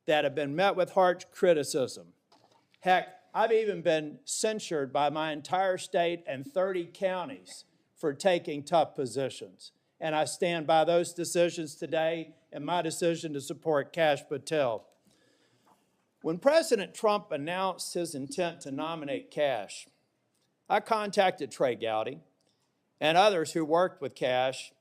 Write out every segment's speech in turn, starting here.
that have been met with harsh criticism. Heck, I've even been censured by my entire state and 30 counties for taking tough positions. And I stand by those decisions today and my decision to support Kash Patel. When President Trump announced his intent to nominate Kash, I contacted Trey Gowdy and others who worked with Kash,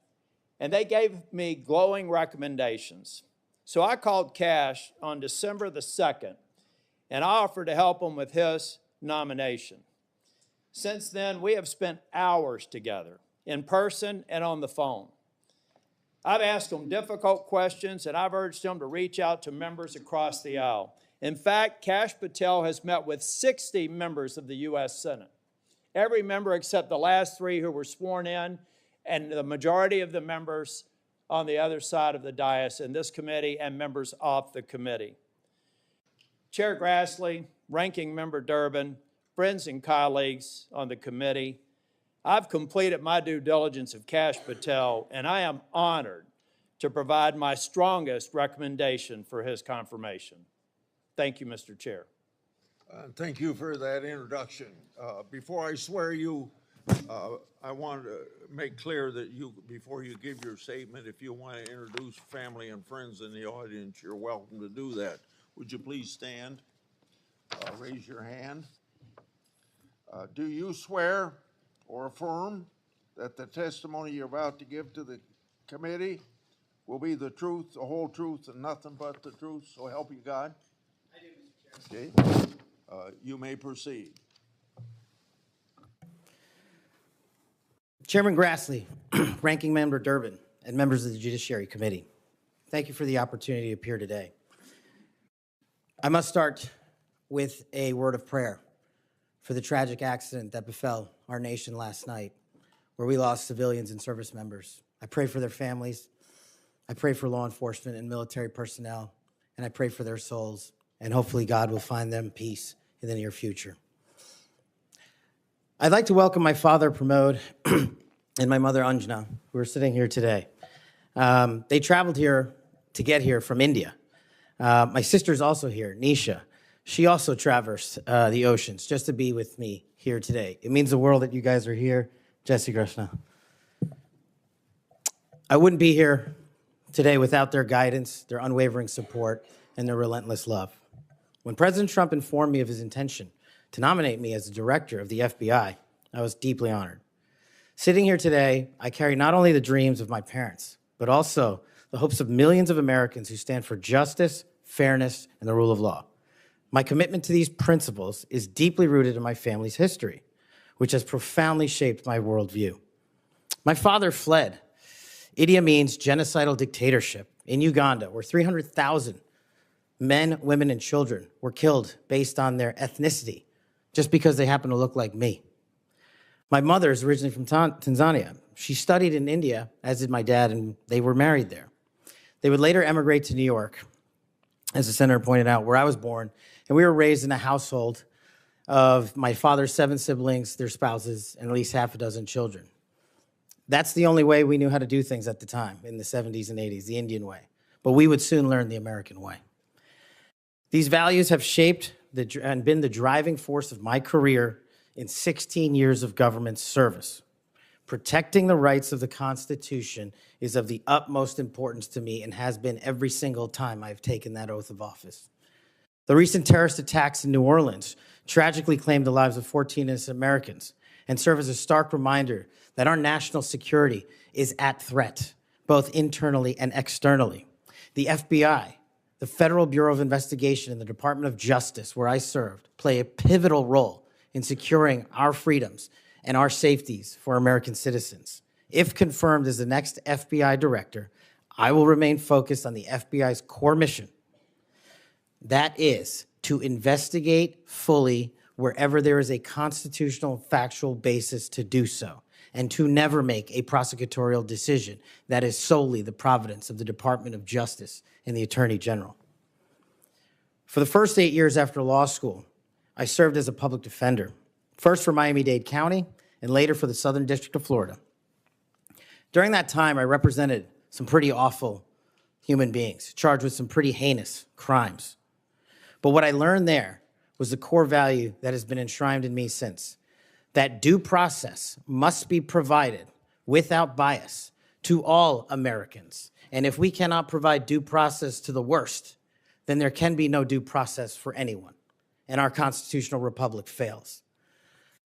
and they gave me glowing recommendations. So I called Kash on December the 2nd, and I offered to help him with his nomination. Since then, we have spent hours together, in person and on the phone. I've asked him difficult questions, and I've urged him to reach out to members across the aisle. In fact, Kash Patel has met with 60 members of the U.S. Senate. Every member except the last 3 who were sworn in, and the majority of the members on the other side of the dais in this committee and members off the committee. Chair Grassley, Ranking Member Durbin, friends and colleagues on the committee, I've completed my due diligence of Kash Patel, and I am honored to provide my strongest recommendation for his confirmation. Thank you, Mr. Chair. Thank you for that introduction. Before I swear you, I want to make clear that before you give your statement, if you want to introduce family and friends in the audience, you're welcome to do that. Would you please stand? Raise your hand. Do you swear or affirm that the testimony you're about to give to the committee will be the truth, the whole truth, and nothing but the truth, so help you God? I do, Mr. Chair. Okay. You may proceed. Chairman Grassley, Ranking Member Durbin, and members of the Judiciary Committee, thank you for the opportunity to appear today. I must start with a word of prayer for the tragic accident that befell our nation last night, where we lost civilians and service members. I pray for their families. I pray for law enforcement and military personnel, and I pray for their souls, and hopefully God will find them peace in the near future. I'd like to welcome my father, Pramod, and my mother, Anjana, who are sitting here today. They traveled here to get here from India. My sister's also here, Nisha. She also traversed the oceans just to be with me here today. It means the world that you guys are here. Jai Shri Krishna. I wouldn't be here today without their guidance, their unwavering support, and their relentless love. When President Trump informed me of his intention to nominate me as the director of the FBI, I was deeply honored. Sitting here today, I carry not only the dreams of my parents, but also the hopes of millions of Americans who stand for justice, fairness, and the rule of law. My commitment to these principles is deeply rooted in my family's history, which has profoundly shaped my worldview. My father fled Idi Amin's genocidal dictatorship in Uganda, where 300,000 men, women, and children were killed based on their ethnicity, just because they happen to look like me. My mother is originally from Tanzania. She studied in India, as did my dad, and they were married there. They would later emigrate to New York, as the senator pointed out, where I was born, and we were raised in a household of my father's 7 siblings, their spouses, and at least half a dozen children. That's the only way we knew how to do things at the time, in the 70s and 80s, the Indian way. But we would soon learn the American way. These values have shaped and been the driving force of my career in 16 years of government service. Protecting the rights of the Constitution is of the utmost importance to me and has been every single time I've taken that oath of office. The recent terrorist attacks in New Orleans tragically claimed the lives of 14 innocent Americans and serve as a stark reminder that our national security is at threat, both internally and externally. The FBI, the Federal Bureau of Investigation, and the Department of Justice, where I served, play a pivotal role in securing our freedoms and our safeties for American citizens. If confirmed as the next FBI director, I will remain focused on the FBI's core mission. That is to investigate fully wherever there is a constitutional factual basis to do so, and to never make a prosecutorial decision that is solely the providence of the Department of Justice and the Attorney General. For the first 8 years after law school, I served as a public defender, first for Miami-Dade County and later for the Southern District of Florida. During that time, I represented some pretty awful human beings charged with some pretty heinous crimes. But what I learned there was the core value that has been enshrined in me since, that due process must be provided without bias to all Americans. And if we cannot provide due process to the worst, then there can be no due process for anyone, and our constitutional republic fails.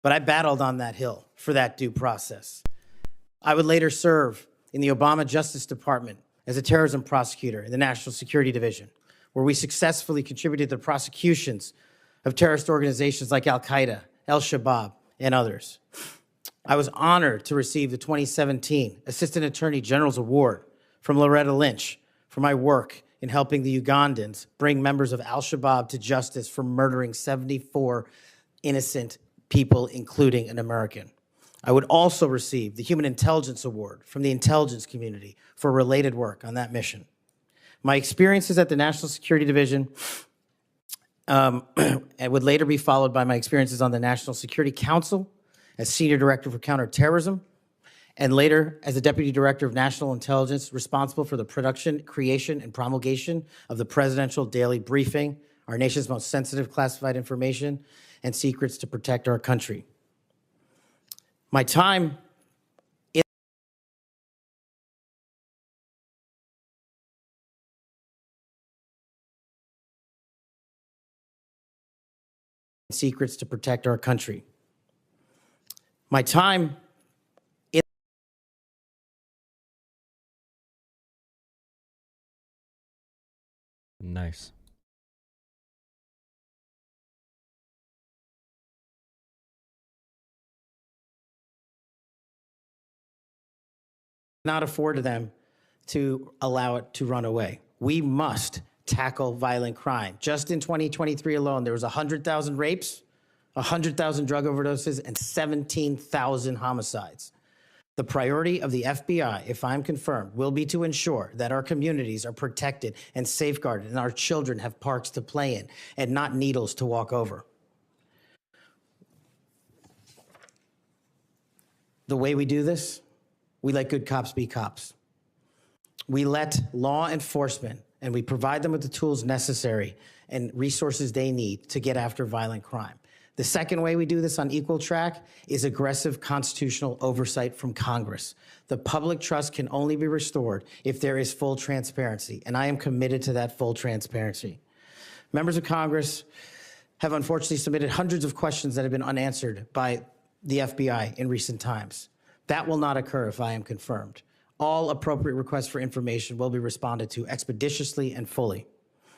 But I battled on that hill for that due process. I would later serve in the Obama Justice Department as a terrorism prosecutor in the National Security Division, where we successfully contributed to the prosecutions of terrorist organizations like Al-Qaeda, Al-Shabaab, and others. I was honored to receive the 2017 Assistant Attorney General's Award from Loretta Lynch for my work in helping the Ugandans bring members of Al-Shabaab to justice for murdering 74 innocent people, including an American. I would also receive the Human Intelligence Award from the intelligence community for related work on that mission. My experiences at the National Security Division and would later be followed by my experiences on the National Security Council as Senior Director for Counterterrorism, and later as the Deputy Director of National Intelligence, responsible for the production, creation, and promulgation of the Presidential Daily Briefing, our nation's most sensitive classified information and secrets to protect our country. My time in secrets to protect our country. My time in Nice. not afford to them to allow it to run away. We must tackle violent crime. Just in 2023 alone, there was 100,000 rapes, 100,000 drug overdoses, and 17,000 homicides. The priority of the FBI, if I'm confirmed, will be to ensure that our communities are protected and safeguarded and our children have parks to play in and not needles to walk over. The way we do this, we let good cops be cops. We let law enforcement, and we provide them with the tools necessary and resources they need to get after violent crime. The second way we do this on equal track is aggressive constitutional oversight from Congress. The public trust can only be restored if there is full transparency, and I am committed to that full transparency. Members of Congress have unfortunately submitted hundreds of questions that have been unanswered by the FBI in recent times. That will not occur if I am confirmed. All appropriate requests for information will be responded to expeditiously and fully.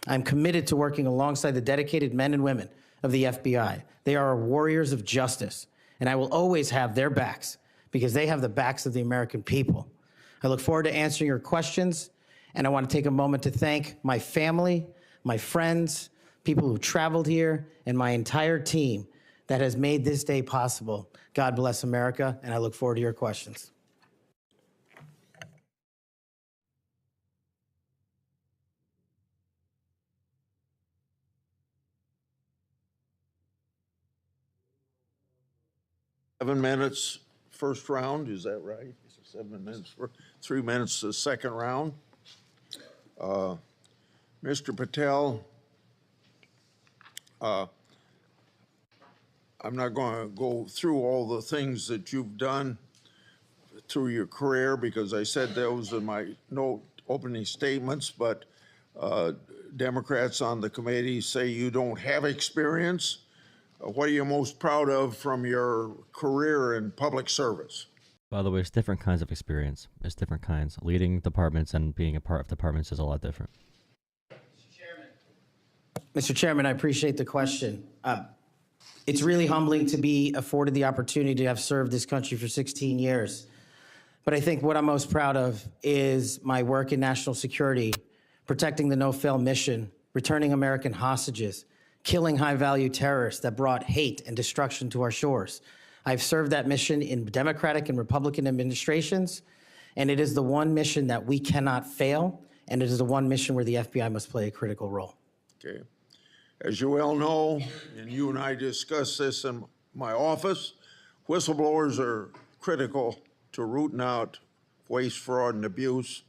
I'm committed to working alongside the dedicated men and women of the FBI. They are warriors of justice, and I will always have their backs because they have the backs of the American people. I look forward to answering your questions, and I want to take a moment to thank my family, my friends, people who traveled here, and my entire team that has made this day possible. God bless America, and I look forward to your questions. Seven minutes, first round, is that right? 7 minutes, 3 minutes, the second round. Mr. Patel, I'm not going to go through all the things that you've done through your career because I said those in my opening statements, but Democrats on the committee say you don't have experience. What are you most proud of from your career in public service? By the way, it's different kinds of experience. It's different kinds. Leading departments and being a part of departments is a lot different. Mr. Chairman, I appreciate the question. It's really humbling to be afforded the opportunity to have served this country for 16 years. But I think what I'm most proud of is my work in national security, protecting the no-fail mission, returning American hostages, killing high-value terrorists that brought hate and destruction to our shores. I've served that mission in Democratic and Republican administrations, and it is the one mission that we cannot fail, and it is the one mission where the FBI must play a critical role. Okay. As you well know, and you and I discussed this in my office, whistleblowers are critical to rooting out waste, fraud, and abuse.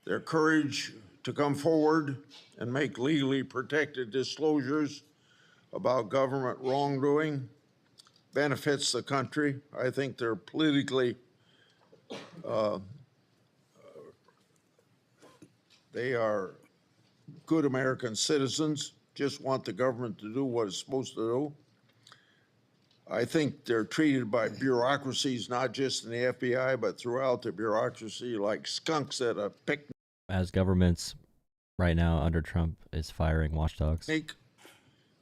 their courage to come forward and make legally protected disclosures about government wrongdoing benefits the country. I think they're politically, they are good American citizens, just want the government to do what it's supposed to do. I think they're treated by bureaucracies, not just in the FBI, but throughout the bureaucracy, like skunks at a picnic. As governments right now under Trump is firing watchdogs.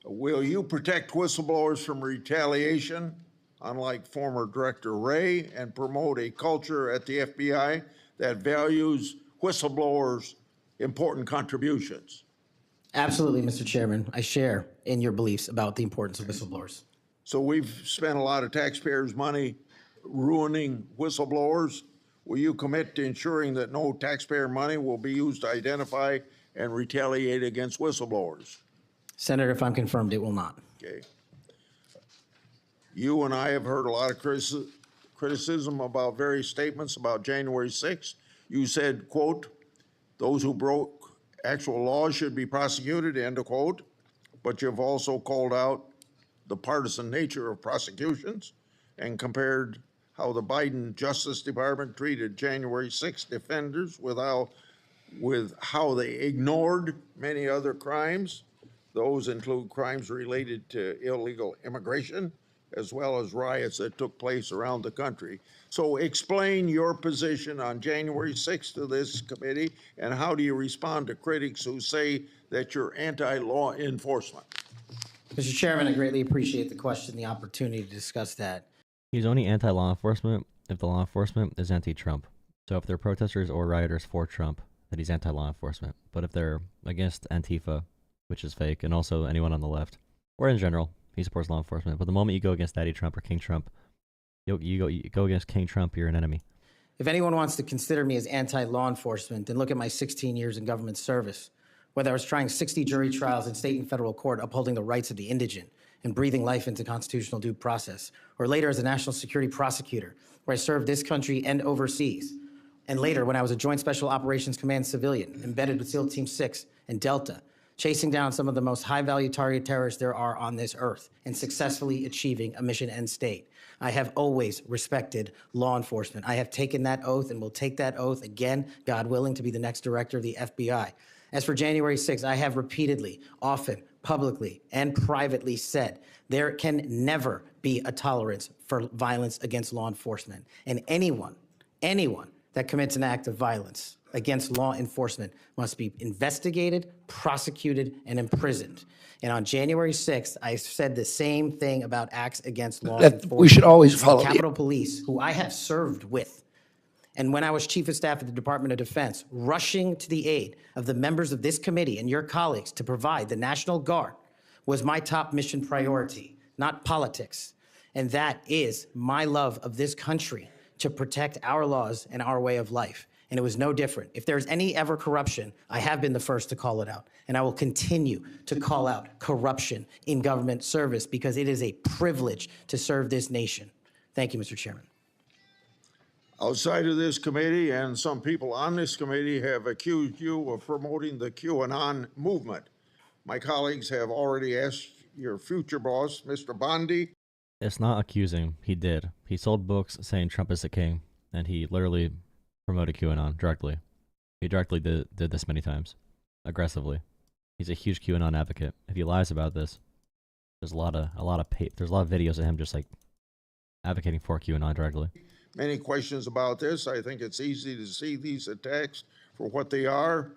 Will you protect whistleblowers from retaliation, unlike former Director Wray, and promote a culture at the FBI that values whistleblowers' important contributions? Absolutely, Mr. Chairman. I share in your beliefs about the importance of whistleblowers. So we've spent a lot of taxpayers' money ruining whistleblowers. Will you commit to ensuring that no taxpayer money will be used to identify and retaliate against whistleblowers? Senator, if I'm confirmed, it will not. Okay. You and I have heard a lot of criticism about various statements about January 6th. You said, quote, those who broke actual laws should be prosecuted, end of quote. But you've also called out the partisan nature of prosecutions and compared how the Biden Justice Department treated January 6th defenders with how they ignored many other crimes. Those include crimes related to illegal immigration, as well as riots that took place around the country. So explain your position on January 6th to this committee, and how do you respond to critics who say that you're anti-law enforcement? Mr. Chairman, I greatly appreciate the question, the opportunity to discuss that. He's only anti-law enforcement if the law enforcement is anti-Trump. So if they're protesters or rioters for Trump, then he's anti-law enforcement. But if they're against Antifa, which is fake, and also anyone on the left, or in general, he supports law enforcement. But the moment you go against Daddy Trump or King Trump, you go against King Trump, you're an enemy. If anyone wants to consider me as anti-law enforcement, then look at my 16 years in government service. Whether I was trying 60 jury trials in state and federal court upholding the rights of the indigent and breathing life into constitutional due process, or later as a national security prosecutor, where I served this country and overseas, and later when I was a Joint Special Operations Command civilian embedded with SEAL Team 6 and Delta, chasing down some of the most high-value target terrorists there are on this earth and successfully achieving a mission end state. I have always respected law enforcement. I have taken that oath and will take that oath again, God willing, to be the next director of the FBI. As for January 6th, I have repeatedly, often, publicly, and privately said there can never be a tolerance for violence against law enforcement. And anyone that commits an act of violence against law enforcement must be investigated, prosecuted, and imprisoned. And on January 6th, I said the same thing about acts against law enforcement. We should always follow the Capitol Police, who I have served with. And when I was Chief of Staff at the Department of Defense, rushing to the aid of the members of this committee and your colleagues to provide the National Guard was my top mission priority, not politics. And that is my love of this country to protect our laws and our way of life. And it was no different. If there's any ever corruption, I have been the first to call it out. And I will continue to call out corruption in government service because it is a privilege to serve this nation. Thank you, Mr. Chairman. Outside of this committee, and some people on this committee have accused you of promoting the QAnon movement. My colleagues have already asked your future boss, Mr. Bondi. It's not accusing. He did. He sold books saying Trump is the king, and he literally promoted QAnon directly. He directly did this many times, aggressively. He's a huge QAnon advocate. If he lies about this, there's a lot of videos of him just like advocating for QAnon directly. Many questions about this. I think it's easy to see these attacks for what they are,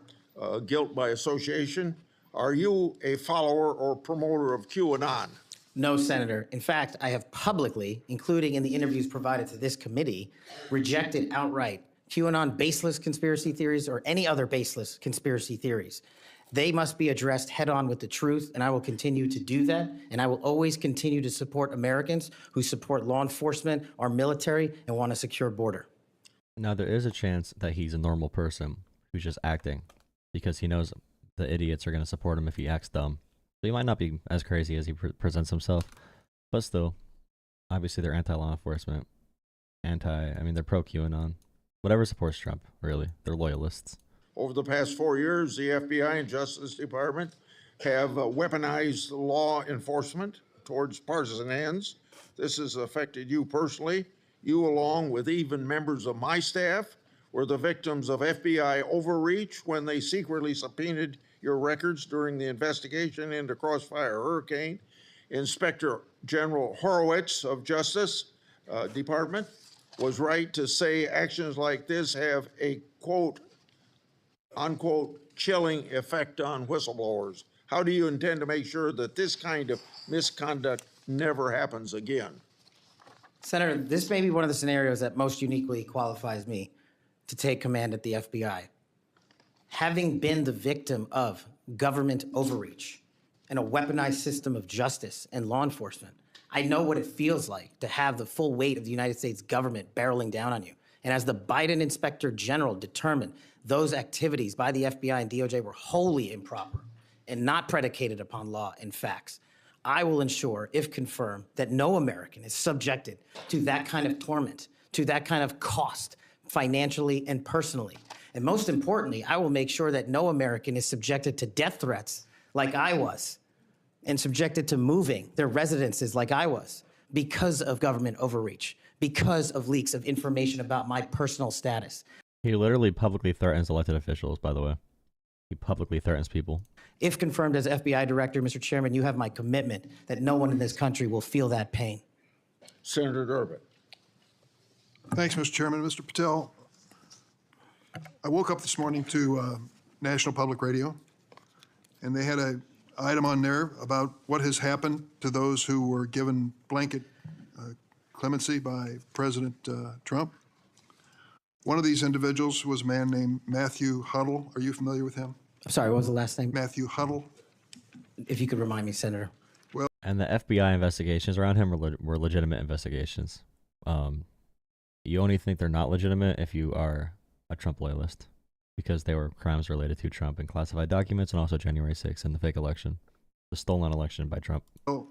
guilt by association. Are you a follower or promoter of QAnon? No, Senator. In fact, I have publicly, including in the interviews provided to this committee, rejected outright QAnon baseless conspiracy theories or any other baseless conspiracy theories. They must be addressed head on with the truth, and I will continue to do that. And I will always continue to support Americans who support law enforcement, our military, and want a secure border. Now, there is a chance that he's a normal person who's just acting because he knows the idiots are going to support him if he acts dumb. So he might not be as crazy as he presents himself, but still, obviously they're anti-law enforcement, they're pro-QAnon. Whatever supports Trump, really. They're loyalists. Over the past 4 years, the FBI and Justice Department have weaponized law enforcement towards partisan ends. This has affected you personally. You, along with even members of my staff, were the victims of FBI overreach when they secretly subpoenaed your records during the investigation into Crossfire Hurricane. Inspector General Horowitz of Justice Department was right to say actions like this have a quote, unquote, chilling effect on whistleblowers. How do you intend to make sure that this kind of misconduct never happens again? Senator, this may be one of the scenarios that most uniquely qualifies me to take command at the FBI. Having been the victim of government overreach and a weaponized system of justice and law enforcement, I know what it feels like to have the full weight of the United States government barreling down on you. And as the Biden Inspector General determined, those activities by the FBI and DOJ were wholly improper and not predicated upon law and facts. I will ensure, if confirmed, that no American is subjected to that kind of torment, to that kind of cost, financially and personally. And most importantly, I will make sure that no American is subjected to death threats like I was, and subjected to moving their residences like I was, because of government overreach, because of leaks of information about my personal status. He literally publicly threatens elected officials, by the way. He publicly threatens people. If confirmed as FBI director, Mr. Chairman, you have my commitment that no one in this country will feel that pain. Senator Durbin. Thanks, Mr. Chairman. Mr. Patel, I woke up this morning to National Public Radio, and they had an item on there about what has happened to those who were given blanket clemency by President Trump. One of these individuals was a man named Matthew Huddle. Are you familiar with him? I'm sorry, what was the last name? Matthew Huddle. If you could remind me, Senator. And the FBI investigations around him were legitimate investigations. You only think they're not legitimate if you are a Trump loyalist, because they were crimes related to Trump and classified documents, and also January 6th and the fake election, the stolen election by Trump. Well,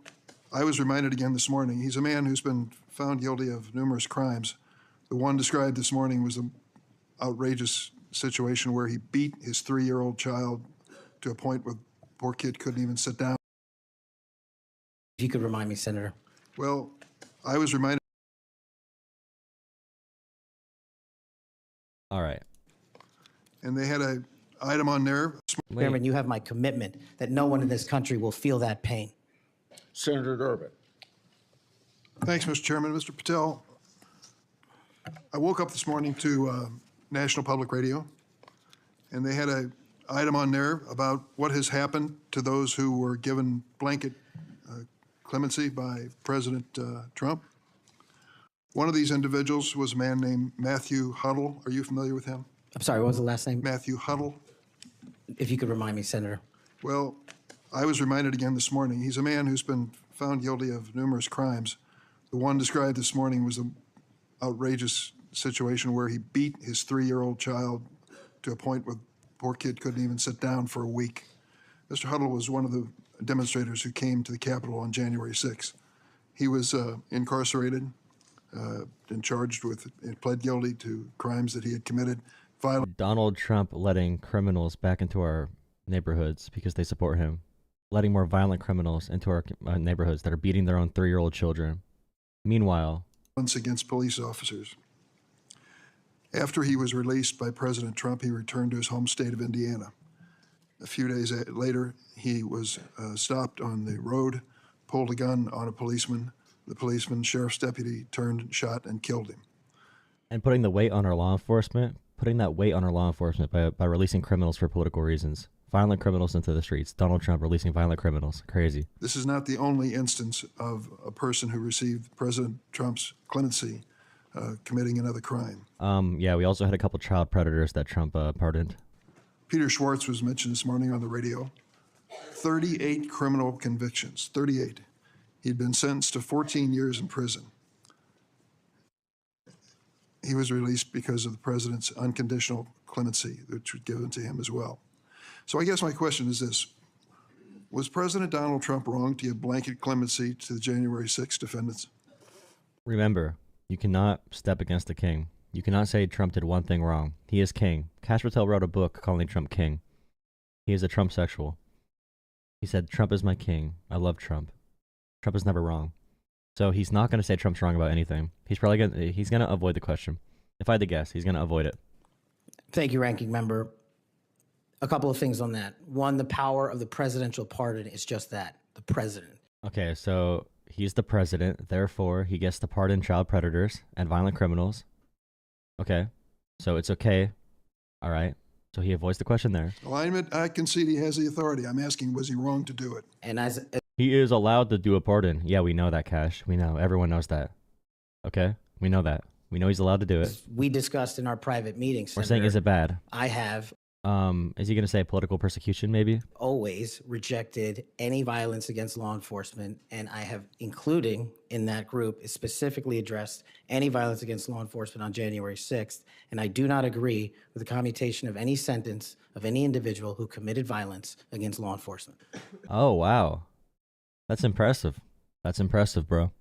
I was reminded again this morning, he's a man who's been found guilty of numerous crimes. The one described this morning was an outrageous situation where he beat his 3-year-old child to a point where the poor kid couldn't even sit down. If you could remind me, Senator. Well, I was reminded. All right. And they had an item on there. Chairman, you have my commitment that no one in this country will feel that pain. Senator Durbin. Thanks, Mr. Chairman. Mr. Patel, I woke up this morning to National Public Radio, and they had an item on there about what has happened to those who were given blanket clemency by President Trump. One of these individuals was a man named Matthew Huddle. Are you familiar with him? I'm sorry, what was the last name? Matthew Huddle. If you could remind me, Senator. Well, I was reminded again this morning, he's a man who's been found guilty of numerous crimes. The one described this morning was an outrageous situation where he beat his 3-year-old child to a point where the poor kid couldn't even sit down for a week. Mr. Huddle was one of the demonstrators who came to the Capitol on January 6th. He was incarcerated and charged with, and pled guilty to crimes that he had committed. Donald Trump letting criminals back into our neighborhoods because they support him. Letting more violent criminals into our neighborhoods that are beating their own 3-year-old children. Meanwhile, against police officers. After he was released by President Trump, he returned to his home state of Indiana. A few days later, he was stopped on the road, pulled a gun on a policeman. The policeman, sheriff's deputy, turned, shot, and killed him. And putting that weight on our law enforcement by releasing criminals for political reasons. Violent criminals into the streets. Donald Trump releasing violent criminals. Crazy. This is not the only instance of a person who received President Trump's clemency committing another crime. Yeah, we also had a couple child predators that Trump pardoned. Peter Schwartz was mentioned this morning on the radio. 38 criminal convictions, 38. He'd been sentenced to 14 years in prison. He was released because of the president's unconditional clemency, which was given to him as well. So I guess my question is this. Was President Donald Trump wrong to give blanket clemency to the January 6th defendants? Remember, you cannot step against the king. You cannot say Trump did one thing wrong. He is king. Kash Patel wrote a book calling Trump king. He is a Trump sexual. He said, Trump is my king. I love Trump. Trump is never wrong. So he's not going to say Trump's wrong about anything. He's going to avoid the question. If I had to guess, he's going to avoid it. Thank you, Ranking Member. A couple of things on that. One, the power of the presidential pardon is just that, the president. Okay, so he's the president. Therefore, he gets to pardon child predators and violent criminals. Okay, so it's okay. All right. So he avoids the question there. Alignment, I concede he has the authority. I'm asking, was he wrong to do it? And as He is allowed to do a pardon. Yeah, we know that, Kash. We know. Everyone knows that. Okay? We know that. We know he's allowed to do it. we discussed in our private meetings, We're saying, is it bad? I have Is he going to say political persecution, maybe? always rejected any violence against law enforcement, and I have, including in that group, specifically addressed any violence against law enforcement on January 6th, and I do not agree with the commutation of any sentence of any individual who committed violence against law enforcement. Oh, wow. That's impressive. That's impressive, bro.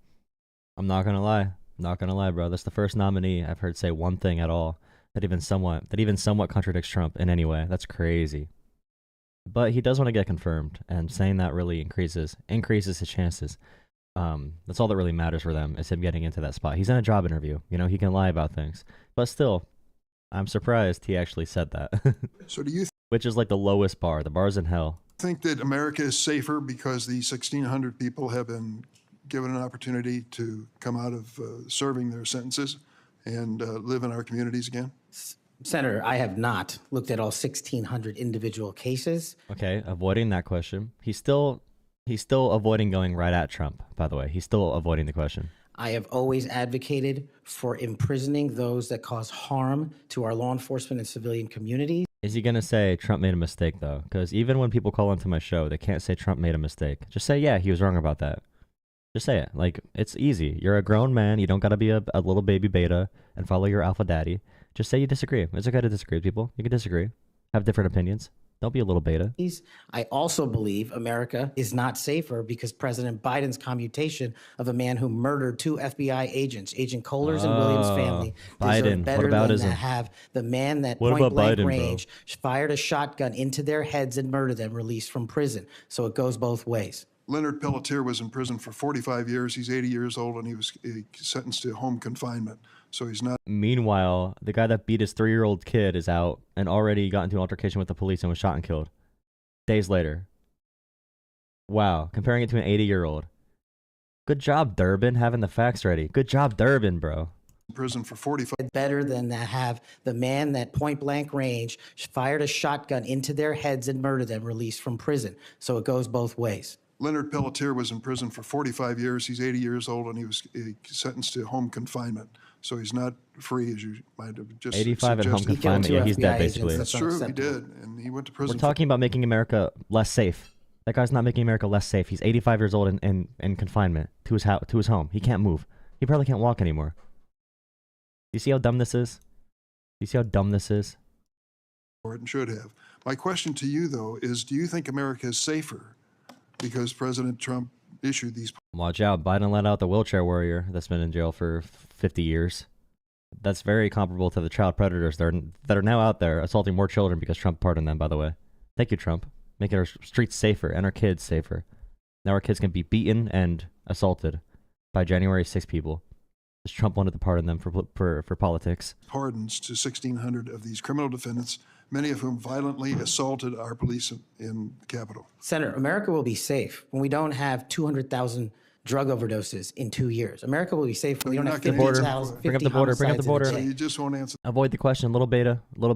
I'm not going to lie. I'm not going to lie, bro. That's the first nominee I've heard say one thing at all that even somewhat contradicts Trump in any way. That's crazy. But he does want to get confirmed, and saying that really increases his chances. That's all that really matters for them, is him getting into that spot. He's in a job interview. You know, he can lie about things. But still, I'm surprised he actually said that. So do you Which is like the lowest bar. The bar's in hell. think that America is safer because the 1,600 people have been given an opportunity to come out of serving their sentences and live in our communities again? Senator, I have not looked at all 1,600 individual cases. Okay, avoiding that question. He's still avoiding going right at Trump, by the way. He's still avoiding the question. I have always advocated for imprisoning those that cause harm to our law enforcement and civilian communities. Is he going to say Trump made a mistake, though? Because even when people call into my show, they can't say Trump made a mistake. Just say, yeah, he was wrong about that. Just say it. Like, it's easy. You're a grown man. You don't got to be a little baby beta and follow your alpha daddy. Just say you disagree. It's okay to disagree with people. You can disagree. Have different opinions. Don't be a little beta. I also believe America is not safer because President Biden's commutation of a man who murdered 2 FBI agents, Agent Kohler's and Williams' family, Biden. deserve better What than aboutism? to have the man that What point about blank Biden, bro? range fired a shotgun into their heads and murdered them, released from prison. So it goes both ways. Leonard Pelletier was in prison for 45 years. He's 80 years old, and he was sentenced to home confinement. So he's not. Meanwhile, the guy that beat his 3-year-old kid is out and already got into an altercation with the police and was shot and killed. Days later. Wow, comparing it to an 80-year-old. Good job, Durbin, having the facts ready. Good job, Durbin, bro. In prison for 45. Better than to have the man that point blank range fired a shotgun into their heads and murdered them, released from prison. So it goes both ways. Leonard Pelletier was in prison for 45 years. He's 80 years old, and he was sentenced to home confinement. So he's not free, as you might have just 85 at home suggested. confinement. Yeah, he's FBI dead, agents. basically. That's That's true, he unacceptable. did, and he went to We're prison. talking about making America less safe. That guy's not making America less safe. He's 85 years old in confinement to his home. He can't move. He probably can't walk anymore. You see how dumb this is? You see how dumb this is? For it and should have. My question to you, though, is: do you think America is safer because President Trump issued these? Watch out. Biden let out the wheelchair warrior that's been in jail for 50 years. That's very comparable to the child predators that are now out there assaulting more children because Trump pardoned them, by the way. Thank you, Trump. Making our streets safer and our kids safer. Now our kids can be beaten and assaulted by January 6 people. Because Trump wanted to pardon them for politics. Pardons to 1,600 of these criminal defendants, many of whom violently assaulted our police in the Capitol. Senator, America will be safe when we don't have 200,000 drug overdoses in 2 years. America will be safe when we you're don't not have gonna 50,000 Bring up the border, bring up the homicides in a border. So day. you just won't answer Avoid the question. Little beta, little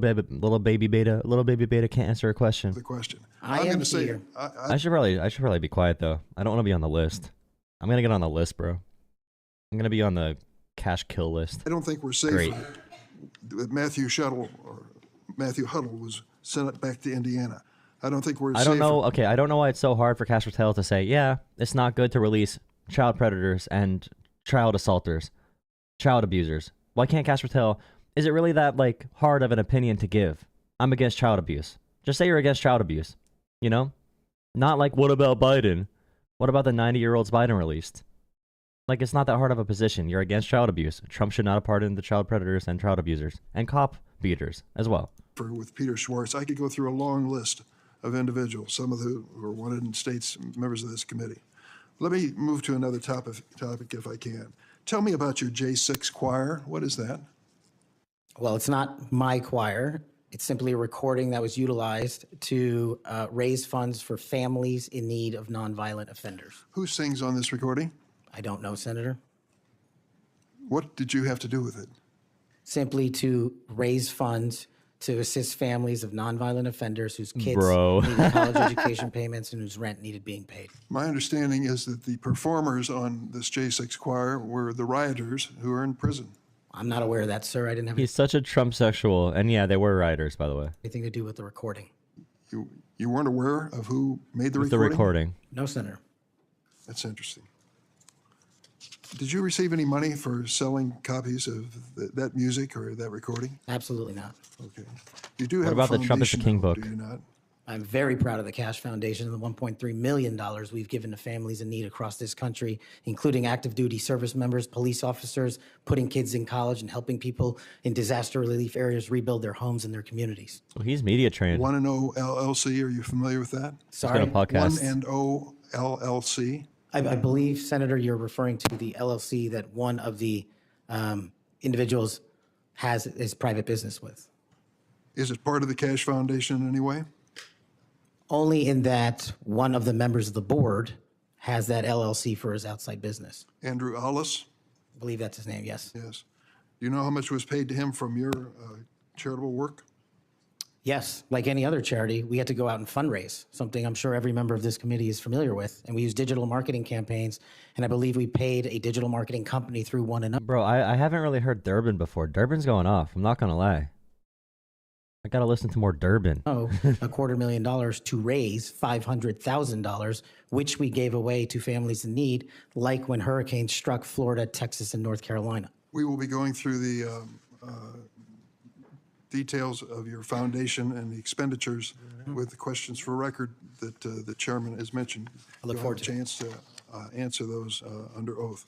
baby beta can't answer a question. the question. I I'm am gonna say, here. I should probably be quiet though. I don't want to be on the list. I'm gonna get on the list, bro. I'm gonna be on the Kash kill list. I don't think we're safer. Great. Matthew Huddle was sent back to Indiana. I don't think we're I safer. don't know. Okay, I don't know why it's so hard for Kash Patel to say, yeah, it's not good to release child predators and child assaulters, child abusers. Why can't Kash Patel? Is it really that like hard of an opinion to give? I'm against child abuse. Just say you're against child abuse. You know, not like what about Biden? What about the 90-year-olds Biden released? Like, it's not that hard of a position. You're against child abuse. Trump should not pardon the child predators and child abusers and cop beaters as well. With Peter Schwartz, I could go through a long list of individuals, some of who were wanted in states, members of this committee. Let me move to another topic if I can. Tell me about your J6 choir. What is that? Well, it's not my choir. It's simply a recording that was utilized to raise funds for families in need of nonviolent offenders. Who sings on this recording? I don't know, Senator. What did you have to do with it? Simply to raise funds to assist families of nonviolent offenders whose kids Bro. needed college education payments and whose rent needed being paid. My understanding is that the performers on this J6 choir were the rioters who are in prison. I'm not aware of that, sir. I didn't have He's such a Trump sexual. And yeah, they were rioters, by the way. anything to do with the recording. You weren't aware of who made the With recording? the recording. No, Senator. That's interesting. Did you receive any money for selling copies of that music or that recording? Absolutely not. Okay. You do have about a the Trump is the foundation, King though, book? do you not? I'm very proud of the Kash Foundation and the $1.3 million we've given to families in need across this country, including active duty service members, police officers, putting kids in college and helping people in disaster relief areas rebuild their homes and their communities. Well, he's media trained. 1&0 LLC, are you familiar with that? He's got Sorry, a podcast. 1&0 LLC. I believe, Senator, you're referring to the LLC that one of the individuals has his private business with. Is it part of the Cash Foundation in any way? Only in that one of the members of the board has that LLC for his outside business. Andrew Allis? I believe that's his name, yes. Yes. Do you know how much was paid to him from your charitable work? Yes, like any other charity, we had to go out and fundraise, something I'm sure every member of this committee is familiar with. And we use digital marketing campaigns, and I believe we paid a digital marketing company through 1&0. Bro, I haven't really heard Durbin before. Durbin's going off. I'm not going to lie. I got to listen to more Durbin. $250,000 to raise $500,000, which we gave away to families in need, like when hurricanes struck Florida, Texas, and North Carolina. We will be going through the details of your foundation and the expenditures with the questions for record that the chairman has mentioned. I look forward to it. You'll have a chance to answer those under oath.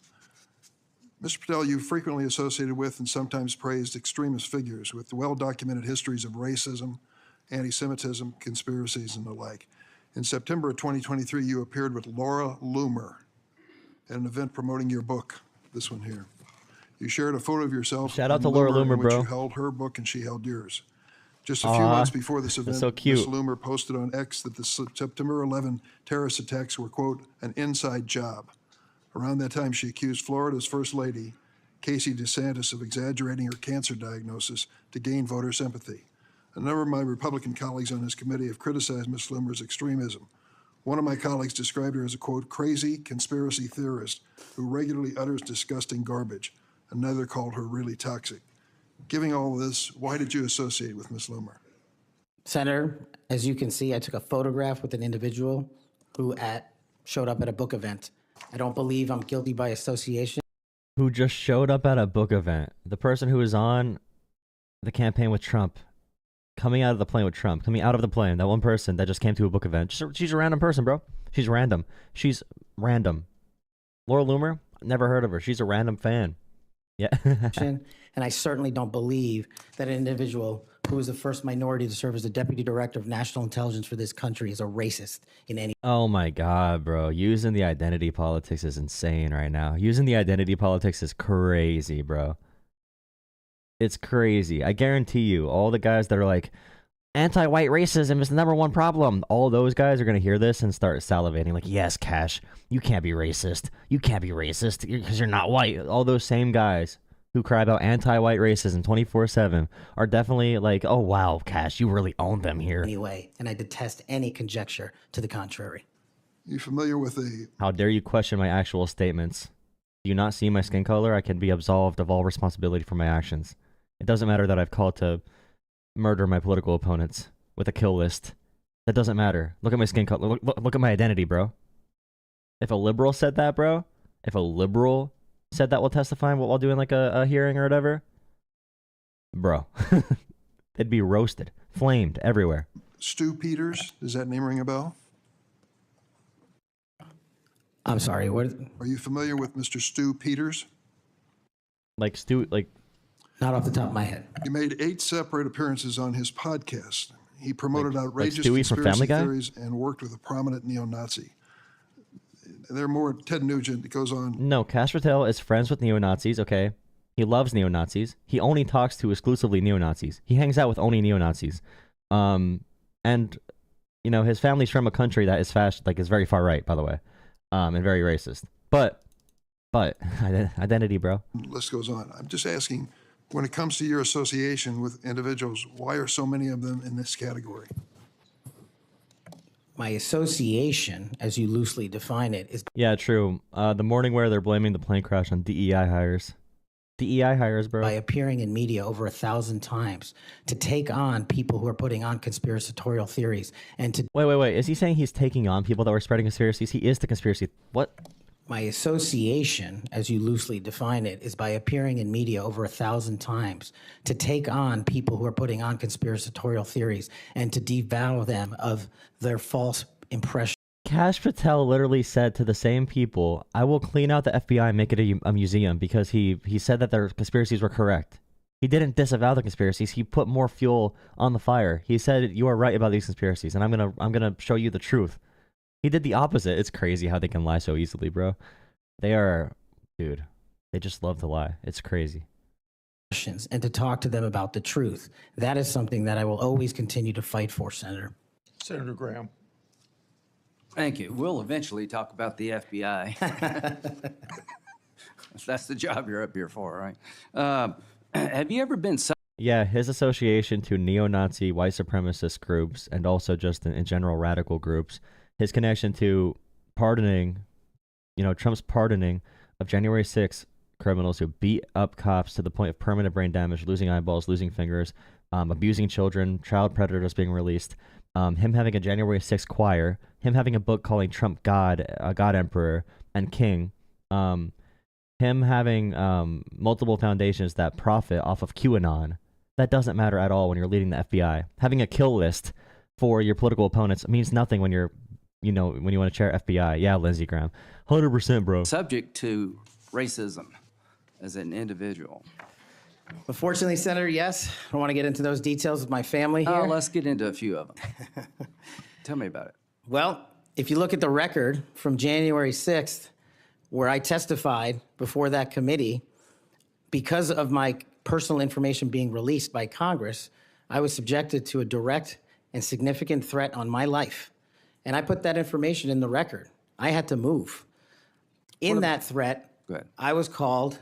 Mr. Patel, you've frequently associated with and sometimes praised extremist figures with well-documented histories of racism, anti-Semitism, conspiracies, and the like. In September of 2023, you appeared with Laura Loomer at an event promoting your book, this one here. You shared a photo of yourself. Shout out and to Laura Loomer, in which bro. You held her book and she held yours. Just a few months before this event, so cute. Ms. Loomer posted on X that the September 11 terrorist attacks were, quote, an inside job. Around that time, she accused Florida's First Lady, Casey DeSantis, of exaggerating her cancer diagnosis to gain voter sympathy. A number of my Republican colleagues on this committee have criticized Ms. Loomer's extremism. One of my colleagues described her as a, quote, crazy conspiracy theorist who regularly utters disgusting garbage. Another called her really toxic. Given all this, why did you associate with Ms. Loomer? Senator, as you can see, I took a photograph with an individual who showed up at a book event. I don't believe I'm guilty by association. Who just showed up at a book event. The person who was on the campaign with Trump. Coming out of the plane with Trump. Coming out of the plane. That one person that just came to a book event. She's a random person, bro. She's random. She's random. Laura Loomer? Never heard of her. She's a random fan. Yeah. And I certainly don't believe that an individual who is the first minority to serve as the Deputy Director of National Intelligence for this country is a racist in any. Oh my God, bro. Using the identity politics is insane right now. Using the identity politics is crazy, bro. It's crazy. I guarantee you, all the guys that are like, anti-white racism is the number one problem. All those guys are going to hear this and start salivating like, yes, Kash, you can't be racist. You can't be racist because you're not white. All those same guys who cry about anti-white racism 24/7 are definitely like, oh, wow, Kash, you really own them here. Anyway, and I detest any conjecture to the contrary. You familiar with the How dare you question my actual statements? Do you not see my skin color? I can be absolved of all responsibility for my actions. It doesn't matter that I've called to murder my political opponents with a kill list. That doesn't matter. Look at my skin color. Look at my identity, bro. If a liberal said that, bro, if a liberal said that while testifying, while doing like a hearing or whatever, bro, they'd be roasted, flamed everywhere. Stu Peters? Does that name ring a bell? I'm sorry, what? Are you familiar with Mr. Stu Peters? Like Stu, like Not off the top of my head. He made 8 separate appearances on his podcast. He promoted outrageous Stewie from Family conspiracy Guy? theories and worked with a prominent neo-Nazi. They're more Ted Nugent. It goes on. no, Kash Patel is friends with neo-Nazis, okay? He loves neo-Nazis. He only talks to exclusively neo-Nazis. He hangs out with only neo-Nazis. And you know, his family's from a country that is is very far right, by the way. And very racist. But identity, bro. List goes on. I'm just asking, when it comes to your association with individuals, why are so many of them in this category? My association, as you loosely define it, is Yeah, true. The morning where they're blaming the plane crash on DEI hires. DEI hires, bro. by appearing in media over 1,000 times to take on people who are putting on conspiratorial theories and to Wait. Is he saying he's taking on people that were spreading conspiracies? He is the conspiracy. What? my association, as you loosely define it, is by appearing in media over 1,000 times to take on people who are putting on conspiratorial theories and to devour them of their false impression. Kash Patel literally said to the same people, I will clean out the FBI and make it a museum because he said that their conspiracies were correct. He didn't disavow the conspiracies. He put more fuel on the fire. He said, you are right about these conspiracies, and I'm gonna show you the truth. He did the opposite. It's crazy how they can lie so easily, bro. They are, dude, they just love to lie. It's crazy. And to talk to them about the truth. That is something that I will always continue to fight for, Senator. Senator Graham. Thank you. We'll eventually talk about the FBI. That's the job you're up here for, right? Have you ever been... Yeah, his association to neo-Nazi white supremacist groups and also just in general radical groups, his connection to pardoning, you know, Trump's pardoning of January 6th criminals who beat up cops to the point of permanent brain damage, losing eyeballs, losing fingers, abusing children, child predators being released, him having a January 6th choir, him having a book calling Trump God, God Emperor, and King, him having multiple foundations that profit off of QAnon. That doesn't matter at all when you're leading the FBI. Having a kill list for your political opponents means nothing when you're, you know, when you want to chair FBI. Yeah, Lindsey Graham. 100%, bro. Subject to racism as an individual? Unfortunately, Senator, yes. I don't want to get into those details with my family here. Let's get into a few of them. Tell me about it. Well, if you look at the record from January 6th, where I testified before that committee, because of my personal information being released by Congress, I was subjected to a direct and significant threat on my life. And I put that information in the record. I had to move. In that threat, Go ahead. I was called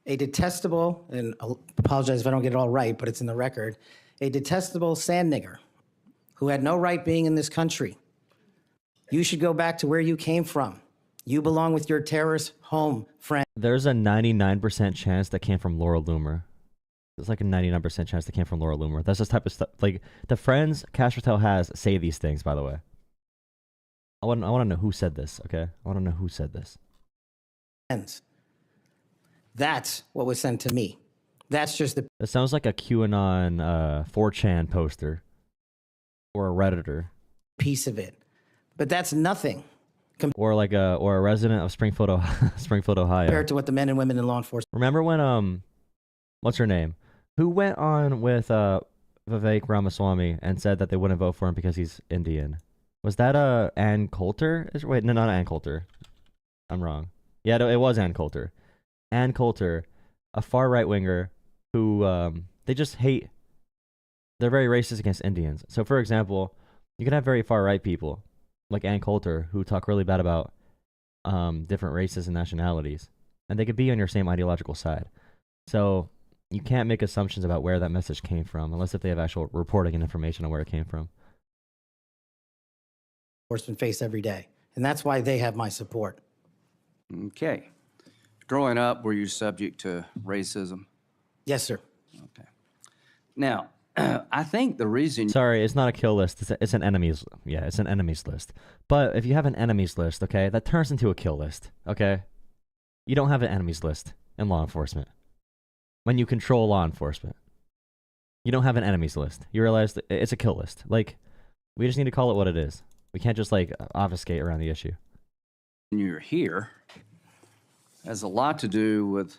a detestable, and I apologize if I don't get it all right, but it's in the record, a detestable sand nigger who had no right being in this country. You should go back to where you came from. You belong with your terrorist home, friend. There's a 99% chance that came from Laura Loomer. There's like a 99% chance that came from Laura Loomer. That's this type of stuff. Like, the friends Kash Patel has say these things, by the way. I want to know who said this, okay? I want to know who said this. That's what was sent to me. That's just the It sounds like a QAnon 4chan poster or a Redditor piece of it. But that's nothing or like a resident of Springfield, Ohio. compared to what the men and women in law enforcement. Remember when what's her name? Who went on with Vivek Ramaswamy and said that they wouldn't vote for him because he's Indian? Was that Ann Coulter? Wait, no, not Ann Coulter. I'm wrong. Yeah, no, it was Ann Coulter. Ann Coulter, a far right winger who they just hate. They're very racist against Indians. So, for example, you can have very far right people like Ann Coulter who talk really bad about different races and nationalities, and they could be on your same ideological side. So you can't make assumptions about where that message came from unless if they have actual reporting and information on where it came from. Enforcement face every day. And that's why they have my support. Okay. Growing up, were you subject to racism? Yes, sir. Okay. Now, I think the reason... Sorry, it's not a kill list. It's an enemies. Yeah, it's an enemies list. But if you have an enemies list, okay, that turns into a kill list. Okay, you don't have an enemies list in law enforcement. When you control law enforcement, you don't have an enemies list. You realize that it's a kill list. Like, we just need to call it what it is. We can't just like obfuscate around the issue. you're here has a lot to do with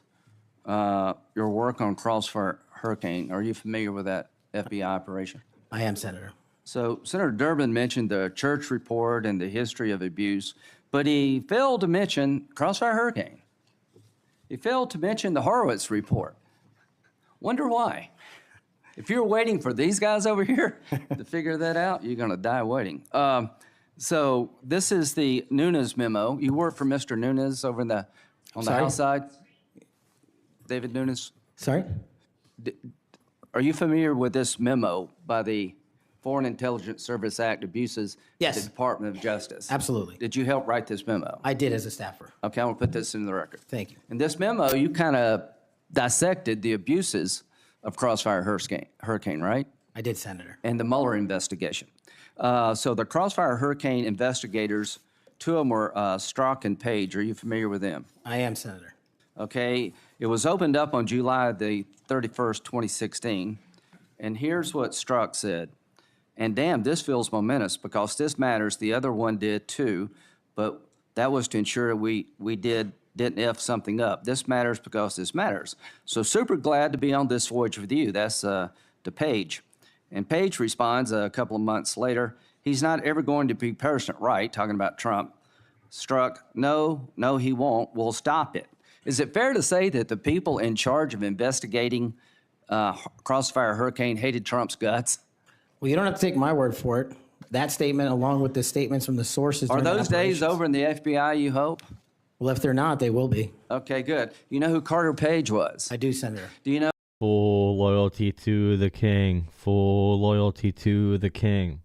your work on Crossfire Hurricane. Are you familiar with that FBI operation? I am, Senator. So Senator Durbin mentioned the church report and the history of abuse, but he failed to mention Crossfire Hurricane. He failed to mention the Horowitz report. Wonder why? If you're waiting for these guys over here to figure that out, you're going to die waiting. So this is the Nunes memo. You work for Mr. Nunes over on the Sorry? House side? David Nunes? Sorry? Are you familiar with this memo by the Foreign Intelligence Service Act abuses Yes. at the Department of Justice? Absolutely. Did you help write this memo? I did as a staffer. Okay, I'm going to put this in the record. Thank you. In this memo, you kind of dissected the abuses of Crossfire Hurricane, right? I did, Senator. And the Mueller investigation. So the Crossfire Hurricane investigators, two of them were Strzok and Page. Are you familiar with them? I am, Senator. Okay, it was opened up on July the 31st, 2016. And here's what Strzok said. And damn, this feels momentous because this matters. The other one did too, but that was to ensure we didn't F something up. This matters because this matters. So super glad to be on this voyage with you. That's to Page. And Page responds a couple of months later, he's not ever going to be President right, talking about Trump. Strzok, no, he won't. We'll stop it. Is it fair to say that the people in charge of investigating Crossfire Hurricane hated Trump's guts? Well, you don't have to take my word for it. That statement, along with the statements from the sources. Are during the those days operations- over in the FBI, you hope? Well, if they're not, they will be. Okay, good. You know who Carter Page was? I do, Senator. Do you know? Full loyalty to the king. Full loyalty to the king.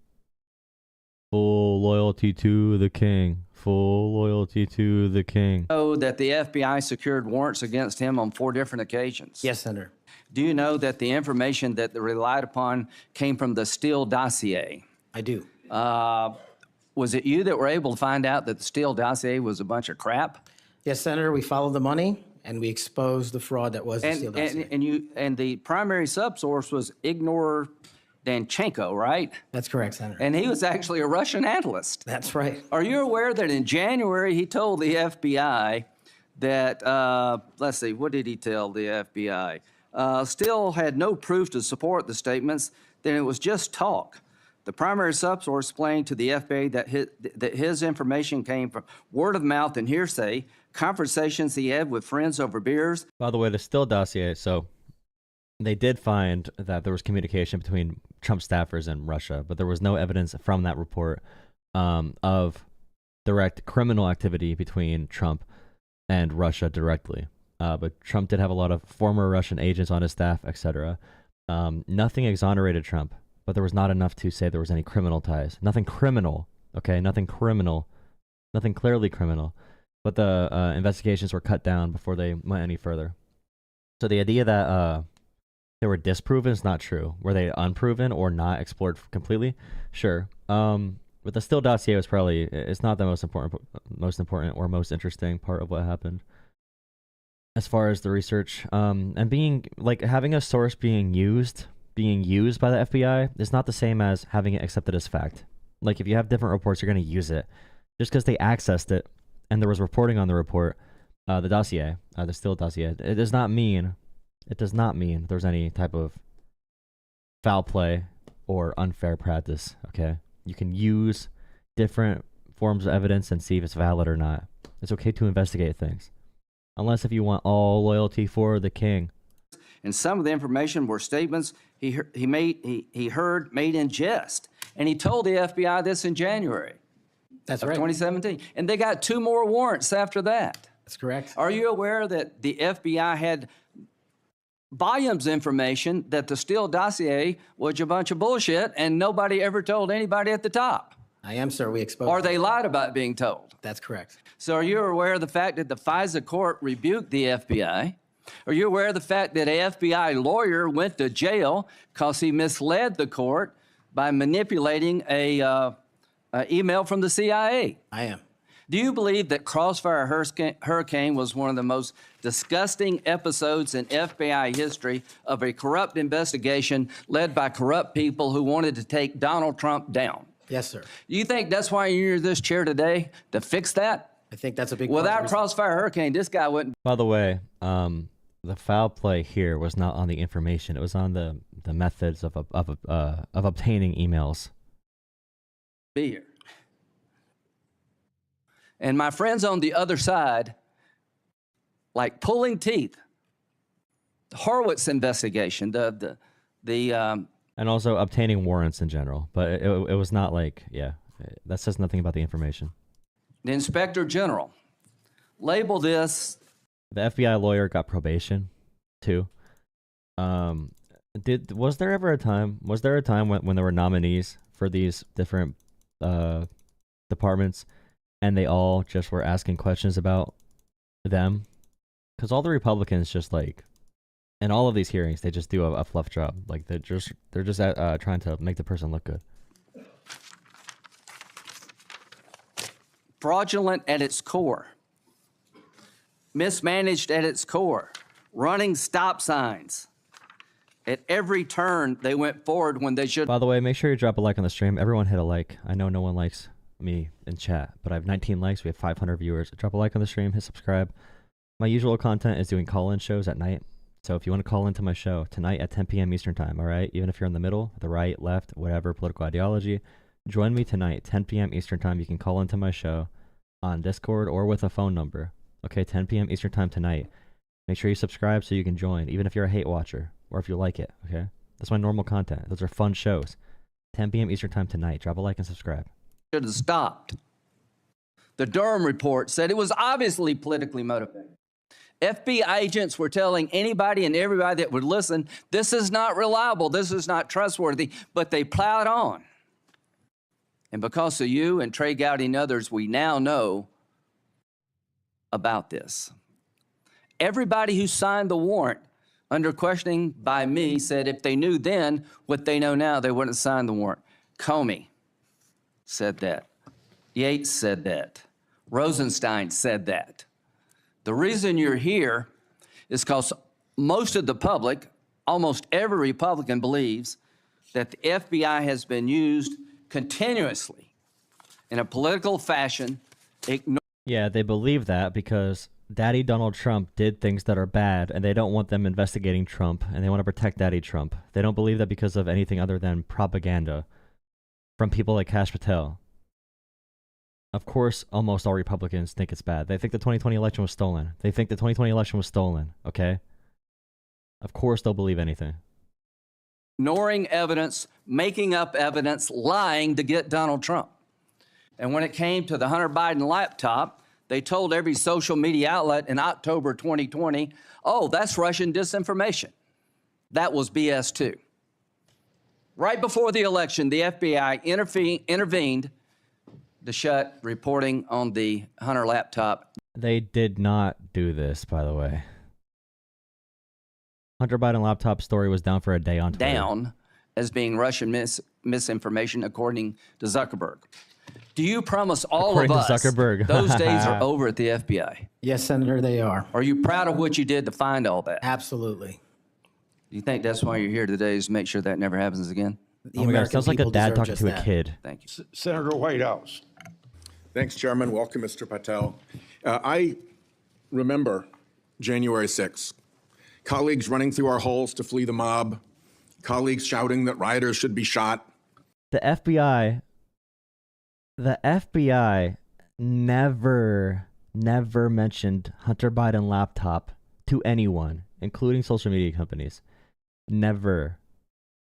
Full loyalty to the king. Full loyalty to the king. Know that the FBI secured warrants against him on 4 different occasions? Yes, Senator. Do you know that the information that they relied upon came from the Steele dossier? I do. Was it you that were able to find out that the Steele dossier was a bunch of crap? Yes, Senator. We followed the money and we exposed the fraud that was the Steele dossier. And the primary subsource was Ignor Danchenko, right? That's correct, Senator. And he was actually a Russian analyst. That's right. Are you aware that in January he told the FBI that, let's see, what did he tell the FBI? Steele had no proof to support the statements, then it was just talk. The primary subsource explained to the FBI that his information came from word of mouth and hearsay, conversations he had with friends over beers. By the way, the Steele dossier, so they did find that there was communication between Trump staffers and Russia, but there was no evidence from that report of direct criminal activity between Trump and Russia directly. But Trump did have a lot of former Russian agents on his staff, etc. Nothing exonerated Trump, but there was not enough to say there was any criminal ties. Nothing criminal, okay? Nothing criminal. Nothing clearly criminal. But the investigations were cut down before they went any further. So the idea that they were disproven is not true. Were they unproven or not explored completely? Sure. But the Steele dossier was probably, it's not the most important or most interesting part of what happened. As far as the research, and being, like, having a source being used by the FBI is not the same as having it accepted as fact. Like, if you have different reports, you're going to use it. Just because they accessed it and there was reporting on the report, the dossier, the Steele dossier, it does not mean there's any type of foul play or unfair practice, okay? You can use different forms of evidence and see if it's valid or not. It's okay to investigate things. Unless if you want all loyalty for the king. And some of the information were statements he heard made in jest. And he told the FBI this in January That's of right. 2017. And they got 2 more warrants after that. That's correct. Are you aware that the FBI had volumes of information that the Steele dossier was a bunch of bullshit and nobody ever told anybody at the top? I am, sir. We exposed. Or they lied about being told? That's correct. So are you aware of the fact that the FISA court rebuked the FBI? Are you aware of the fact that an FBI lawyer went to jail because he misled the court by manipulating a email from the CIA? I am. Do you believe that Crossfire Hurricane was one of the most disgusting episodes in FBI history of a corrupt investigation led by corrupt people who wanted to take Donald Trump down? Yes, sir. You think that's why you're in this chair today, to fix that? I think that's a big part of the Without reason. Crossfire Hurricane, this guy wouldn't By the way, the foul play here was not on the information. It was on the methods of obtaining emails. be here. And my friends on the other side, like pulling teeth. The Horowitz investigation, the And also obtaining warrants in general. But it was not like, yeah, that says nothing about the information. the Inspector General label this. The FBI lawyer got probation, too. Was there a time when there were nominees for these different departments and they all just were asking questions about them? Because all the Republicans just like, in all of these hearings, they just do a fluff job. Like they're just trying to make the person look good. Fraudulent at its core, mismanaged at its core, running stop signs. At every turn, they went forward when they should. By the way, make sure you drop a like on the stream. Everyone hit a like. I know no one likes me in chat, but I have 19 likes. We have 500 viewers. Drop a like on the stream. Hit subscribe. My usual content is doing call-in shows at night. So if you want to call into my show tonight at 10 p.m. Eastern time, all right? Even if you're in the middle, the right, left, whatever political ideology, join me tonight, 10 p.m. Eastern time. You can call into my show on Discord or with a phone number. Okay, 10 p.m. Eastern time tonight. Make sure you subscribe so you can join, even if you're a hate watcher or if you like it, okay? That's my normal content. Those are fun shows. 10 p.m. Eastern time tonight. Drop a like and subscribe. Should have stopped. The Durham report said it was obviously politically motivated. FBI agents were telling anybody and everybody that would listen, this is not reliable, this is not trustworthy, but they plowed on. And because of you and Trey Gowdy and others, we now know about this. Everybody who signed the warrant under questioning by me said if they knew then what they know now, they wouldn't have signed the warrant. Comey said that. Yates said that. Rosenstein said that. The reason you're here is because most of the public, almost every Republican believes that the FBI has been used continuously in a political fashion. Yeah, they believe that because Daddy Donald Trump did things that are bad and they don't want them investigating Trump and they want to protect Daddy Trump. They don't believe that because of anything other than propaganda from people like Kash Patel. Of course, almost all Republicans think it's bad. They think the 2020 election was stolen. They think the 2020 election was stolen, okay? Of course they'll believe anything. Ignoring evidence, making up evidence, lying to get Donald Trump. And when it came to the Hunter Biden laptop, they told every social media outlet in October 2020, oh, that's Russian disinformation. That was BS too. Right before the election, the FBI intervened to shut reporting on the Hunter laptop. They did not do this, by the way. Hunter Biden laptop story was down for a day on Twitter. Down as being Russian misinformation, according to Zuckerberg. Do you promise all According of to us Zuckerberg. those days are over at the FBI? Yes, Senator, they are. Are you proud of what you did to find all that? Absolutely. Do you think that's why you're here today, is to make sure that never happens again? The Oh my God, it American sounds like a people dad deserve talking just to a that. kid. Thank you. Senator Whitehouse. Thanks, Chairman. Welcome, Mr. Patel. I remember January 6th. Colleagues running through our halls to flee the mob. Colleagues shouting that rioters should be shot. The FBI never mentioned Hunter Biden laptop to anyone, including social media companies. Never.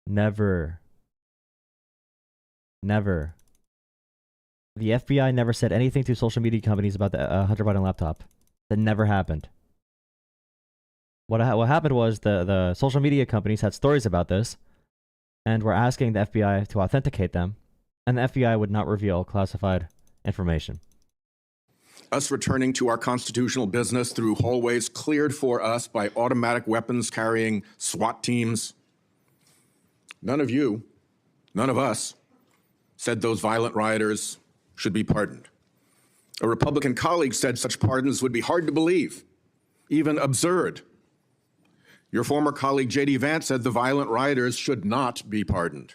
The FBI never said anything to social media companies about the Hunter Biden laptop. That never happened. What happened was the social media companies had stories about this and were asking the FBI to authenticate them, and the FBI would not reveal classified information. Us returning to our constitutional business through hallways cleared for us by automatic weapons carrying SWAT teams. None of you, none of us, said those violent rioters should be pardoned. A Republican colleague said such pardons would be hard to believe, even absurd. Your former colleague J.D. Vance said the violent rioters should not be pardoned.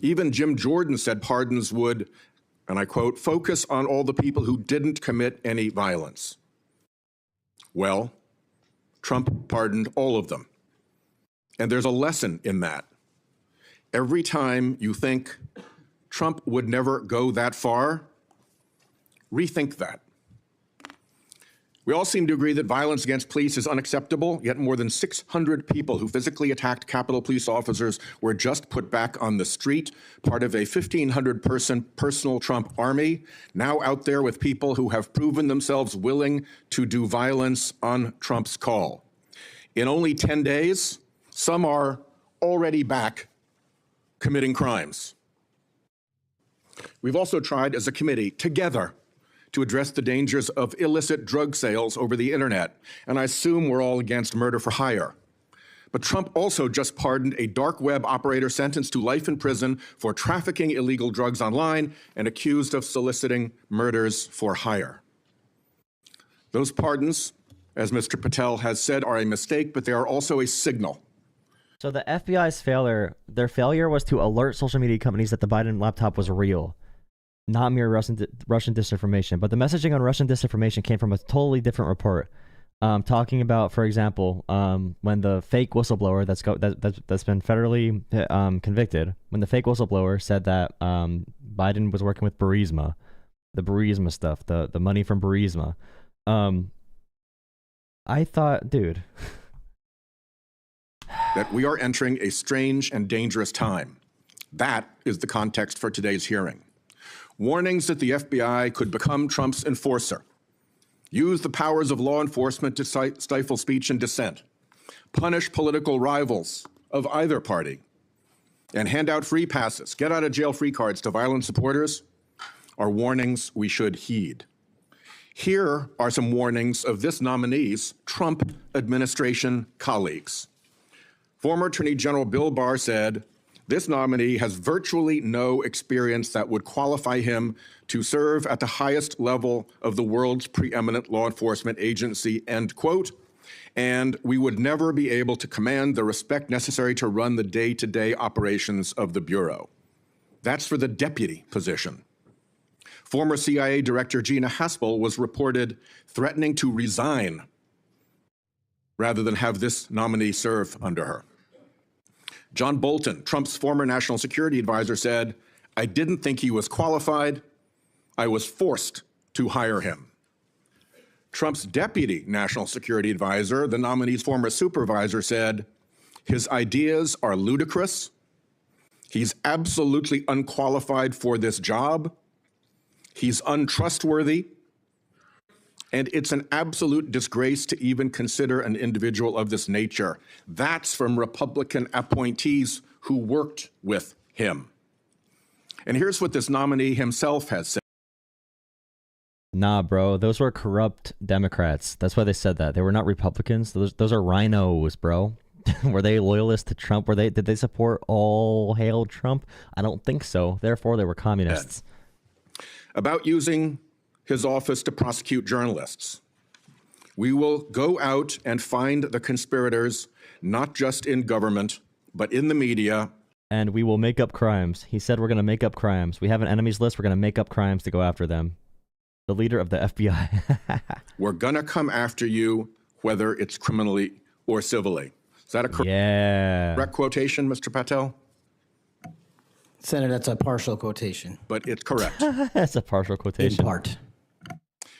Even Jim Jordan said pardons would and I quote, focus on all the people who didn't commit any violence. Well, Trump pardoned all of them. And there's a lesson in that. Every time you think Trump would never go that far, rethink that. We all seem to agree that violence against police is unacceptable, yet more than 600 people who physically attacked Capitol Police officers were just put back on the street, part of a 1,500-person personal Trump army, now out there with people who have proven themselves willing to do violence on Trump's call. In only 10 days, some are already back committing crimes. We've also tried as a committee, together, to address the dangers of illicit drug sales over the internet, and I assume we're all against murder for hire. But Trump also just pardoned a dark web operator sentenced to life in prison for trafficking illegal drugs online and accused of soliciting murders for hire. Those pardons, as Mr. Patel has said, are a mistake, but they are also a signal. So the FBI's their failure was to alert social media companies that the Biden laptop was real, not mere Russian disinformation. But the messaging on Russian disinformation came from a totally different report, talking about, for example, when the fake whistleblower that's been federally convicted, when the fake whistleblower said that Biden was working with Burisma, the Burisma stuff, the money from Burisma. I thought, dude. That we are entering a strange and dangerous time. That is the context for today's hearing. Warnings that the FBI could become Trump's enforcer, use the powers of law enforcement to stifle speech and dissent, punish political rivals of either party, and hand out free passes, get out of jail free cards to violent supporters are warnings we should heed. Here are some warnings of this nominee's Trump administration colleagues. Former Attorney General Bill Barr said, this nominee has virtually no experience that would qualify him to serve at the highest level of the world's preeminent law enforcement agency, end quote, and we would never be able to command the respect necessary to run the day-to-day operations of the Bureau. That's for the deputy position. Former CIA Director Gina Haspel was reported threatening to resign rather than have this nominee serve under her. John Bolton, Trump's former national security advisor, said, I didn't think he was qualified. I was forced to hire him. Trump's deputy national security advisor, the nominee's former supervisor, said, his ideas are ludicrous. He's absolutely unqualified for this job. He's untrustworthy. And it's an absolute disgrace to even consider an individual of this nature. That's from Republican appointees who worked with him. And here's what this nominee himself has said. Nah, bro, those were corrupt Democrats. That's why they said that. They were not Republicans. Those are rhinos, bro. Were they loyalists to Trump? Did they support all hail Trump? I don't think so. Therefore, they were communists. About using his office to prosecute journalists. We will go out and find the conspirators, not just in government, but in the media. And we will make up crimes. He said we're going to make up crimes. We have an enemies list. We're going to make up crimes to go after them. The leader of the FBI. We're going to come after you, whether it's criminally or civilly. Is that a correct quotation, Mr. Patel? Senator, that's a partial quotation. But it's correct. That's a partial quotation. In part.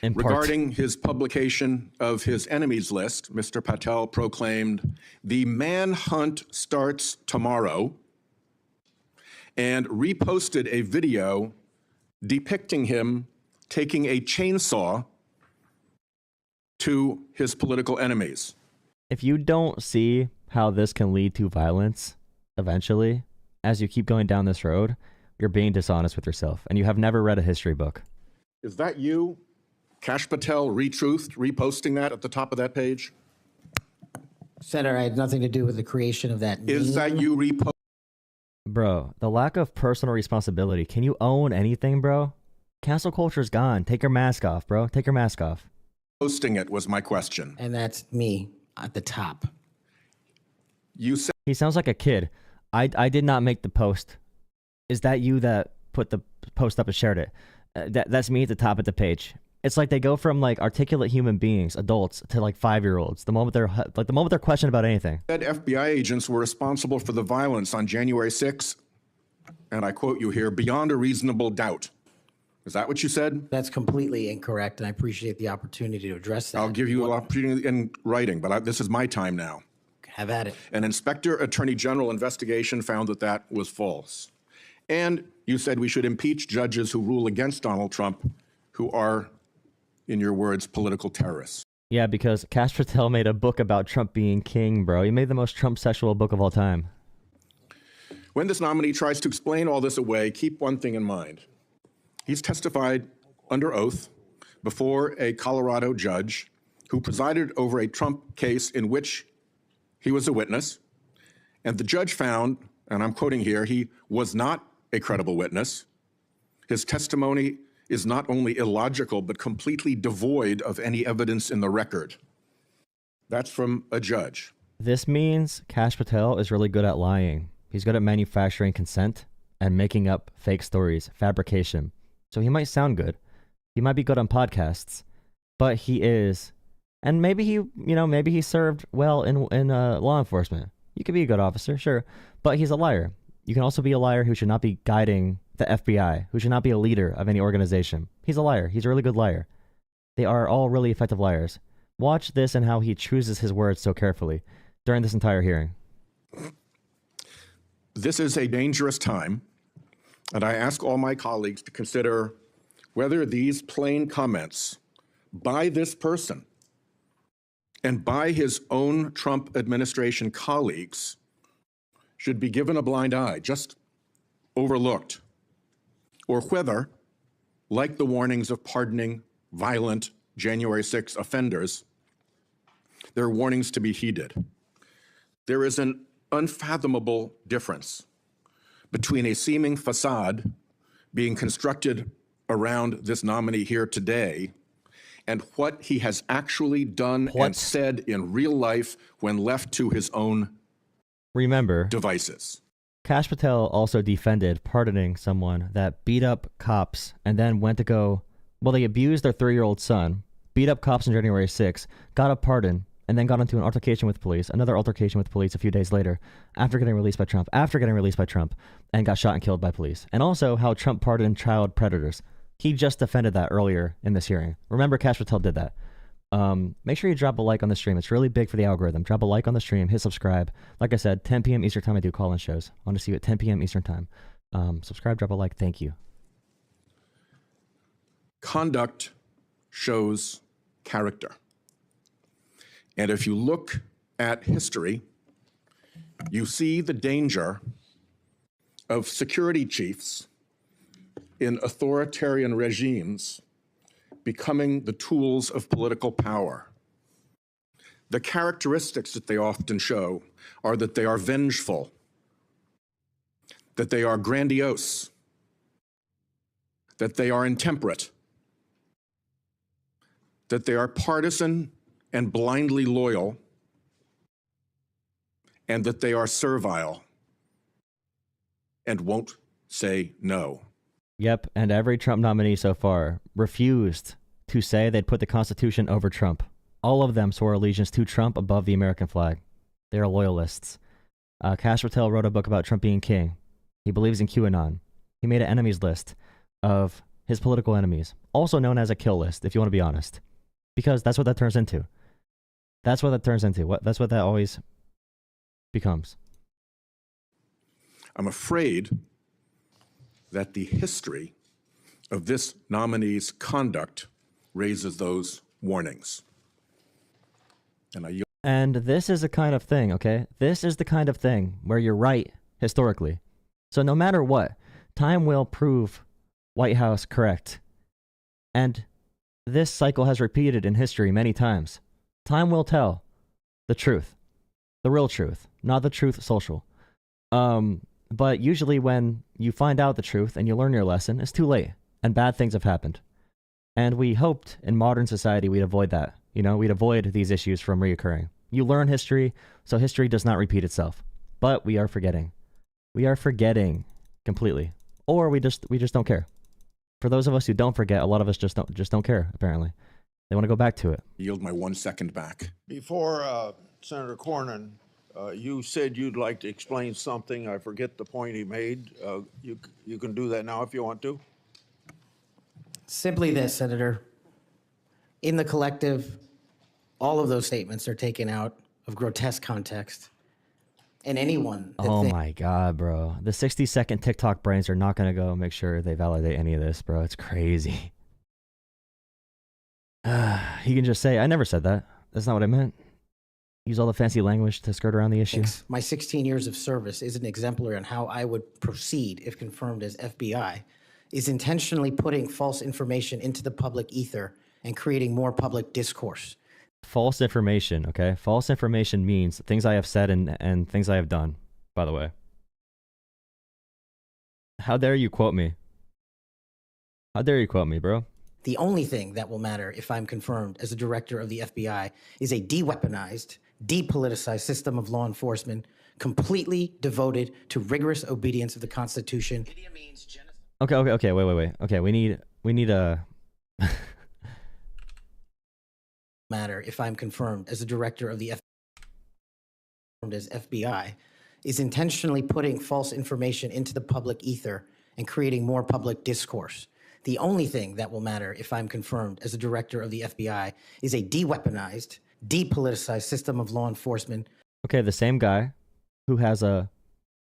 Regarding his publication of his enemies list, Mr. Patel proclaimed, the manhunt starts tomorrow, and reposted a video depicting him taking a chainsaw to his political enemies. If you don't see how this can lead to violence eventually, as you keep going down this road, you're being dishonest with yourself, and you have never read a history book. Is that you, Kash Patel, reposting that at the top of that page? Senator, I had nothing to do with the creation of that Is that you reposting? Bro, the lack of personal responsibility. Can you own anything, bro? Cancel culture's gone. Take your mask off, bro. Take your mask off. Posting it was my question. And that's me at the top. You said he sounds like a kid. I did not make the post. Is that you that put the post up and shared it? That's me at the top of the page. It's like they go from like articulate human beings, adults, to like 5-year-olds. The moment they're questioned about anything. Said FBI agents were responsible for the violence on January 6th, and I quote you here, beyond a reasonable doubt. Is that what you said? That's completely incorrect, and I appreciate the opportunity to address that. I'll give you an opportunity in writing, but this is my time now. Have at it. An Inspector Attorney General investigation found that that was false. And you said we should impeach judges who rule against Donald Trump, who are, in your words, political terrorists. Yeah, because Kash Patel made a book about Trump being king, bro. He made the most Trump-sexual book of all time. When this nominee tries to explain all this away, keep one thing in mind. He's testified under oath before a Colorado judge who presided over a Trump case in which he was a witness. And the judge found, and I'm quoting here, he was not a credible witness. His testimony is not only illogical, but completely devoid of any evidence in the record. That's from a judge. This means Kash Patel is really good at lying. He's good at manufacturing consent and making up fake stories, fabrication. So he might sound good. He might be good on podcasts, but he is, and maybe he served well in law enforcement. You could be a good officer, sure, but he's a liar. You can also be a liar who should not be guiding the FBI, who should not be a leader of any organization. He's a liar. He's a really good liar. They are all really effective liars. Watch this and how he chooses his words so carefully during this entire hearing. This is a dangerous time, and I ask all my colleagues to consider whether these plain comments by this person and by his own Trump administration colleagues should be given a blind eye, just overlooked, or whether, like the warnings of pardoning violent January 6 offenders, they're warnings to be heeded. There is an unfathomable difference between a seeming facade being constructed around this nominee here today and what he has actually done and said in real life when left to his own devices. Kash Patel also defended pardoning someone that beat up cops and then went to go, well, they abused their 3-year-old son, beat up cops on January 6th, got a pardon, and then got into an altercation with police, another altercation with police a few days later, after getting released by Trump, and got shot and killed by police. And also how Trump pardoned child predators. He just defended that earlier in this hearing. Remember, Kash Patel did that. Make sure you drop a like on the stream. It's really big for the algorithm. Drop a like on the stream, hit subscribe. Like I said, 10 p.m. Eastern time, I do call-in shows. I want to see you at 10 p.m. Eastern time. Subscribe, drop a like. Thank you. Conduct shows character. And if you look at history, you see the danger of security chiefs in authoritarian regimes becoming the tools of political power. The characteristics that they often show are that they are vengeful, that they are grandiose, that they are intemperate, that they are partisan and blindly loyal, and that they are servile and won't say no. Yep, and every Trump nominee so far refused to say they'd put the Constitution over Trump. All of them swore allegiance to Trump above the American flag. They are loyalists. Kash Patel wrote a book about Trump being king. He believes in QAnon. He made an enemies list of his political enemies, also known as a kill list, if you want to be honest. Because that's what that turns into. That's what that turns into. That's what that always becomes. I'm afraid that the history of this nominee's conduct raises those warnings. And this is the kind of thing, okay? This is the kind of thing where you're right historically. So no matter what, time will prove White House correct. And this cycle has repeated in history many times. Time will tell the truth, the real truth, not the truth social. But usually when you find out the truth and you learn your lesson, it's too late and bad things have happened. And we hoped in modern society we'd avoid that. You know, we'd avoid these issues from reoccurring. You learn history, so history does not repeat itself. But we are forgetting. We are forgetting completely. Or we just don't care. For those of us who don't forget, a lot of us just don't care, apparently. They want to go back to it. Yield my 1 second back. Before Senator Cornyn, you said you'd like to explain something. I forget the point he made. You can do that now if you want to. Simply this, Senator. In the collective, all of those statements are taken out of grotesque context. And anyone that Oh my God, bro. The 60-second TikTok brains are not going to go make sure they validate any of this, bro. It's crazy. He can just say, I never said that. That's not what I meant. Use all the fancy language to skirt around the issue. my 16 years of service is an exemplary on how I would proceed if confirmed as FBI, is intentionally putting false information into the public ether and creating more public discourse. False information, okay? False information means things I have said and things I have done, by the way. How dare you quote me? How dare you quote me, bro? The only thing that will matter if I'm confirmed as a director of the FBI is a de-weaponized, depoliticized system of law enforcement completely devoted to rigorous obedience of the Constitution. Okay, wait. Okay, we need a... matter if I'm confirmed as a director of the FBI is intentionally putting false information into the public ether and creating more public discourse. The only thing that will matter if I'm confirmed as a director of the FBI is a de-weaponized, depoliticized system of law enforcement. Okay, the same guy who has a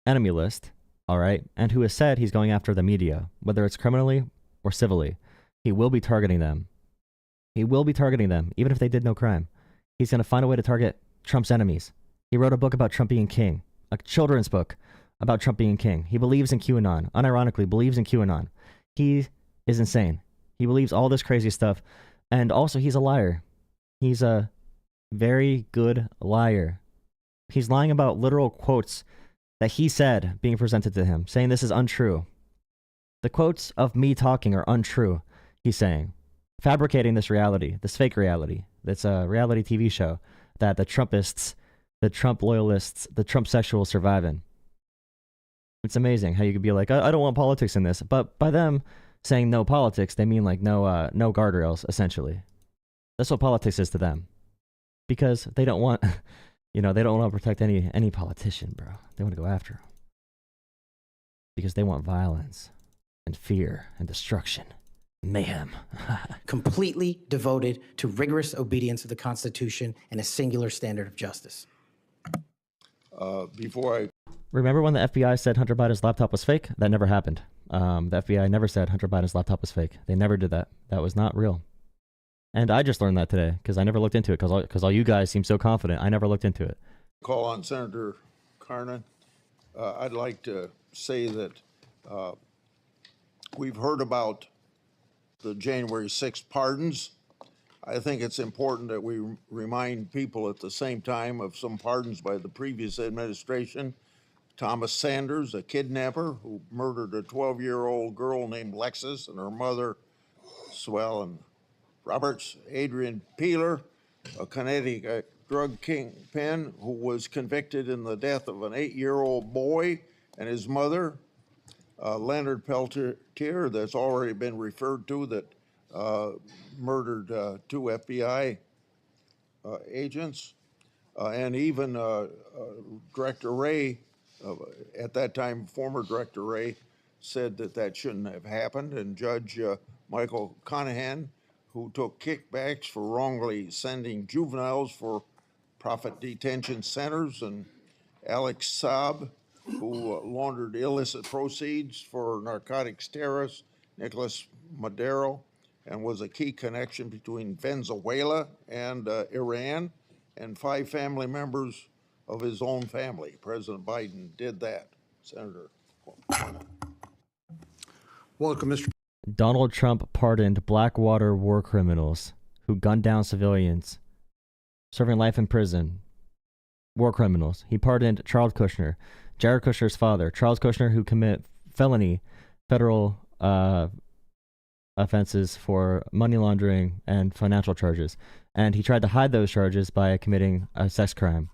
enemy list, all right, and who has said he's going after the media, whether it's criminally or civilly. He will be targeting them. He will be targeting them, even if they did no crime. He's going to find a way to target Trump's enemies. He wrote a book about Trump being king, a children's book about Trump being king. He believes in QAnon, unironically believes in QAnon. He is insane. He believes all this crazy stuff. And also, he's a liar. He's a very good liar. He's lying about literal quotes that he said being presented to him, saying this is untrue. The quotes of me talking are untrue, he's saying. Fabricating this reality, this fake reality. That's a reality TV show that the Trumpists, the Trump loyalists, the Trump sexuals survive in. It's amazing how you could be like, I don't want politics in this. But by them saying no politics, they mean like no guardrails, essentially. That's what politics is to them. Because they don't want, they don't want to protect any politician, bro. They want to go after him. Because they want violence and fear and destruction. Mayhem. Completely devoted to rigorous obedience of the Constitution and a singular standard of justice. Remember when the FBI said Hunter Biden's laptop was fake? That never happened. The FBI never said Hunter Biden's laptop was fake. They never did that. That was not real. And I just learned that today because I never looked into it because all you guys seem so confident. I never looked into it. Call on Senator Cornyn. I'd like to say that we've heard about the January 6th pardons. I think it's important that we remind people at the same time of some pardons by the previous administration. Thomas Sanders, a kidnapper who murdered a 12-year-old girl named Lexus and her mother, Swellen Roberts. Adrian Peeler, a Connecticut drug kingpin who was convicted in the death of an 8-year-old boy and his mother. Leonard Peltier, that's already been referred to, that murdered 2 FBI agents. And even Director Wray, at that time, former Director Wray, said that shouldn't have happened. And Judge Michael Conahan, who took kickbacks for wrongly sending juveniles for profit detention centers, and Alex Saab, who laundered illicit proceeds for narcotics terrorist Nicolas Maduro, and was a key connection between Venezuela and Iran, and 5 family members of his own family. President Biden did that. Senator. Welcome, Mr. Donald Trump pardoned Blackwater war criminals who gunned down civilians, serving life in prison. War criminals. He pardoned Charles Kushner, Jared Kushner's father, Charles Kushner, who commit felony federal offenses for money laundering and financial charges. And he tried to hide those charges by committing a sex crime,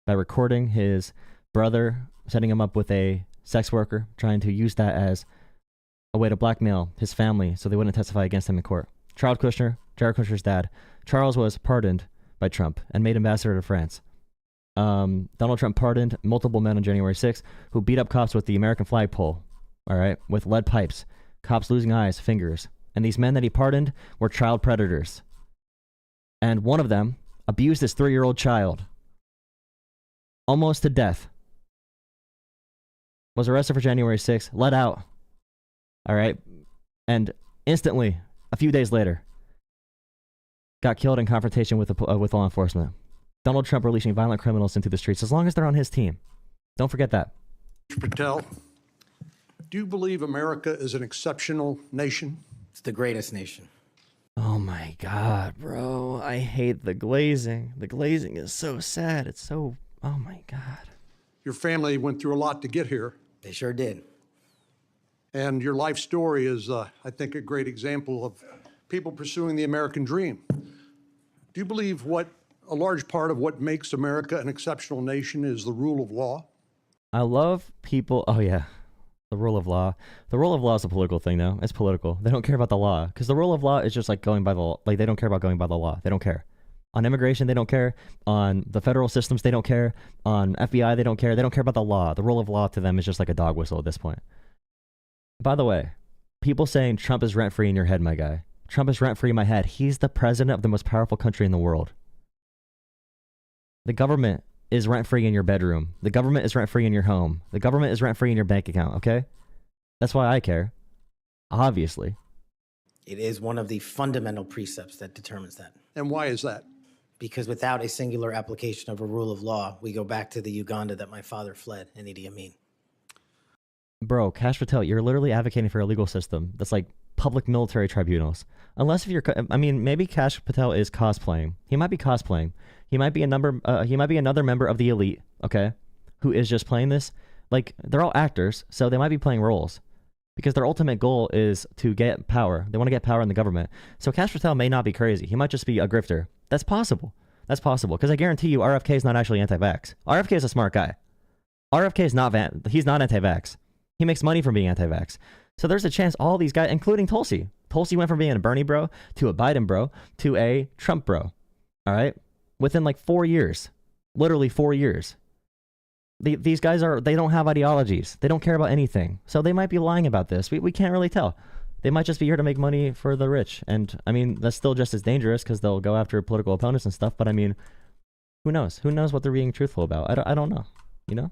by recording his brother, setting him up with a sex worker, trying to use that as a way to blackmail his family so they wouldn't testify against him in court. Jared Kushner's dad, Charles, was pardoned by Trump and made ambassador to France. Donald Trump pardoned multiple men on January 6th who beat up cops with the American flagpole, all right, with lead pipes, cops losing eyes, fingers. And these men that he pardoned were child predators. And one of them abused his 3-year-old child almost to death. Was arrested for January 6th, let out. All right. And instantly, a few days later, got killed in confrontation with law enforcement. Donald Trump releasing violent criminals into the streets as long as they're on his team. Don't forget that. Mr. Patel, do you believe America is an exceptional nation? It's the greatest nation. Oh my God, bro. I hate the glazing. The glazing is so sad. It's so, oh my God. Your family went through a lot to get here, They sure did. and your life story is, I think, a great example of people pursuing the American dream. Do you believe a large part of what makes America an exceptional nation is the rule of law? I love people. Oh yeah. The rule of law. The rule of law is a political thing, though. It's political. They don't care about the law because the rule of law is just like going by the law. Like, they don't care about going by the law. They don't care. On immigration, they don't care. On the federal systems, they don't care. On FBI, they don't care. They don't care about the law. The rule of law to them is just like a dog whistle at this point. By the way, people saying Trump is rent-free in your head, my guy. Trump is rent-free in my head. He's the president of the most powerful country in the world. The government is rent-free in your bedroom. The government is rent-free in your home. The government is rent-free in your bank account, okay? That's why I care. Obviously. It is one of the fundamental precepts that determines that. And why is that? Because without a singular application of a rule of law, we go back to the Uganda that my father fled in Idi Amin. Bro, Kash Patel, you're literally advocating for a legal system that's like public military tribunals. Unless if you're, I mean, maybe Kash Patel is cosplaying. He might be cosplaying. He might be another member of the elite, okay, who is just playing this. Like, they're all actors, so they might be playing roles because their ultimate goal is to get power. They want to get power in the government. So Kash Patel may not be crazy. He might just be a grifter. That's possible. That's possible because I guarantee you RFK is not actually anti-vax. RFK is a smart guy. RFK is not he's not anti-vax. He makes money from being anti-vax. So there's a chance all these guys, including Tulsi. Tulsi went from being a Bernie bro to a Biden bro to a Trump bro. All right? Within like 4 years. Literally 4 years. These guys they don't have ideologies. They don't care about anything. So they might be lying about this. We can't really tell. They might just be here to make money for the rich. And I mean, that's still just as dangerous because they'll go after political opponents and stuff. But I mean, who knows? Who knows what they're being truthful about? I don't know. You know?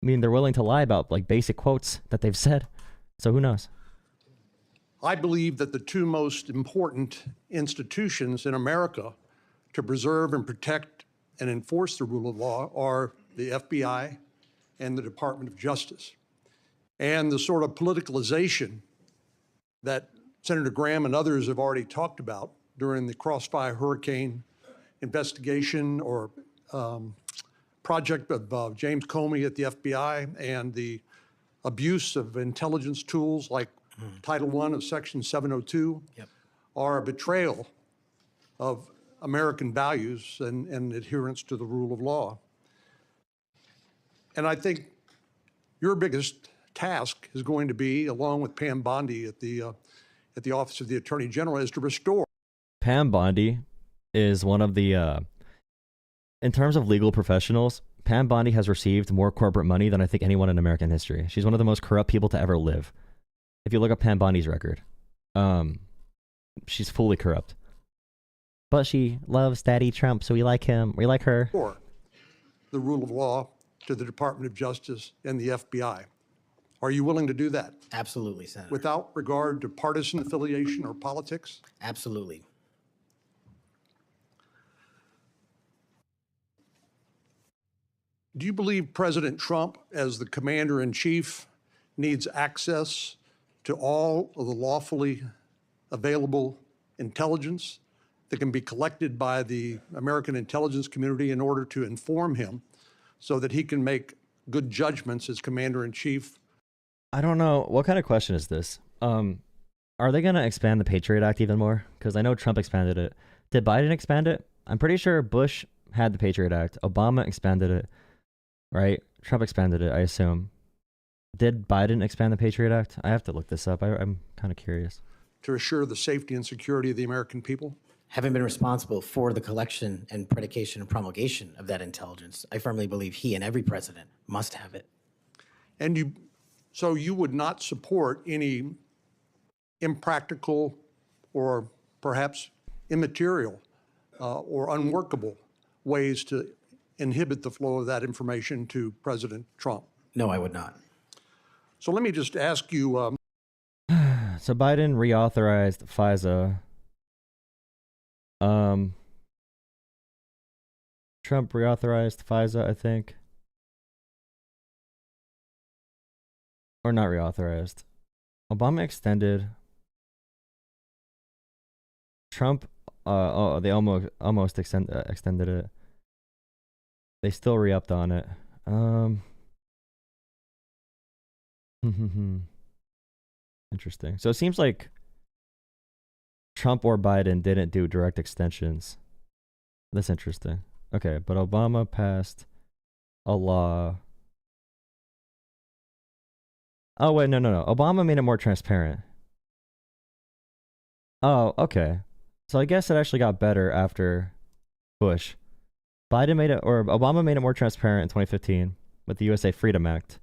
I mean, they're willing to lie about like basic quotes that they've said. So who knows? I believe that the two most important institutions in America to preserve and protect and enforce the rule of law are the FBI and the Department of Justice. And the sort of politicalization that Senator Graham and others have already talked about during the Crossfire Hurricane investigation or project of James Comey at the FBI and the abuse of intelligence tools like Title I of Section 702 are a betrayal of American values and adherence to the rule of law. And I think your biggest task is going to be, along with Pam Bondi at the Office of the Attorney General, is to restore. Pam Bondi is one of the, in terms of legal professionals, Pam Bondi has received more corporate money than I think anyone in American history. She's one of the most corrupt people to ever live. If you look up Pam Bondi's record, she's fully corrupt. But she loves Daddy Trump, so we like him. We like her. The rule of law to the Department of Justice and the FBI. Are you willing to do that? Absolutely, Senator. Without regard to partisan affiliation or politics? Absolutely. Do you believe President Trump, as the commander-in-chief, needs access to all of the lawfully available intelligence that can be collected by the American intelligence community in order to inform him so that he can make good judgments as commander-in-chief? I don't know. What kind of question is this? Are they going to expand the Patriot Act even more? Because I know Trump expanded it. Did Biden expand it? I'm pretty sure Bush had the Patriot Act. Obama expanded it, right? Trump expanded it, I assume. Did Biden expand the Patriot Act? I have to look this up. I'm kind of curious. to assure the safety and security of the American people? Having been responsible for the collection and predication and promulgation of that intelligence, I firmly believe he and every president must have it. And so you would not support any impractical or perhaps immaterial or unworkable ways to inhibit the flow of that information to President Trump? No, I would not. So let me just ask you. So Biden reauthorized FISA. Trump reauthorized FISA, I think. Or not reauthorized. Obama extended. Trump, they almost extended it. They still re-upped on it. Interesting. So it seems like Trump or Biden didn't do direct extensions. That's interesting. Okay, but Obama passed a law. Oh, wait, no. Obama made it more transparent. Oh, okay. So I guess it actually got better after Bush. Obama made it more transparent in 2015 with the USA Freedom Act.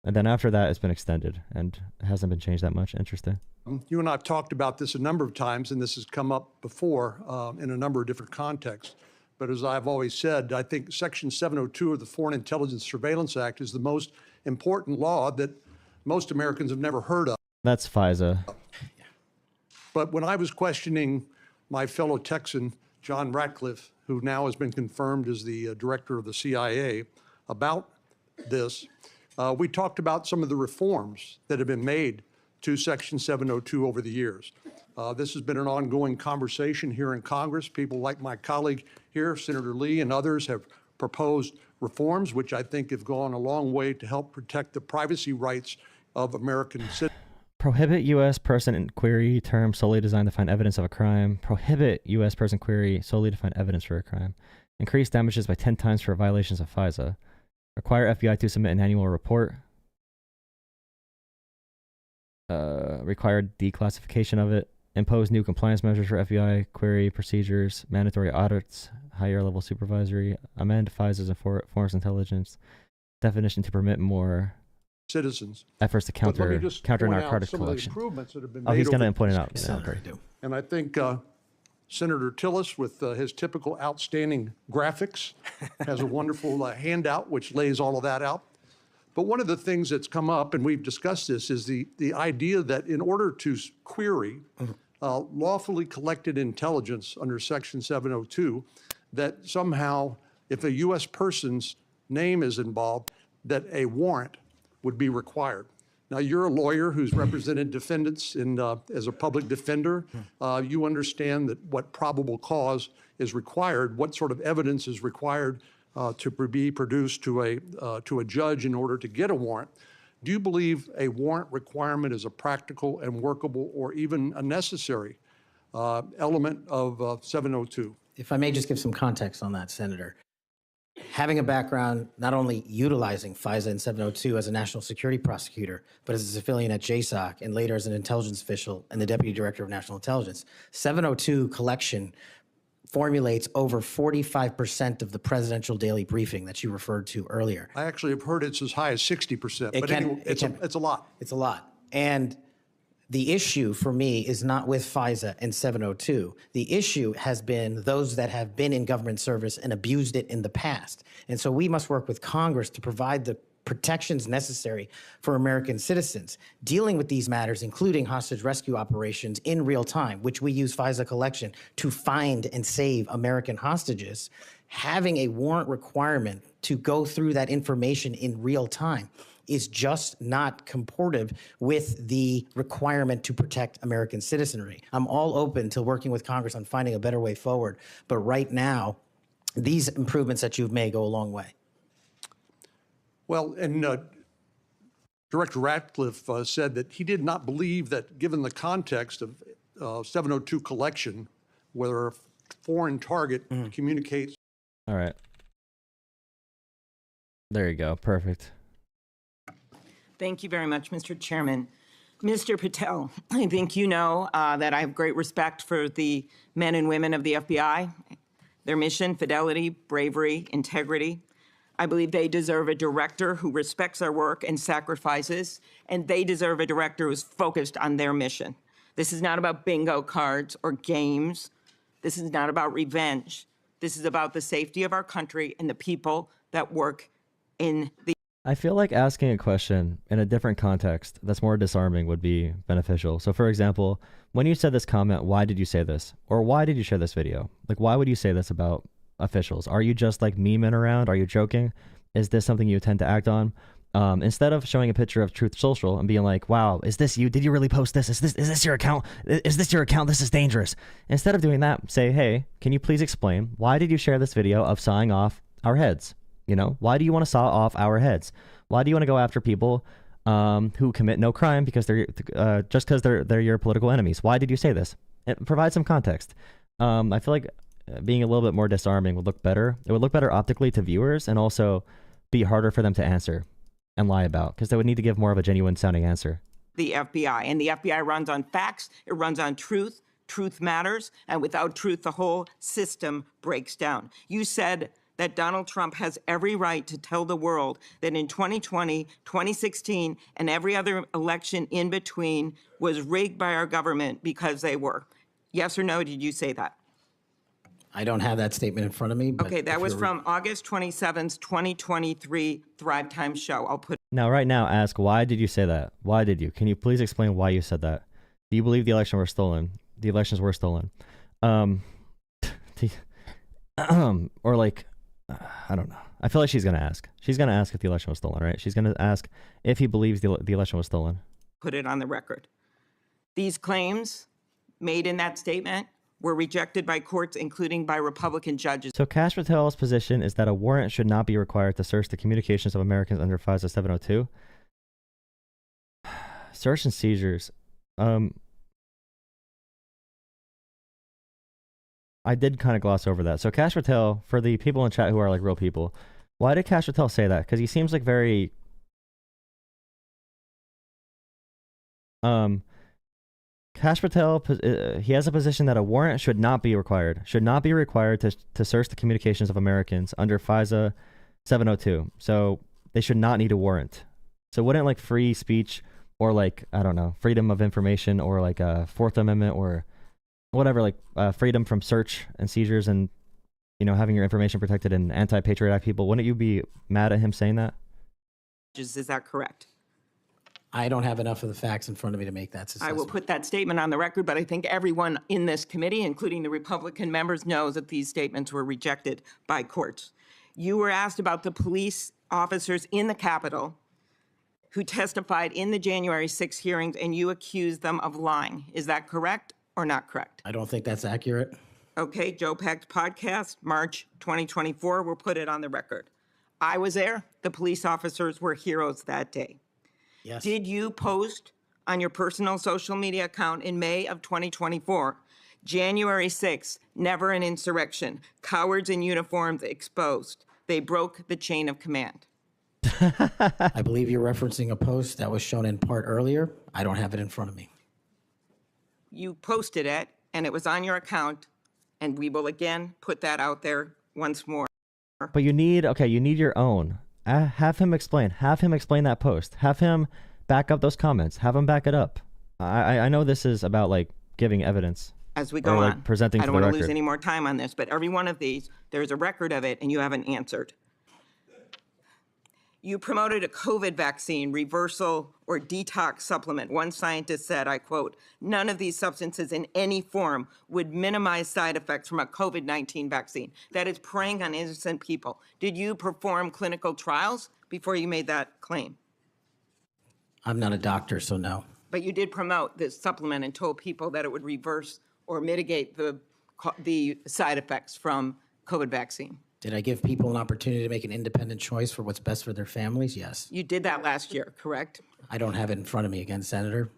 And then after that, it's been extended and it hasn't been changed that much. Interesting. You and I have talked about this a number of times, and this has come up before in a number of different contexts. But as I've always said, I think Section 702 of the Foreign Intelligence Surveillance Act is the most important law that most Americans have never heard of. That's FISA. But when I was questioning my fellow Texan, John Ratcliffe, who now has been confirmed as the director of the CIA, about this, we talked about some of the reforms that have been made to Section 702 over the years. This has been an ongoing conversation here in Congress. People like my colleague here, Senator Lee, and others have proposed reforms, which I think have gone a long way to help protect the privacy rights of American citizens. Prohibit U.S. person inquiry term solely designed to find evidence of a crime. Prohibit U.S. person query solely to find evidence for a crime. Increase damages by 10 times for violations of FISA. Require FBI to submit an annual report. Require declassification of it. Impose new compliance measures for FBI query procedures. Mandatory audits. Higher level supervisory. Amend FISA's and foreign intelligence definition to permit more Citizens. efforts to But let me counter just point out narcotic some of the collection. improvements that have been Oh, made he's going over to point it out. Yes, Yeah, Senator, okay. I do. And I think Senator Tillis, with his typical outstanding graphics, has a wonderful handout which lays all of that out. But one of the things that's come up, and we've discussed this, is the idea that in order to query lawfully collected intelligence under Section 702, that somehow if a U.S. person's name is involved, that a warrant would be required. Now, you're a lawyer who's represented defendants as a public defender. You understand that what probable cause is required, what sort of evidence is required to be produced to a judge in order to get a warrant. Do you believe a warrant requirement is a practical and workable or even a necessary element of 702? If I may just give some context on that, Senator. Having a background not only utilizing FISA and 702 as a national security prosecutor, but as a civilian at JSOC and later as an intelligence official and the Deputy Director of National Intelligence, 702 collection formulates over 45% of the presidential daily briefing that you referred to earlier. I actually have heard it's as high as 60%, but anyway, it's a lot. It's a lot. And the issue for me is not with FISA and 702. The issue has been those that have been in government service and abused it in the past. And so we must work with Congress to provide the protections necessary for American citizens. Dealing with these matters, including hostage rescue operations in real time, which we use FISA collection to find and save American hostages, having a warrant requirement to go through that information in real time is just not comportive with the requirement to protect American citizenry. I'm all open to working with Congress on finding a better way forward, but right now, these improvements that you've made go a long way. Well, and Director Ratcliffe said that he did not believe that, given the context of 702 collection, whether a foreign target communicates. All right. There you go. Perfect. Thank you very much, Mr. Chairman. Mr. Patel, I think you know that I have great respect for the men and women of the FBI, their mission, fidelity, bravery, integrity. I believe they deserve a director who respects our work and sacrifices, and they deserve a director who's focused on their mission. This is not about bingo cards or games. This is not about revenge. This is about the safety of our country and the people that work in the... I feel like asking a question in a different context that's more disarming would be beneficial. So for example, when you said this comment, why did you say this? Or why did you share this video? Like, why would you say this about officials? Are you just like memeing around? Are you joking? Is this something you intend to act on? Instead of showing a picture of Truth Social and being like, wow, is this you? Did you really post this? Is this your account? Is this your account? This is dangerous. Instead of doing that, say, hey, can you please explain why did you share this video of sawing off our heads? You know, why do you want to saw off our heads? Why do you want to go after people who commit no crime because they're just because they're your political enemies? Why did you say this? Provide some context. I feel like being a little bit more disarming would look better. It would look better optically to viewers and also be harder for them to answer and lie about because they would need to give more of a genuine sounding answer. The FBI, and the FBI runs on facts. It runs on truth. Truth matters, and without truth, the whole system breaks down. You said that Donald Trump has every right to tell the world that in 2020, 2016, and every other election in between was rigged by our government because they were. Yes or no, did you say that? I don't have that statement in front of me. But okay, that was from August 27th, 2023 Thrive Time show. I'll put. Now, right now, ask, why did you say that? Why did you? Can you please explain why you said that? Do you believe the election were stolen? The elections were stolen. Or like, I don't know. I feel like she's going to ask. She's going to ask if the election was stolen, right? She's going to ask if he believes the election was stolen. Put it on the record. These claims made in that statement were rejected by courts, including by Republican judges. So Kash Patel's position is that a warrant should not be required to search the communications of Americans under FISA 702. Search and seizures. I did kind of gloss over that. So Kash Patel, for the people in chat who are like real people, why did Kash Patel say that? Because he seems like very... Kash Patel, he has a position that a warrant should not be required. Should not be required to search the communications of Americans under FISA 702. So they should not need a warrant. So wouldn't like free speech or like, I don't know, freedom of information or like a Fourth Amendment or whatever, like freedom from search and seizures and, you know, having your information protected and anti-Patriot Act people, wouldn't you be mad at him saying that? Is that correct? I don't have enough of the facts in front of me to make that assessment. I will put that statement on the record, but I think everyone in this committee, including the Republican members, knows that these statements were rejected by courts. You were asked about the police officers in the Capitol who testified in the January 6 hearings, and you accused them of lying. Is that correct or not correct? I don't think that's accurate. Okay, Joe Pack's podcast, March 2024, we'll put it on the record. I was there. The police officers were heroes that day. Yes. Did you post on your personal social media account in May of 2024, January 6th, never an insurrection, cowards in uniforms exposed. They broke the chain of command. I believe you're referencing a post that was shown in part earlier. I don't have it in front of me. You posted it, and it was on your account, and we will again put that out there once more. But you need your own. Have him explain that post. Have him back up those comments. Have him back it up. I know this is about like giving evidence. As we go like on, presenting I don't for the want to lose record. any more time on this, but every one of these, there's a record of it, and you haven't answered. You promoted a COVID vaccine reversal or detox supplement. One scientist said, I quote, none of these substances in any form would minimize side effects from a COVID-19 vaccine. That is preying on innocent people. Did you perform clinical trials before you made that claim? I'm not a doctor, so no. But you did promote this supplement and told people that it would reverse or mitigate the side effects from COVID vaccine. Did I give people an opportunity to make an independent choice for what's best for their families? Yes. You did that last year, correct? I don't have it in front of me again, Senator.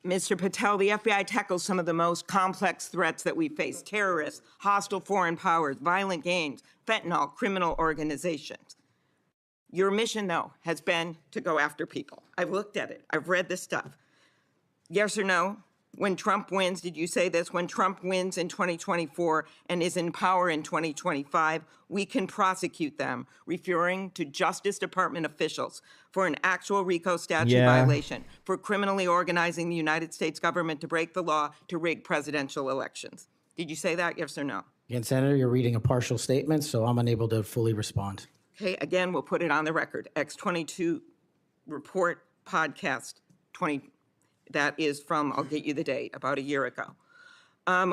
Mr. Patel, the FBI tackles some of the most complex threats that we face: terrorists, hostile foreign powers, violent gangs, fentanyl, criminal organizations. Your mission, though, has been to go after people. I've looked at it. I've read this stuff. Yes or no? When Trump wins, did you say this? When Trump wins in 2024 and is in power in 2025, we can prosecute them, referring to Justice Department officials for an actual RICO statute violation, for criminally organizing the United States government to break the law to rig presidential elections. Did you say that, yes or no? Again, Senator, you're reading a partial statement, so I'm unable to fully respond. Okay, again, we'll put it on the record. X22 report podcast 20. That is from, I'll get you the date, about a year ago.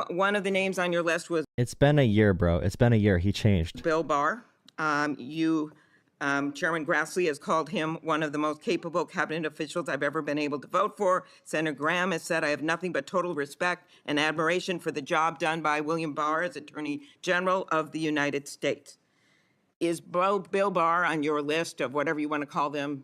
One of the names on your list was It's been a year, bro. It's been a year. He changed. Bill Barr. Chairman Grassley has called him one of the most capable cabinet officials I've ever been able to vote for. Senator Graham has said, I have nothing but total respect and admiration for the job done by William Barr as Attorney General of the United States. Is Bill Barr on your list of whatever you want to call them,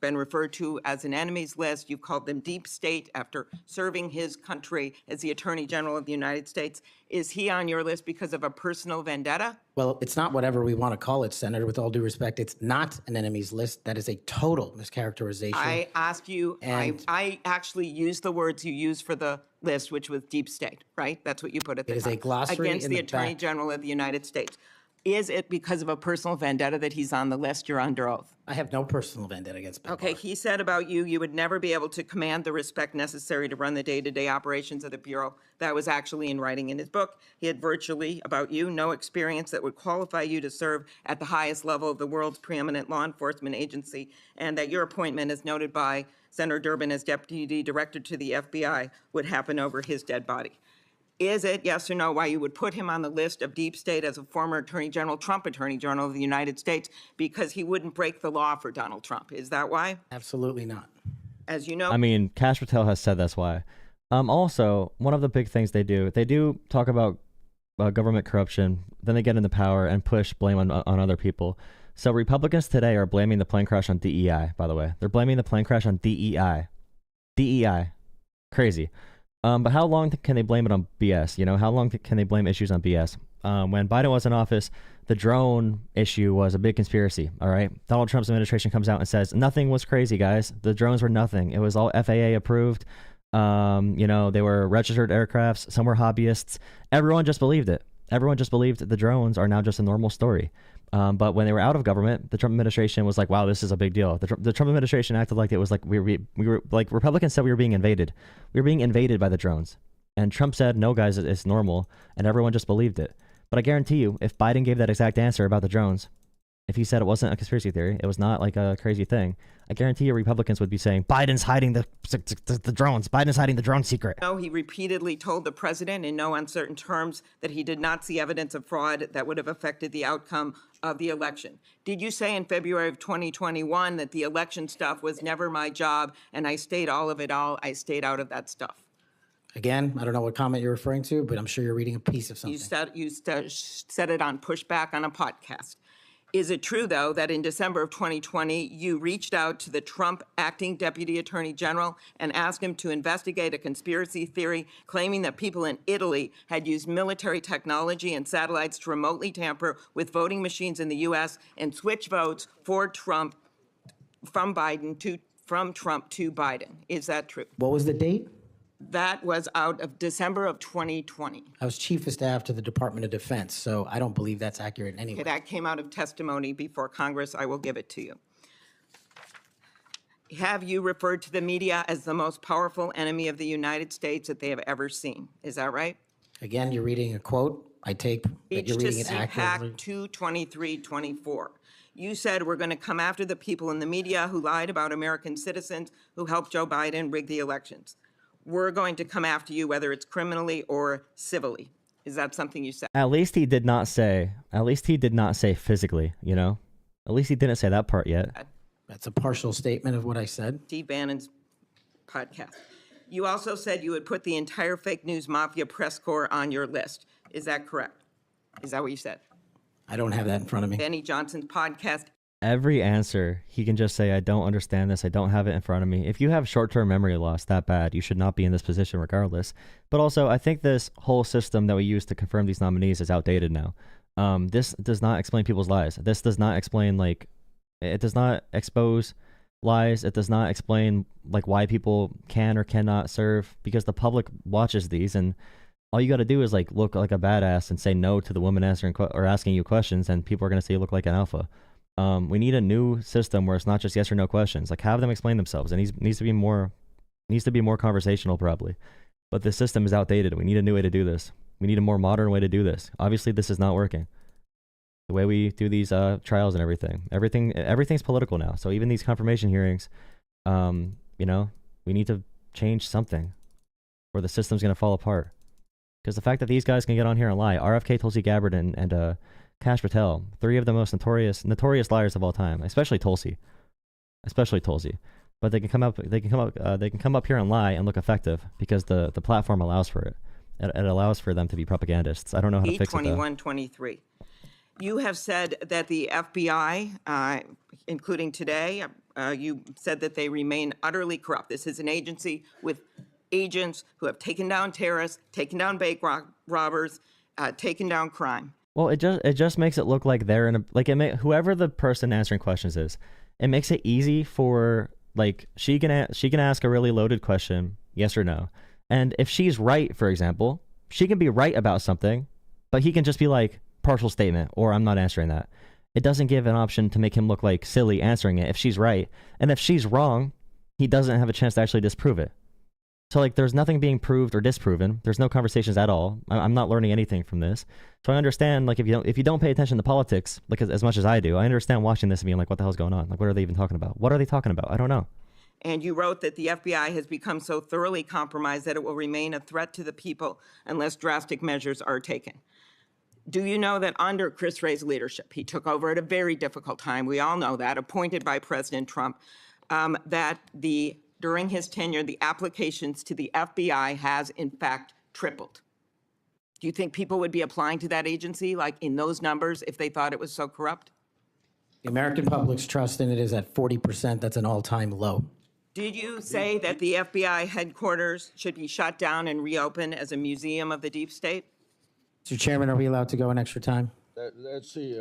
been referred to as an enemies list? You've called them deep state after serving his country as the Attorney General of the United States. Is he on your list because of a personal vendetta? Well, it's not whatever we want to call it, Senator. With all due respect, it's not an enemies list. That is a total mischaracterization. I asked you, I actually used the words you used for the list, which was deep state, right? That's what you put at the top. It is a glossary against in the the Attorney back. General of the United States. Is it because of a personal vendetta that he's on the list? You're under oath. I have no personal vendetta against Bill Okay, Barr. he said about you, you would never be able to command the respect necessary to run the day-to-day operations of the Bureau. That was actually in writing in his book. He had virtually, about you, no experience that would qualify you to serve at the highest level of the world's preeminent law enforcement agency, and that your appointment, as noted by Senator Durbin as Deputy Director to the FBI, would happen over his dead body. Is it, yes or no, why you would put him on the list of deep state as a former Attorney General, Trump Attorney General of the United States, because he wouldn't break the law for Donald Trump? Is that why? Absolutely not. As you know, I mean, Kash Patel has said that's why. Also, one of the big things they do talk about government corruption, then they get into power and push blame on other people. So Republicans today are blaming the plane crash on DEI, by the way. They're blaming the plane crash on DEI. DEI. Crazy. But how long can they blame it on BS? How long can they blame issues on BS? When Biden was in office, the drone issue was a big conspiracy, all right? Donald Trump's administration comes out and says, nothing was crazy, guys. The drones were nothing. It was all FAA approved. They were registered aircrafts. Some were hobbyists. Everyone just believed it. Everyone just believed that the drones are now just a normal story. But when they were out of government, the Trump administration was like, wow, this is a big deal. The Trump administration acted like it was like we were like Republicans said we were being invaded. We were being invaded by the drones. And Trump said, no, guys, it's normal. And everyone just believed it. But I guarantee you, if Biden gave that exact answer about the drones, if he said it wasn't a conspiracy theory, it was not like a crazy thing, I guarantee you Republicans would be saying, Biden's hiding the drones. Biden's hiding the drone secret. no, he repeatedly told the president in no uncertain terms that he did not see evidence of fraud that would have affected the outcome of the election. Did you say in February of 2021 that the election stuff was never my job and I stayed out of that stuff? Again, I don't know what comment you're referring to, but I'm sure you're reading a piece of something. You said it on Pushback on a podcast. Is it true, though, that in December of 2020, you reached out to the Trump acting Deputy Attorney General and asked him to investigate a conspiracy theory claiming that people in Italy had used military technology and satellites to remotely tamper with voting machines in the U.S. and switch votes for Trump from Trump to Biden? Is that true? What was the date? That was out of December of 2020. I was chief of staff to the Department of Defense, so I don't believe that's accurate anyway. Okay, that came out of testimony before Congress. I will give it to you. Have you referred to the media as the most powerful enemy of the United States that they have ever seen? Is that right? Again, you're reading a quote. I take that you're reading it accurately. Speech to CPAC 22324. You said we're going to come after the people in the media who lied about American citizens who helped Joe Biden rig the elections. We're going to come after you, whether it's criminally or civilly. Is that something you said? At least he did not say physically, At least he didn't say that part yet. That's a partial statement of what I said. Steve Bannon's podcast. You also said you would put the entire fake news mafia press corps on your list. Is that correct? Is that what you said? I don't have that in front of me. Benny Johnson's podcast. Every answer, he can just say, I don't understand this. I don't have it in front of me. If you have short-term memory loss that bad, you should not be in this position regardless. But also, I think this whole system that we use to confirm these nominees is outdated now. This does not explain people's lies. This does not explain, like, it does not expose lies. It does not explain, like, why people can or cannot serve, because the public watches these, and all you got to do is, like, look like a badass and say no to the woman answering or asking you questions, and people are going to say you look like an alpha. We need a new system where it's not just yes or no questions. Like, have them explain themselves. It needs to be more conversational, probably. But the system is outdated. We need a new way to do this. We need a more modern way to do this. Obviously, this is not working. The way we do these trials and everything's political now. So even these confirmation hearings, you know, we need to change something, or the system's going to fall apart. Because the fact that these guys can get on here and lie, RFK, Tulsi Gabbard, and Kash, Patel, 3 of the most notorious liars of all time, especially Tulsi. But they can come up here and lie and look effective because the platform allows for it. It allows for them to be propagandists. I don't know how to fix it, though. 8/21/23. You have said that the FBI, including today, you said that they remain utterly corrupt. This is an agency with agents who have taken down terrorists, taken down bank robbers, taken down crime. Well, it just makes it look like they're in a whoever the person answering questions is. It makes it easy for, like, she can ask a really loaded question, yes or no. And if she's right, for example, she can be right about something, but he can just be like, partial statement, or I'm not answering that. It doesn't give an option to make him look like silly answering it if she's right. And if she's wrong, he doesn't have a chance to actually disprove it. So, like, there's nothing being proved or disproven. There's no conversations at all. I'm not learning anything from this. So I understand, like, if you don't pay attention to politics, like, as much as I do, I understand watching this and being like, what the hell's going on? Like, what are they even talking about? What are they talking about? I don't know. And you wrote that the FBI has become so thoroughly compromised that it will remain a threat to the people unless drastic measures are taken. Do you know that under Chris Wray's leadership, he took over at a very difficult time, we all know that, appointed by President Trump, that during his tenure, the applications to the FBI has in fact tripled? Do you think people would be applying to that agency, like, in those numbers, if they thought it was so corrupt? The American public's trust in it is at 40%. That's an all-time low. Did you say that the FBI headquarters should be shut down and reopened as a museum of the deep state? Mr. Chairman, are we allowed to go an extra time? Let's see,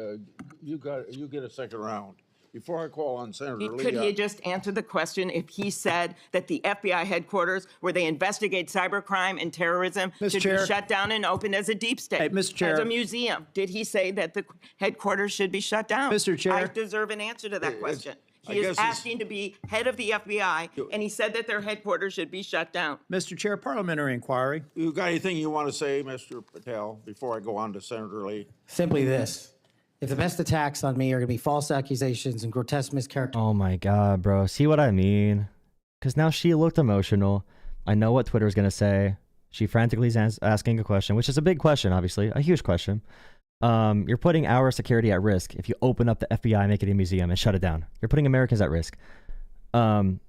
you get a second round. Before I call on Senator Lee. Could he just answer the question if he said that the FBI headquarters, where they investigate cybercrime and terrorism, should be shut down and opened as a deep state? Hey, Mr. Chair. As a museum. Did he say that the headquarters should be shut down? Mr. Chair. I deserve an answer to that question. He is asking to be head of the FBI, and he said that their headquarters should be shut down. Mr. Chair, parliamentary inquiry. You got anything you want to say, Mr. Patel, before I go on to Senator Lee? Simply this. If the best attacks on me are going to be false accusations and grotesque mischaracterizations. Oh my God, bro. See what I mean? Because now she looked emotional. I know what Twitter's going to say. She frantically is asking a question, which is a big question, obviously, a huge question. You're putting our security at risk if you open up the FBI, make it a museum, and shut it down. You're putting Americans at risk. And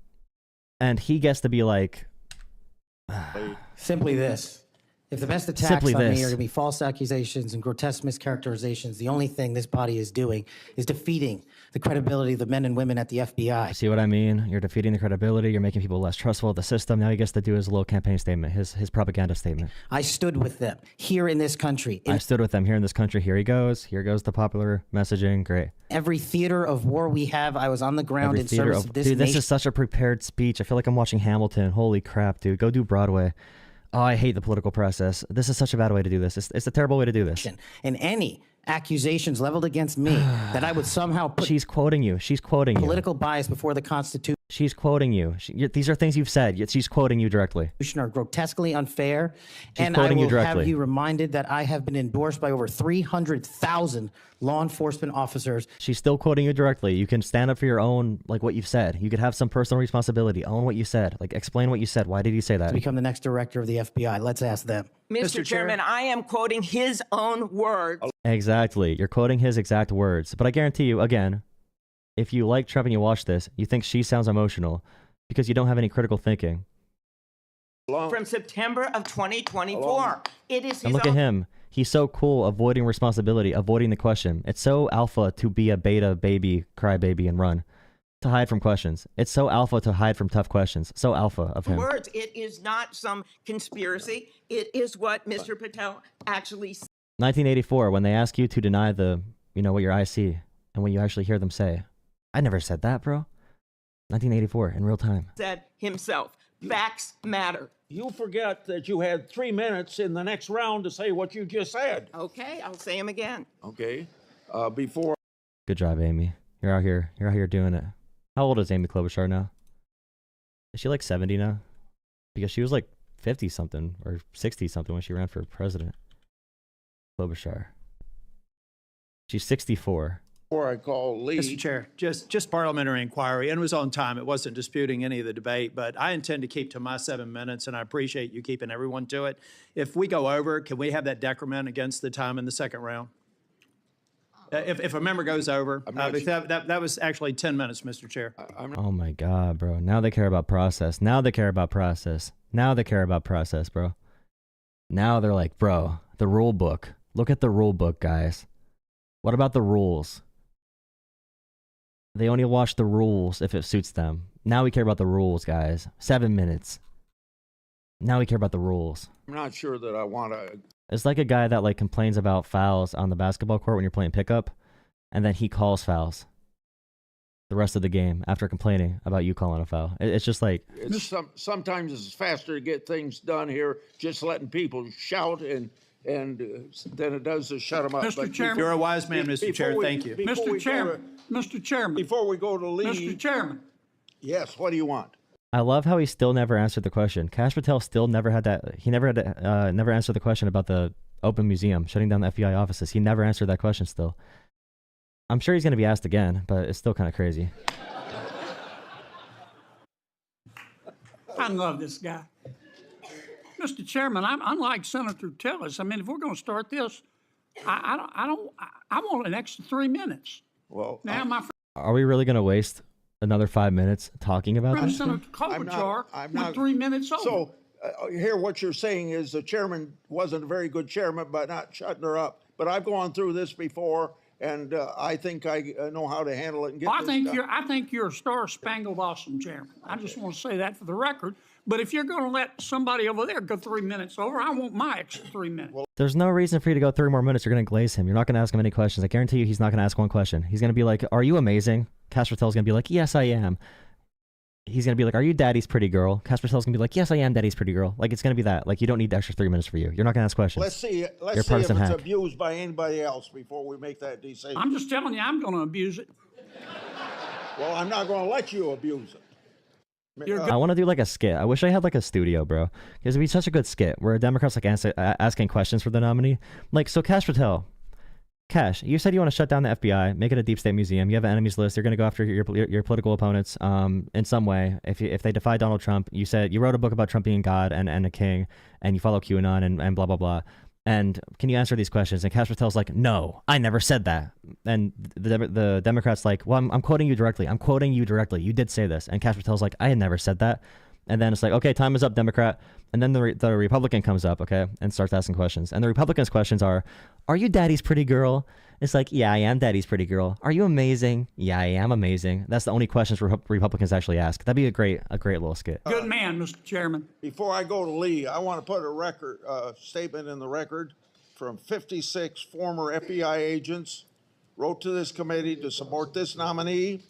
he gets to be like... Simply this. If the best attacks on me are going to be false accusations and grotesque mischaracterizations, the only thing this body is doing is defeating the credibility of the men and women at the FBI. See what I mean? You're defeating the credibility. You're making people less trustful of the system. Now he gets to do his little campaign statement, his propaganda statement. I stood with them here in this country. I stood with them here in this country. Here he goes. Here goes the popular messaging. Great. Every theater of war we have, I was on the ground in service of this nation. Dude, this is such a prepared speech. I feel like I'm watching Hamilton. Holy crap, dude. Go do Broadway. Oh, I hate the political process. This is such a bad way to do this. It's a terrible way to do this. And any accusations leveled against me that I would somehow put She's quoting you. She's quoting you. Political bias before the Constitution. She's quoting you. These are things you've said, yet she's quoting you directly. Are grotesquely unfair. She's and quoting I will you directly. have you reminded that I have been endorsed by over 300,000 law enforcement officers. She's still quoting you directly. You can stand up for your own, like, what you've said. You could have some personal responsibility. Own what you said. Like, explain what you said. Why did you say that? To become the next director of the FBI. Let's ask them. Mr. Chairman, I am quoting his own words. Exactly. You're quoting his exact words. But I guarantee you, again, if you like Trump and you watch this, you think she sounds emotional because you don't have any critical thinking. From September of 2024. It is his And look at him. He's so cool, avoiding responsibility, avoiding the question. It's so alpha to be a beta baby, cry baby, and run. To hide from questions. It's so alpha to hide from tough questions. So alpha of him. Words. It is not some conspiracy. It is what Mr. Patel actually said. 1984, when they ask you to deny the, what your eyes see, and when you actually hear them say, I never said that, bro. 1984, in real time. Said himself, facts matter. You forget that you had 3 minutes in the next round to say what you just said. Okay, I'll say him again. Okay, before. Good job, Amy. You're out here doing it. How old is Amy Klobuchar now? Is she like 70 now? Because she was like 50 something or 60 something when she ran for president. Klobuchar. She's 64. Before I call Lee. Mr. Chair, just parliamentary inquiry, and it was on time. It wasn't disputing any of the debate, but I intend to keep to my 7 minutes, and I appreciate you keeping everyone to it. If we go over, can we have that decrement against the time in the second round? If a member goes over, that was actually 10 minutes, Mr. Chair. Oh my God, bro. Now they care about process. Now they care about process. Now they care about process, bro. Now they're like, bro, the rule book. Look at the rule book, guys. What about the rules? They only watch the rules if it suits them. Now we care about the rules, guys. 7 minutes. Now we care about the rules. I'm not sure that I want to. It's like a guy that like complains about fouls on the basketball court when you're playing pickup, and then he calls fouls the rest of the game after complaining about you calling a foul. It's just like Sometimes it's faster to get things done here, just letting people shout and than it does to shut them up. Mr. Chairman. You're a wise man, Mr. Chair. Thank you. Mr. Chairman. Before we go to Lee. Mr. Chairman. Yes, what do you want? I love how he still never answered the question. Kash Patel still never had that. He never had never answered the question about the open museum shutting down the FBI offices. He never answered that question. Still, I'm sure he's going to be asked again, but it's still kind of crazy. I love this guy. Mr. Chairman, I'm like Senator Tillis. I mean, if we're going to start this, I want an extra 3 minutes. Well, now, my Are we really going to waste another 5 minutes talking about friend this? Senator Klobuchar went 3 minutes over. So here what you're saying is the chairman wasn't a very good chairman by not shutting her up. But I've gone through this before, and I think I know how to handle it and get I think done. you're a star-spangled awesome chairman. I just want to say that for the record. But if you're going to let somebody over there go 3 minutes over, I want my extra 3 minutes. There's no reason for you to go 3 more minutes. You're going to glaze him. You're not going to ask him any questions. I guarantee you he's not going to ask one question. He's going to be like, are you amazing? Kash Patel's going to be like, yes, I am. He's going to be like, are you daddy's pretty girl? Kash Patel's going to be like, yes, I am daddy's pretty girl. Like, it's going to be that. Like, you don't need the extra 3 minutes for you. You're not going to ask questions. Let's see if it's abused by anybody else before we make that decision. I'm just telling you, I'm going to abuse it. Well, I'm not going to let you abuse it. I want to do like a skit. I wish I had like a studio, bro. Because it'd be such a good skit where Democrats like asking questions for the nominee. Like, so Kash Patel, Kash, you said you want to shut down the FBI, make it a deep state museum. You have an enemies list. You're going to go after your political opponents in some way. If they defy Donald Trump, you said you wrote a book about Trump being God and a king, and you follow QAnon and blah, blah, blah. And can you answer these questions? And Kash Patel's like, no, I never said that. And the Democrat's like, well, I'm quoting you directly. I'm quoting you directly. You did say this. And Kash Patel's like, I had never said that. And then it's like, okay, time is up, Democrat. And then the Republican comes up, okay, and starts asking questions. And the Republican's questions are you daddy's pretty girl? It's like, yeah, I am daddy's pretty girl. Are you amazing? Yeah, I am amazing. That's the only questions Republicans actually ask. That'd be a great little skit. Good man, Mr. Chairman. Before I go to Lee, I want to put a statement in the record from 56 former FBI agents wrote to this committee to support this nominee.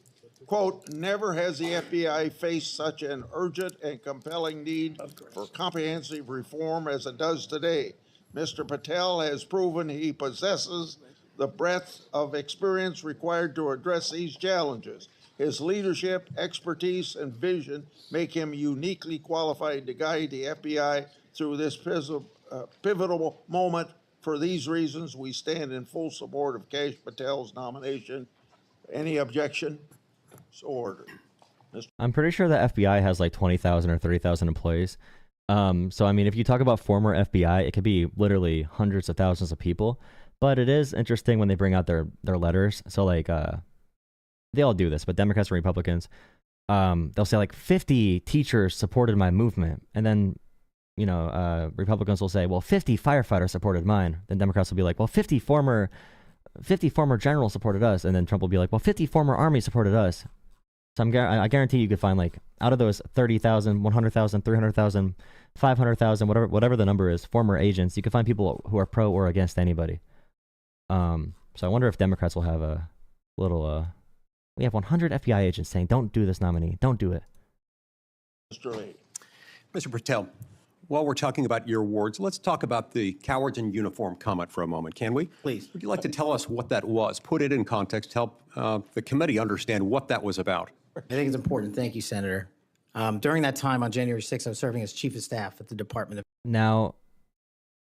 Quote, never has the FBI faced such an urgent and compelling need for comprehensive reform as it does today. Mr. Patel has proven he possesses the breadth of experience required to address these challenges. His leadership, expertise, and vision make him uniquely qualified to guide the FBI through this pivotal moment. For these reasons, we stand in full support of Kash Patel's nomination. Any objection? So ordered. I'm pretty sure the FBI has like 20,000 or 30,000 employees. So, I mean, if you talk about former FBI, it could be literally hundreds of thousands of people. But it is interesting when they bring out their letters. So, like, they all do this, but Democrats and Republicans, they'll say, like, 50 teachers supported my movement. And then, Republicans will say, well, 50 firefighters supported mine. Then Democrats will be like, well, 50 former generals supported us. And then Trump will be like, well, 50 former Army supported us. So I guarantee you could find, like, out of those 30,000, 100,000, 300,000 500,000, whatever the number is, former agents. You can find people who are pro or against anybody. So I wonder if Democrats will have a little. We have 100 FBI agents saying, "Don't do this, nominee. Don't do it." Mr. Lee. Mr. Patel, while we're talking about your awards, let's talk about the cowards in uniform comment for a moment, can we? Please. Would you like to tell us what that was? Put it in context, help the committee understand what that was about. I think it's important. Thank you, Senator. During that time on January 6th, I was serving as chief of staff at the Department of. Now,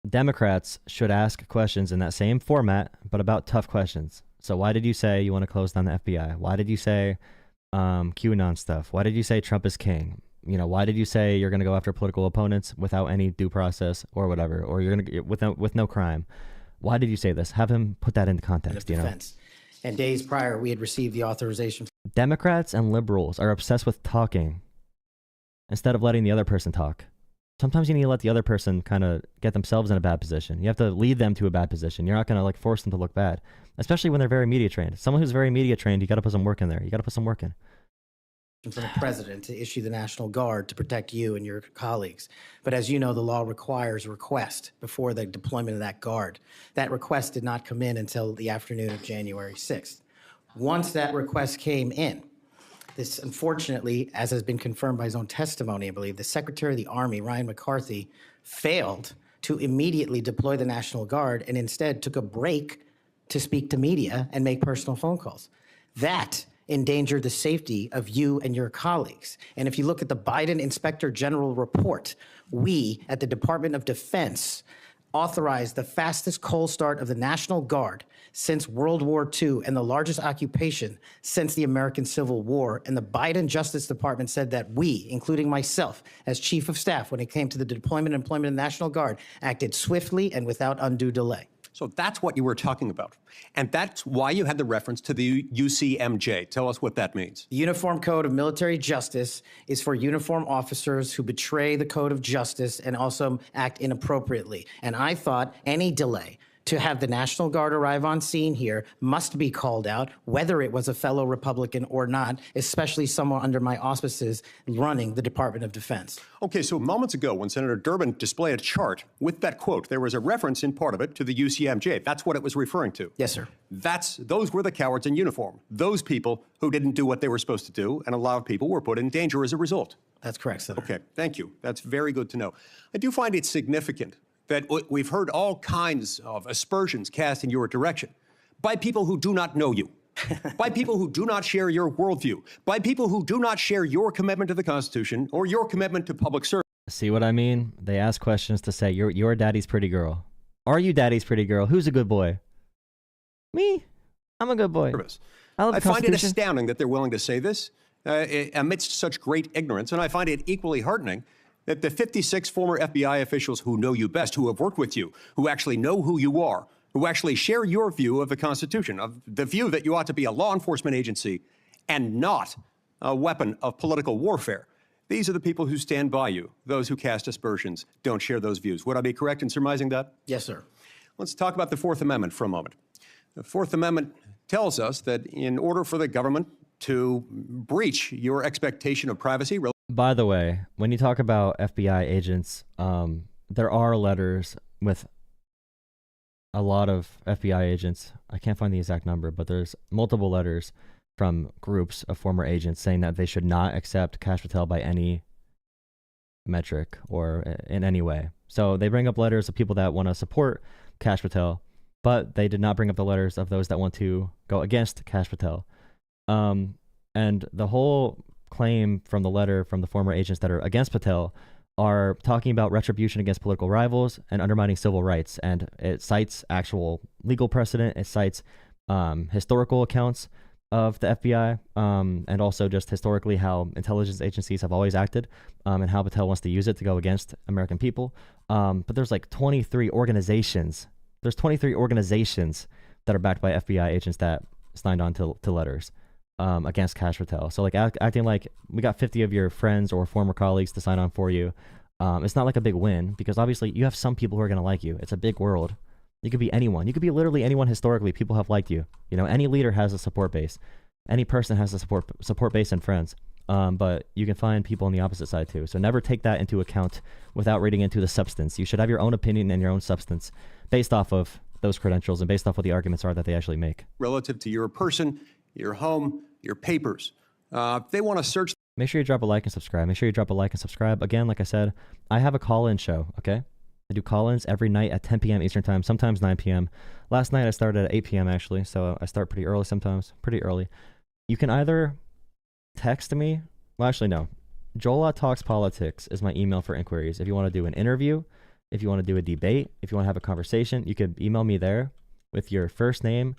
Democrats should ask questions in that same format, but about tough questions. So why did you say you want to close down the FBI? Why did you say QAnon stuff? Why did you say Trump is king? Why did you say you're going to go after political opponents without any due process or whatever, or you're going to with no crime? Why did you say this? Have him put that into context. Defense. And days prior, we had received the authorization. Democrats and liberals are obsessed with talking instead of letting the other person talk. Sometimes you need to let the other person kind of get themselves in a bad position. You have to lead them to a bad position. You're not going to force them to look bad, especially when they're very media trained. Someone who's very media trained, you got to put some work in there. You got to put some work in. From the president to issue the National Guard to protect you and your colleagues. But as you know, the law requires a request before the deployment of that guard. That request did not come in until the afternoon of January 6th. Once that request came in, this, unfortunately, as has been confirmed by his own testimony, I believe, the Secretary of the Army, Ryan McCarthy, failed to immediately deploy the National Guard and instead took a break to speak to media and make personal phone calls. That endangered the safety of you and your colleagues. And if you look at the Biden Inspector General report, we at the Department of Defense authorized the fastest cold start of the National Guard since World War II and the largest occupation since the American Civil War. And the Biden Justice Department said that we, including myself as chief of staff when it came to the deployment and employment of the National Guard, acted swiftly and without undue delay. So that's what you were talking about. And that's why you had the reference to the UCMJ. Tell us what that means. The Uniform Code of Military Justice is for uniform officers who betray the code of justice and also act inappropriately. And I thought any delay to have the National Guard arrive on scene here must be called out, whether it was a fellow Republican or not, especially someone under my auspices running the Department of Defense. Okay, so moments ago when Senator Durbin displayed a chart with that quote, there was a reference in part of it to the UCMJ. That's what it was referring to. Yes, sir. Those were the cowards in uniform. Those people who didn't do what they were supposed to do, and a lot of people were put in danger as a result. That's correct, Senator. Okay, thank you. That's very good to know. I do find it significant that we've heard all kinds of aspersions cast in your direction by people who do not know you, by people who do not share your worldview, by people who do not share your commitment to the Constitution or your commitment to public service. See what I mean? They ask questions to say, you're daddy's pretty girl. Are you daddy's pretty girl? Who's a good boy? Me? I'm a good boy. I find it astounding that they're willing to say this amidst such great ignorance, and I find it equally heartening that the 56 former FBI officials who know you best, who have worked with you, who actually know who you are, who actually share your view of the Constitution, of the view that you ought to be a law enforcement agency and not a weapon of political warfare. These are the people who stand by you. Those who cast aspersions don't share those views. Would I be correct in surmising that? Yes, sir. Let's talk about the Fourth Amendment for a moment. The Fourth Amendment tells us that in order for the government to breach your expectation of privacy. By the way, when you talk about FBI agents, there are letters with a lot of FBI agents. I can't find the exact number, but there's multiple letters from groups of former agents saying that they should not accept Kash Patel by any metric or in any way. So they bring up letters of people that want to support Kash Patel, but they did not bring up the letters of those that want to go against Kash Patel. And the whole claim from the letter from the former agents that are against Patel are talking about retribution against political rivals and undermining civil rights. And it cites actual legal precedent. It cites historical accounts of the FBI and also just historically how intelligence agencies have always acted and how Patel wants to use it to go against American people. But there's like 23 organizations. There's 23 organizations that are backed by FBI agents that signed on to letters against Kash Patel. So like acting like we got 50 of your friends or former colleagues to sign on for you. It's not like a big win because obviously you have some people who are going to like you. It's a big world. You could be anyone. You could be literally anyone historically. People have liked you. You know, any leader has a support base. Any person has a support base and friends. but you can find people on the opposite side too. So never take that into account without reading into the substance. You should have your own opinion and your own substance based off of those credentials and based off what the arguments are that they actually make. Relative to your person, your home, your papers. They want to search. Make sure you drop a like and subscribe. Make sure you drop a like and subscribe. Again, like I said, I have a call-in show, okay? I do call-ins every night at 10 p.m. Eastern Time, sometimes 9 p.m. Last night I started at 8 p.m. actually, so I start pretty early sometimes, pretty early. You can either text me. Well, actually, no. Jola Talks Politics is my email for inquiries. If you want to do an interview, if you want to do a debate, if you want to have a conversation, you could email me there with your first name,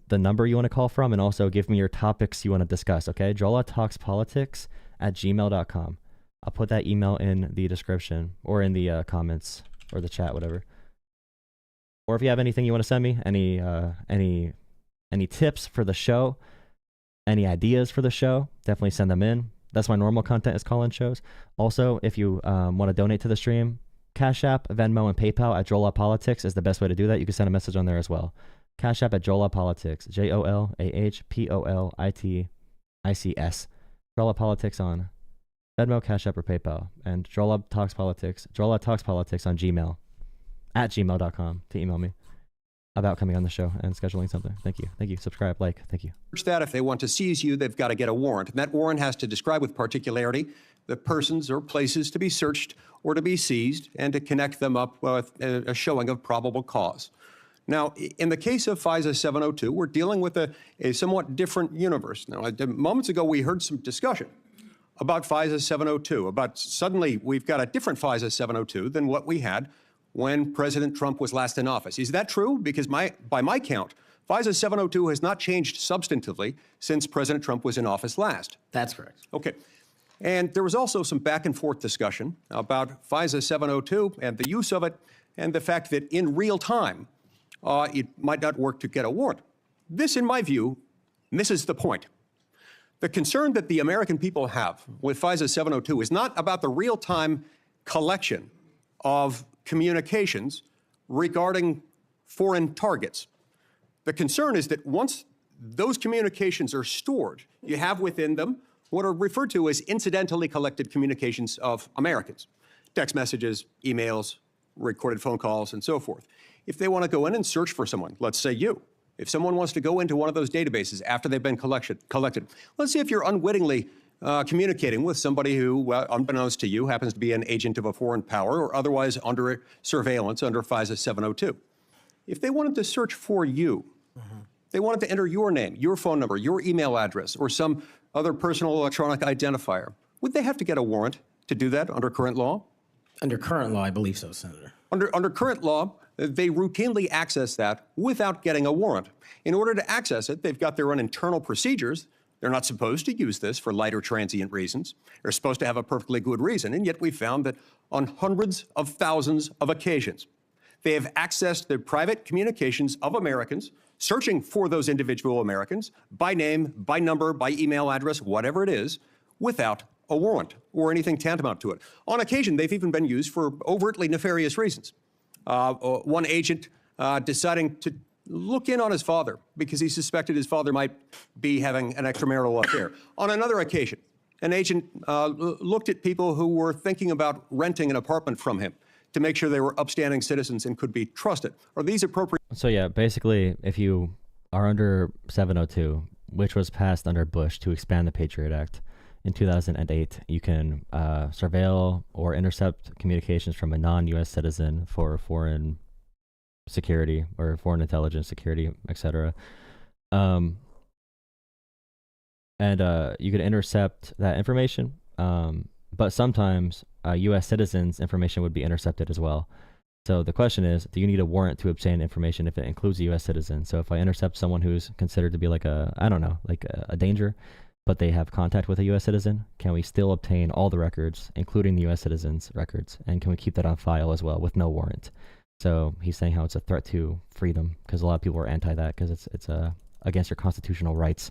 the number you want to call from, and also give me your topics you want to discuss, okay? jolatalkspolitics@gmail.com. I'll put that email in the description or in the comments or the chat, whatever. Or if you have anything you want to send me, any tips for the show, any ideas for the show, definitely send them in. That's my normal content is call-in shows. Also, if you want to donate to the stream, Cash App, Venmo, and PayPal at Jola Politics is the best way to do that. You can send a message on there as well. Cash App at Jola Politics, JOLAHPOLITICS. Jola Politics on Venmo, Cash App, or PayPal. And Jola Talks Politics on Gmail, at gmail.com to email me about coming on the show and scheduling something. Thank you. Thank you. Subscribe, like, thank you. That if they want to seize you, they've got to get a warrant. And that warrant has to describe with particularity the persons or places to be searched or to be seized and to connect them up with a showing of probable cause. Now, in the case of FISA 702, we're dealing with a somewhat different universe. Now, moments ago, we heard some discussion about FISA 702, about suddenly we've got a different FISA 702 than what we had when President Trump was last in office. Is that true? Because by my count, FISA 702 has not changed substantively since President Trump was in office last. That's correct. Okay. And there was also some back and forth discussion about FISA 702 and the use of it and the fact that in real time, it might not work to get a warrant. This, in my view, misses the point. The concern that the American people have with FISA 702 is not about the real-time collection of communications regarding foreign targets. The concern is that once those communications are stored, you have within them what are referred to as incidentally collected communications of Americans, text messages, emails, recorded phone calls, and so forth. If they want to go in and search for someone, let's say you, if someone wants to go into one of those databases after they've been collected, let's say if you're unwittingly communicating with somebody who, unbeknownst to you, happens to be an agent of a foreign power or otherwise under surveillance under FISA 702. If they wanted to search for you, they wanted to enter your name, your phone number, your email address, or some other personal electronic identifier, would they have to get a warrant to do that under current law? Under current law, I believe so, Senator. Under current law, they routinely access that without getting a warrant. In order to access it, they've got their own internal procedures. They're not supposed to use this for light or transient reasons. They're supposed to have a perfectly good reason, and yet we found that on hundreds of thousands of occasions, they have accessed the private communications of Americans, searching for those individual Americans by name, by number, by email address, whatever it is, without a warrant or anything tantamount to it. On occasion, they've even been used for overtly nefarious reasons. One agent deciding to look in on his father because he suspected his father might be having an extramarital affair. On another occasion, an agent looked at people who were thinking about renting an apartment from him to make sure they were upstanding citizens and could be trusted. Are these appropriate? So yeah, basically, if you are under 702, which was passed under Bush to expand the Patriot Act in 2008, you can surveil or intercept communications from a non-U.S. citizen for foreign security or foreign intelligence, security, etc. And you could intercept that information, but sometimes U.S. citizens' information would be intercepted as well. So the question is, do you need a warrant to obtain information if it includes a U.S. citizen? So if I intercept someone who's considered to be like a danger, but they have contact with a U.S. citizen, can we still obtain all the records, including the U.S. citizens' records? And can we keep that on file as well with no warrant? So he's saying how it's a threat to freedom because a lot of people are anti that because it's against your constitutional rights.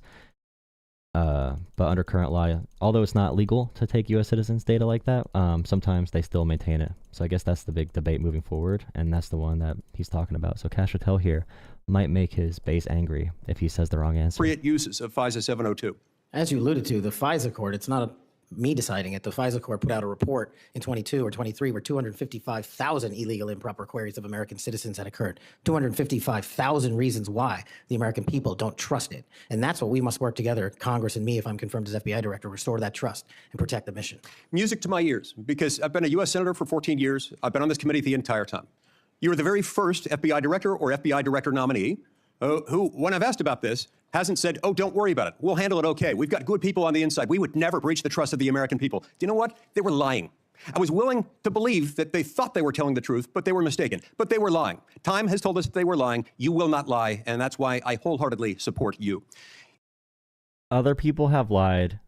But under current law, although it's not legal to take U.S. citizens' data like that, sometimes they still maintain it. So I guess that's the big debate moving forward, and that's the one that he's talking about. So Kash Patel here might make his base angry if he says the wrong answer. Appropriate uses of FISA 702. As you alluded to, the FISA court, it's not me deciding it. The FISA court put out a report in 22 or 23 where 255,000 illegal improper queries of American citizens had occurred. 255,000 reasons why the American people don't trust it. And that's what we must work together, Congress and me, if I'm confirmed as FBI director, restore that trust and protect the mission. Music to my ears, because I've been a U.S. Senator for 14 years. I've been on this committee the entire time. You were the very first FBI director or FBI director nominee who, when I've asked about this, hasn't said, oh, don't worry about it. We'll handle it okay. We've got good people on the inside. We would never breach the trust of the American people. Do you know what? They were lying. I was willing to believe that they thought they were telling the truth, but they were mistaken. But they were lying. Time has told us that they were lying. You will not lie, and that's why I wholeheartedly support you. Other people have lied.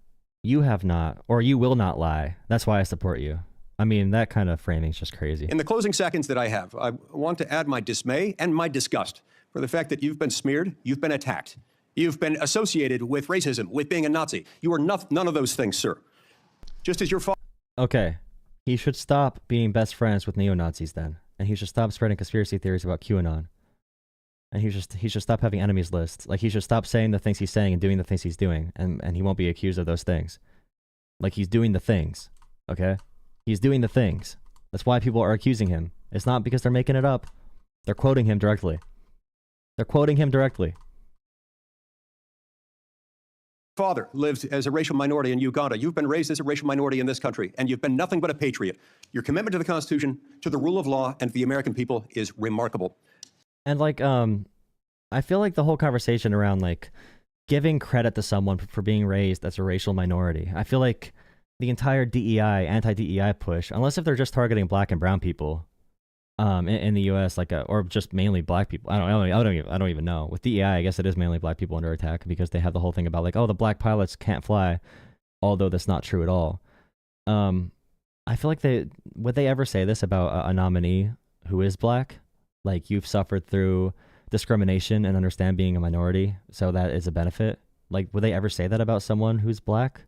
You have not, or you will not lie. That's why I support you. I mean, that kind of framing is just crazy. In the closing seconds that I have, I want to add my dismay and my disgust for the fact that you've been smeared, you've been attacked. You've been associated with racism, with being a Nazi. You are none of those things, sir. Just as your father... Okay. He should stop being best friends with neo-Nazis then. And he should stop spreading conspiracy theories about QAnon. And he should stop having enemies lists. Like, he should stop saying the things he's saying and doing the things he's doing. And he won't be accused of those things. Like, he's doing the things. Okay? He's doing the things. That's why people are accusing him. It's not because they're making it up. They're quoting him directly. They're quoting him directly. Father lived as a racial minority in Uganda. You've been raised as a racial minority in this country, and you've been nothing but a patriot. Your commitment to the Constitution, to the rule of law, and to the American people is remarkable. And like, I feel like the whole conversation around like giving credit to someone for being raised as a racial minority, I feel like the entire DEI, anti-DEI push, unless if they're just targeting black and brown people, in the U.S., like, or just mainly black people. I don't even know. With DEI, I guess it is mainly black people under attack because they have the whole thing about like, oh, the black pilots can't fly, although that's not true at all. I feel like would they ever say this about a nominee who is black? Like, you've suffered through discrimination and understand being a minority, so that is a benefit. Like, would they ever say that about someone who's black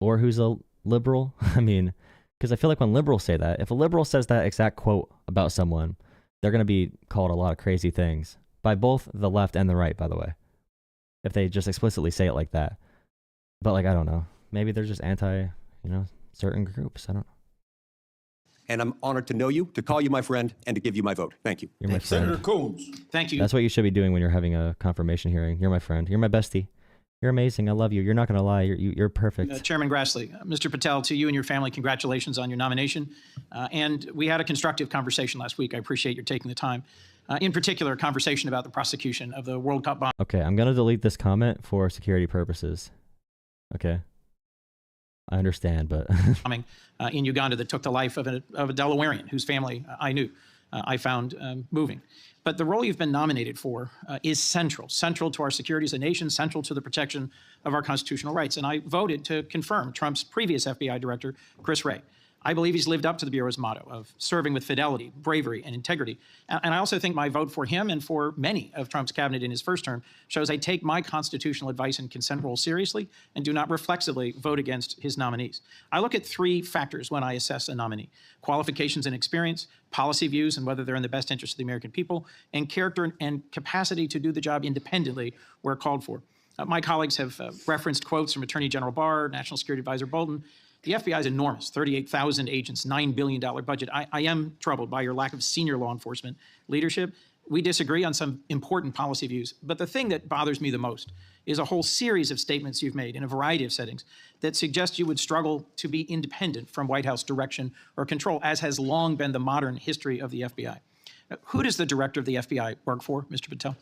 or who's a liberal? I mean, because I feel like when liberals say that, if a liberal says that exact quote about someone, they're going to be called a lot of crazy things by both the left and the right, by the way, if they just explicitly say it like that. But like, I don't know. Maybe they're just anti, certain groups. I don't know. And I'm honored to know you, to call you my friend, and to give you my vote. Thank you. You're my friend. Senator Goons. Thank you. That's what you should be doing when you're having a confirmation hearing. You're my friend. You're my bestie. You're amazing. I love you. You're not going to lie. You're perfect. Chairman Grassley, Mr. Patel, to you and your family, congratulations on your nomination. And we had a constructive conversation last week. I appreciate your taking the time. In particular, a conversation about the prosecution of the World Cup bomb. Okay, I'm going to delete this comment for security purposes. Okay. I understand, but... bombing in Uganda that took the life of a Delawarean whose family I knew. I found moving. But the role you've been nominated for is central to our security as a nation, central to the protection of our constitutional rights. And I voted to confirm Trump's previous FBI director, Chris Wray. I believe he's lived up to the Bureau's motto of serving with fidelity, bravery, and integrity. And I also think my vote for him and for many of Trump's cabinet in his first term shows I take my constitutional advice and consent role seriously and do not reflexively vote against his nominees. I look at three factors when I assess a nominee: qualifications and experience, policy views and whether they're in the best interest of the American people, and character and capacity to do the job independently where called for. My colleagues have referenced quotes from Attorney General Barr, National Security Advisor Bolton. The FBI is enormous, 38,000 agents, $9 billion budget. I am troubled by your lack of senior law enforcement leadership. We disagree on some important policy views, but the thing that bothers me the most is a whole series of statements you've made in a variety of settings that suggest you would struggle to be independent from White House direction or control, as has long been the modern history of the FBI. Who does the director of the FBI work for, Mr. Patel?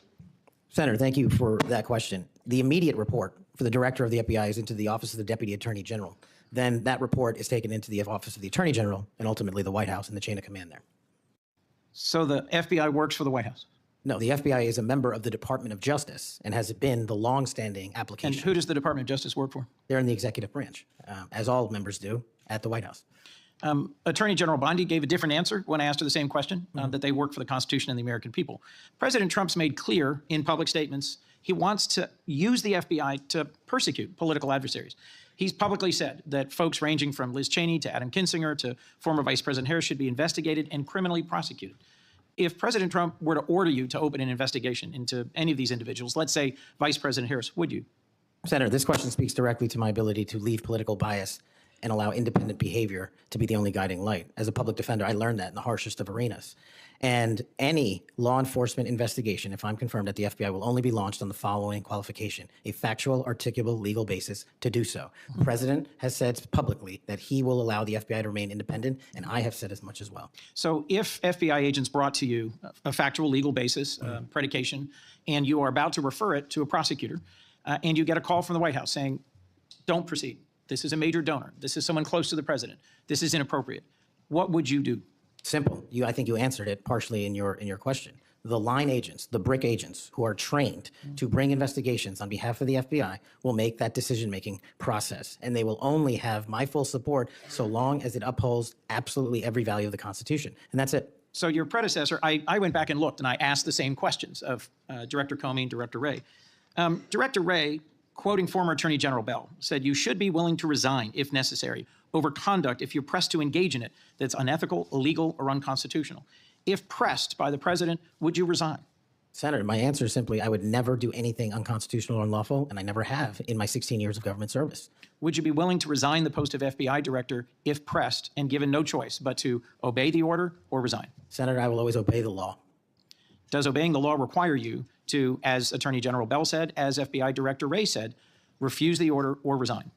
Senator, thank you for that question. The immediate report for the director of the FBI is into the Office of the Deputy Attorney General. Then that report is taken into the Office of the Attorney General and ultimately the White House and the chain of command there. So the FBI works for the White House? No, the FBI is a member of the Department of Justice and has been the long-standing application. And who does the Department of Justice work for? They're in the executive branch, as all members do at the White House. Attorney General Bondi gave a different answer when I asked her the same question, that they work for the Constitution and the American people. President Trump's made clear in public statements he wants to use the FBI to persecute political adversaries. He's publicly said that folks ranging from Liz Cheney to Adam Kinzinger to former Vice President Harris should be investigated and criminally prosecuted. If President Trump were to order you to open an investigation into any of these individuals, let's say Vice President Harris, would you? Senator, this question speaks directly to my ability to leave political bias and allow independent behavior to be the only guiding light. As a public defender, I learned that in the harshest of arenas. And any law enforcement investigation, if I'm confirmed at the FBI, will only be launched on the following qualification: a factual, articulable legal basis to do so. The president has said publicly that he will allow the FBI to remain independent, and I have said as much as well. So if FBI agents brought to you a factual legal basis, predication, and you are about to refer it to a prosecutor, and you get a call from the White House saying, don't proceed. This is a major donor. This is someone close to the president. This is inappropriate. What would you do? Simple. I think you answered it partially in your question. The line agents, the brick agents who are trained to bring investigations on behalf of the FBI will make that decision-making process, and they will only have my full support so long as it upholds absolutely every value of the Constitution, and that's it. So your predecessor, I went back and looked, and I asked the same questions of Director Comey and Director Wray. Director Wray, quoting former Attorney General Bell, said you should be willing to resign if necessary over conduct if you're pressed to engage in it that's unethical, illegal, or unconstitutional. If pressed by the president, would you resign? Senator, my answer is simply I would never do anything unconstitutional or unlawful, and I never have in my 16 years of government service. Would you be willing to resign the post of FBI director if pressed and given no choice but to obey the order or resign? Senator, I will always obey the law. Does obeying the law require you to, as Attorney General Bell said, as FBI Director Wray said, refuse the order or resign?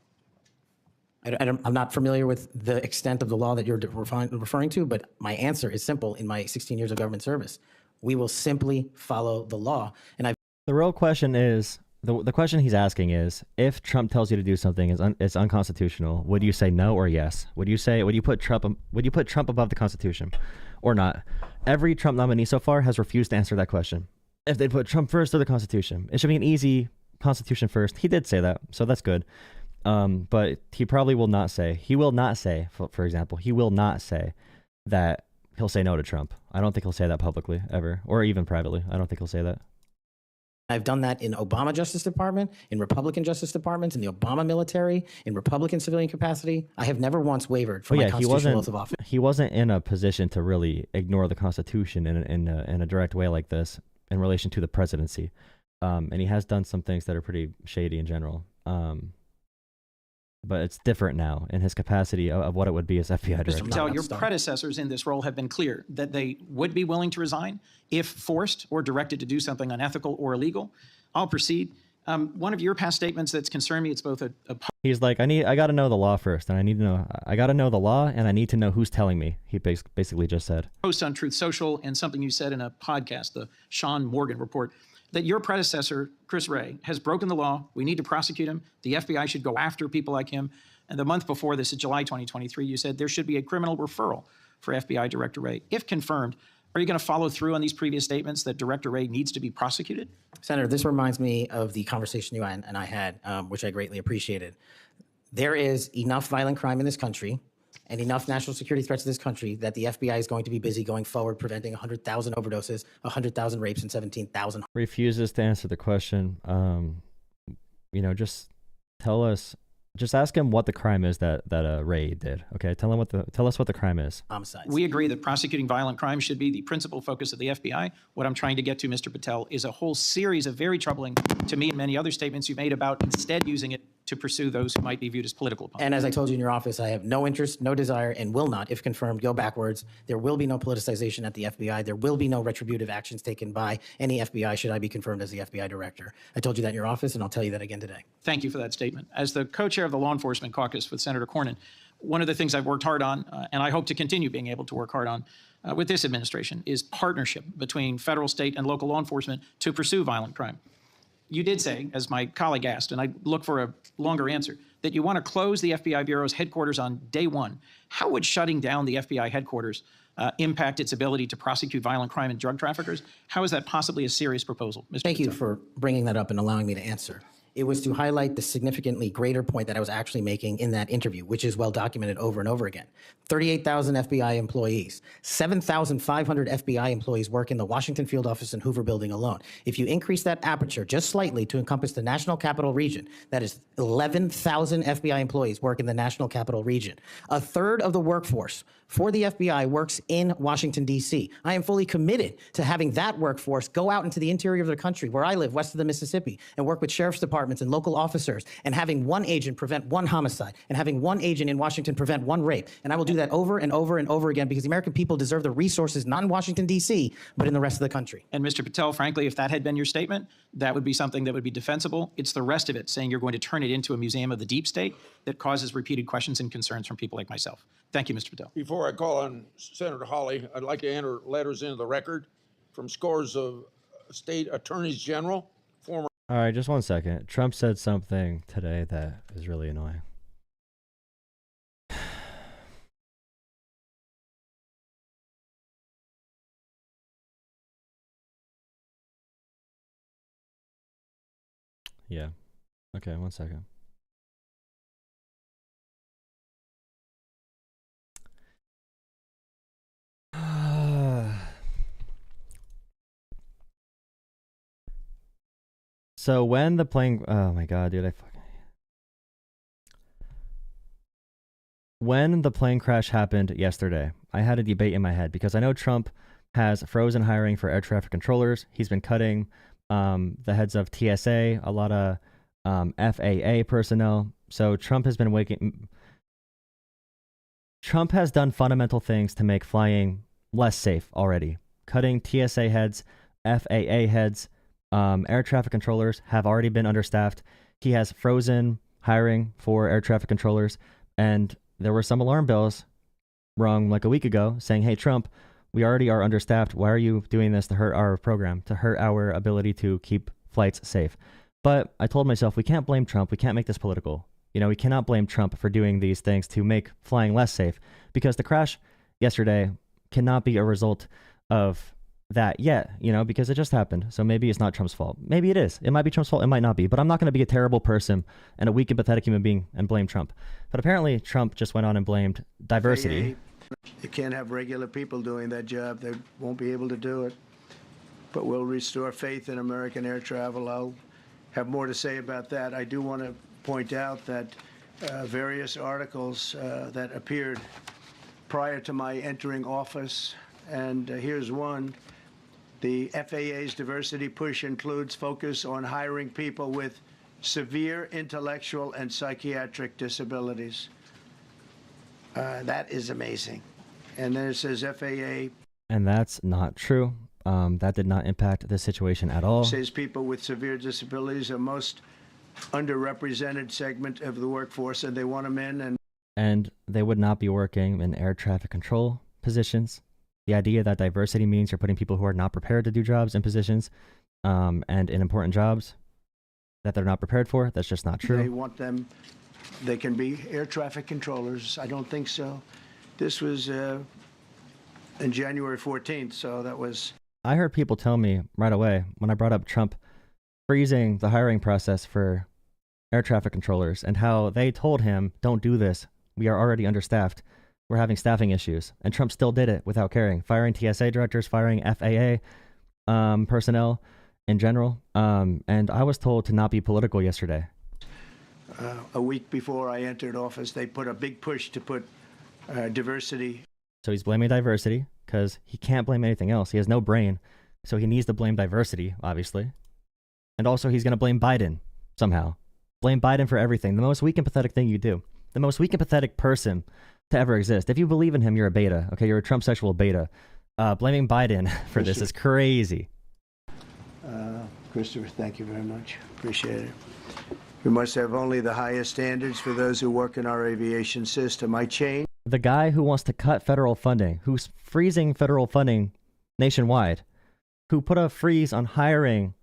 I'm not familiar with the extent of the law that you're referring to, but my answer is simple in my 16 years of government service. We will simply follow the law. And the real question is, the question he's asking is, if Trump tells you to do something is unconstitutional, would you say no or yes? Would you put Trump above the Constitution or not? Every Trump nominee so far has refused to answer that question. If they put Trump first or the Constitution, it should be an easy Constitution first. He did say that, so that's good. But he probably will not say, for example, he will not say that he'll say no to Trump. I don't think he'll say that publicly ever, or even privately. I don't think he'll say that. I've done that in Obama Justice Department, in Republican Justice Departments, in the Obama military, in Republican civilian capacity. I have never once wavered from my constitutional oath of office. He wasn't in a position to really ignore the Constitution in a direct way like this in relation to the presidency. And he has done some things that are pretty shady in general. But it's different now in his capacity of what it would be as FBI director. Mr. Patel, your predecessors in this role have been clear that they would be willing to resign if forced or directed to do something unethical or illegal. I'll proceed. One of your past statements that's concerned me, it's both He's like, I got to know the law first, and I got to know the law, and I need to know who's telling me. He basically just said. Post on Truth Social and something you said in a podcast, the Sean Morgan report, that your predecessor, Chris Wray, has broken the law. We need to prosecute him. The FBI should go after people like him. And the month before this, in July 2023, you said there should be a criminal referral for FBI Director Wray. If confirmed, are you going to follow through on these previous statements that Director Wray needs to be prosecuted? Senator, this reminds me of the conversation you and I had, which I greatly appreciated. There is enough violent crime in this country and enough national security threats to this country that the FBI is going to be busy going forward preventing 100,000 overdoses, 100,000 rapes, and 17,000. Refuses to answer the question. Just tell us. Just ask him what the crime is that Ray did. Okay, tell us what the crime is. Homicides. We agree that prosecuting violent crime should be the principal focus of the FBI. What I'm trying to get to, Mr. Patel, is a whole series of very troubling, to me and many other statements you made about instead using it to pursue those who might be viewed as political opponents. And as I told you in your office, I have no interest, no desire, and will not, if confirmed, go backwards. There will be no politicization at the FBI. There will be no retributive actions taken by any FBI should I be confirmed as the FBI director. I told you that in your office, and I'll tell you that again today. Thank you for that statement. As the co-chair of the Law Enforcement Caucus with Senator Cornyn, one of the things I've worked hard on, and I hope to continue being able to work hard on with this administration, is partnership between federal, state, and local law enforcement to pursue violent crime. You did say, as my colleague asked, and I look for a longer answer, that you want to close the FBI Bureau's headquarters on day one. How would shutting down the FBI headquarters impact its ability to prosecute violent crime and drug traffickers? How is that possibly a serious proposal, Mr. Thank Patel? you for bringing that up and allowing me to answer. It was to highlight the significantly greater point that I was actually making in that interview, which is well documented over and over again. 38,000 FBI employees, 7,500 FBI employees work in the Washington field office and Hoover building alone. If you increase that aperture just slightly to encompass the national capital region, that is 11,000 FBI employees work in the national capital region. A third of the workforce for the FBI works in Washington, D.C. I am fully committed to having that workforce go out into the interior of the country, where I live, west of the Mississippi, and work with sheriff's departments departments and local officers and having one agent prevent one homicide and having one agent in Washington prevent one rape. And I will do that over and over and over again because the American people deserve the resources, not in Washington, D.C., but in the rest of the country. And Mr. Patel, frankly, if that had been your statement, that would be something that would be defensible. It's the rest of it, saying you're going to turn it into a museum of the deep state that causes repeated questions and concerns from people like myself. Thank you, Mr. Patel. Before I call on Senator Hawley, I'd like to enter letters into the record from scores of state attorneys general, former. All right, just 1 second. Trump said something today that is really annoying. Yeah. Okay, 1 second. So when the plane, oh my God, dude, when the plane crash happened yesterday, I had a debate in my head because I know Trump has frozen hiring for air traffic controllers. He's been cutting the heads of TSA, a lot of FAA personnel. So Trump has been Trump has done fundamental things to make flying less safe already. Cutting TSA heads, FAA heads, air traffic controllers have already been understaffed. He has frozen hiring for air traffic controllers. And there were some alarm bells rung like a week ago saying, hey, Trump, we already are understaffed. Why are you doing this to hurt our program, to hurt our ability to keep flights safe? But I told myself, we can't blame Trump. We can't make this political. You know, we cannot blame Trump for doing these things to make flying less safe because the crash yesterday cannot be a result of that yet, you know, because it just happened. So maybe it's not Trump's fault. Maybe it is. It might be Trump's fault. It might not be. But I'm not going to be a terrible person and a weak and pathetic human being and blame Trump. But apparently Trump just went on and blamed diversity. You can't have regular people doing that job. They won't be able to do it. But we'll restore faith in American air travel. I'll have more to say about that. I do want to point out that various articles that appeared prior to my entering office, and here's one. The FAA's diversity push includes focus on hiring people with severe intellectual and psychiatric disabilities. That is amazing. And then it says FAA. And that's not true. That did not impact the situation at all. Says people with severe disabilities are most underrepresented segment of the workforce, and they want them in. And they would not be working in air traffic control positions. The idea that diversity means you're putting people who are not prepared to do jobs in positions and in important jobs that they're not prepared for, that's just not true. They want them, they can be air traffic controllers. I don't think so. This was in January 14th, so that was... I heard people tell me right away when I brought up Trump freezing the hiring process for air traffic controllers and how they told him, don't do this. We are already understaffed. We're having staffing issues. And Trump still did it without caring. Firing TSA directors, firing FAA personnel in general. And I was told to not be political yesterday. A week before I entered office, they put a big push to put diversity. So he's blaming diversity because he can't blame anything else. He has no brain. So he needs to blame diversity, obviously. And also he's going to blame Biden somehow. Blame Biden for everything. The most weak and pathetic thing you do. The most weak and pathetic person to ever exist. If you believe in him, you're a beta. Okay, you're a Trump sexual beta. Blaming Biden for this is crazy. Christopher, thank you very much. Appreciate it. We must have only the highest standards for those who work in our aviation system. I changed. The guy who wants to cut federal funding, who's freezing federal funding nationwide, who put a freeze on hiring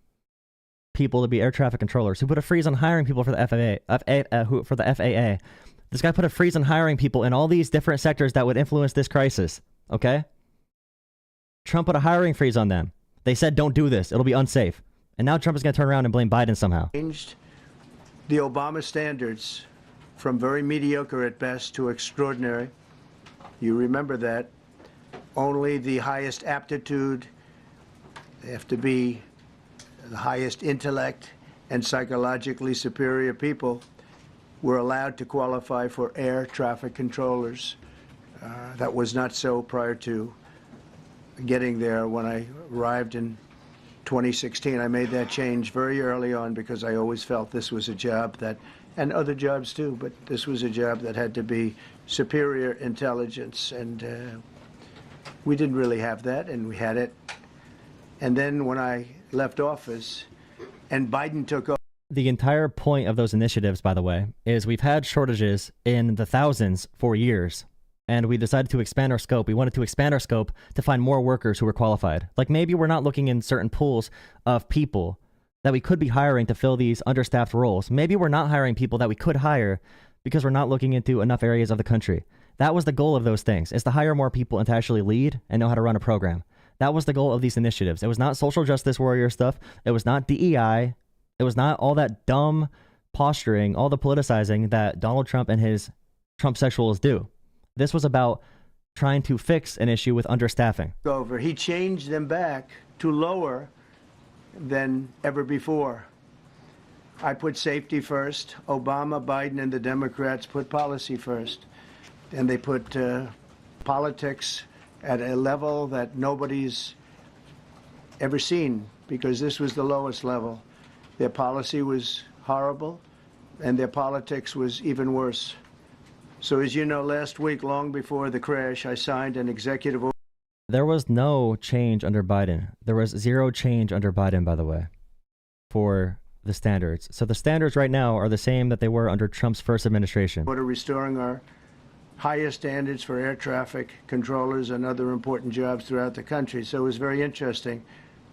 people to be air traffic controllers, who put a freeze on hiring people for the FAA. This guy put a freeze on hiring people in all these different sectors that would influence this crisis, okay? Trump put a hiring freeze on them. They said, don't do this. It'll be unsafe. And now Trump is going to turn around and blame Biden somehow. Changed the Obama standards from very mediocre at best to extraordinary. You remember that. Only the highest aptitude, they have to be the highest intellect and psychologically superior people were allowed to qualify for air traffic controllers. That was not so prior to getting there when I arrived in 2016. I made that change very early on because I always felt this was a job that, and other jobs too, but this was a job that had to be superior intelligence, and we didn't really have that, and we had it. And then when I left office and Biden took over. The entire point of those initiatives, by the way, is we've had shortages in the thousands for years, and we decided to expand our scope. We wanted to expand our scope to find more workers who were qualified. Like, maybe we're not looking in certain pools of people that we could be hiring to fill these understaffed roles. Maybe we're not hiring people that we could hire because we're not looking into enough areas of the country. That was the goal of those things, is to hire more people and to actually lead and know how to run a program. That was the goal of these initiatives. It was not social justice warrior stuff. It was not DEI. It was not all that dumb posturing, all the politicizing that Donald Trump and his Trump sexuals do. This was about trying to fix an issue with understaffing. He changed them back to lower than ever before. I put safety first. Obama, Biden, and the Democrats put policy first. And they put politics at a level that nobody's ever seen, because this was the lowest level. Their policy was horrible, and their politics was even worse. So as you know, last week, long before the crash, I signed an executive order. There was no change under Biden. There was zero change under Biden, by the way, for the standards. So the standards right now are the same that they were under Trump's first administration. Order restoring our highest standards for air traffic controllers and other important jobs throughout the country. So it was very interesting.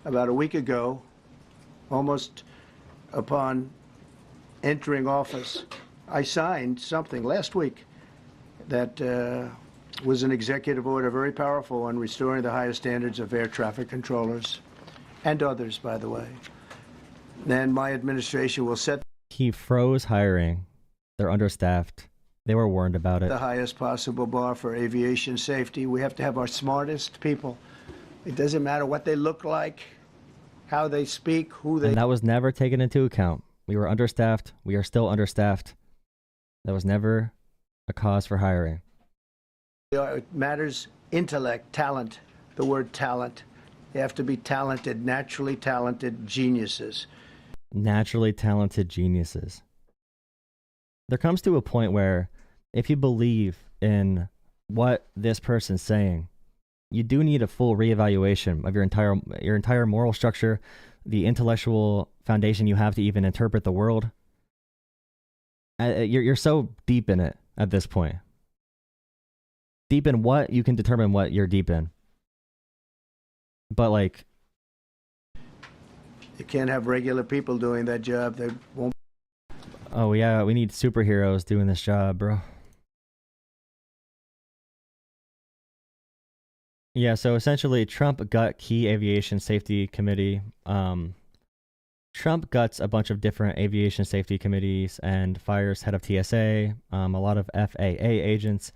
About a week ago, almost upon entering office, I signed something last week that was an executive order, very powerful, on restoring the highest standards of air traffic controllers and others, by the way. Then my administration will set. He froze hiring. They're understaffed. They were warned about it. The highest possible bar for aviation safety. We have to have our smartest people. It doesn't matter what they look like, how they speak, who they. And that was never taken into account. We were understaffed. We are still understaffed. That was never a cause for hiring. It matters intellect, talent, the word talent. They have to be talented, naturally talented geniuses. Naturally talented geniuses. There comes to a point where if you believe in what this person's saying, you do need a full reevaluation of your entire moral structure, the intellectual foundation you have to even interpret the world. You're so deep in it at this point. Deep in what? You can determine what you're deep in. But like, you can't have regular people doing that job. They won't. Oh yeah, we need superheroes doing this job, bro. Yeah, so essentially Trump gut key aviation safety committee. Trump guts a bunch of different aviation safety committees and fires head of TSA, a lot of FAA agents.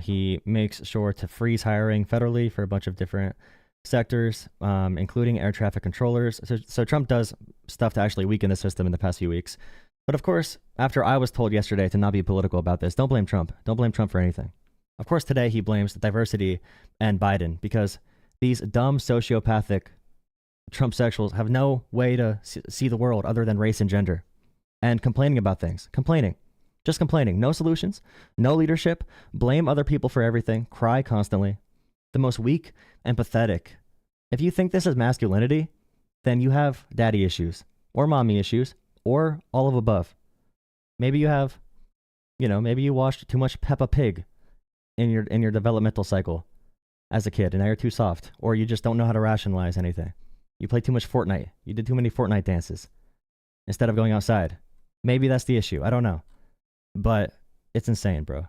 He makes sure to freeze hiring federally for a bunch of different sectors, including air traffic controllers. So Trump does stuff to actually weaken the system in the past few weeks. But of course, after I was told yesterday to not be political about this, don't blame Trump. Don't blame Trump for anything. Of course, today he blames diversity and Biden because these dumb sociopathic Trump sexuals have no way to see the world other than race and gender and complaining about things. Just complaining. No solutions, no leadership, blame other people for everything, cry constantly. The most weak and pathetic. If you think this is masculinity, then you have daddy issues or mommy issues or all of above. Maybe you have, maybe you watched too much Peppa Pig in your developmental cycle as a kid and now you're too soft, or you just don't know how to rationalize anything. You play too much Fortnite. You did too many Fortnite dances instead of going outside. Maybe that's the issue. I don't know. But it's insane, bro.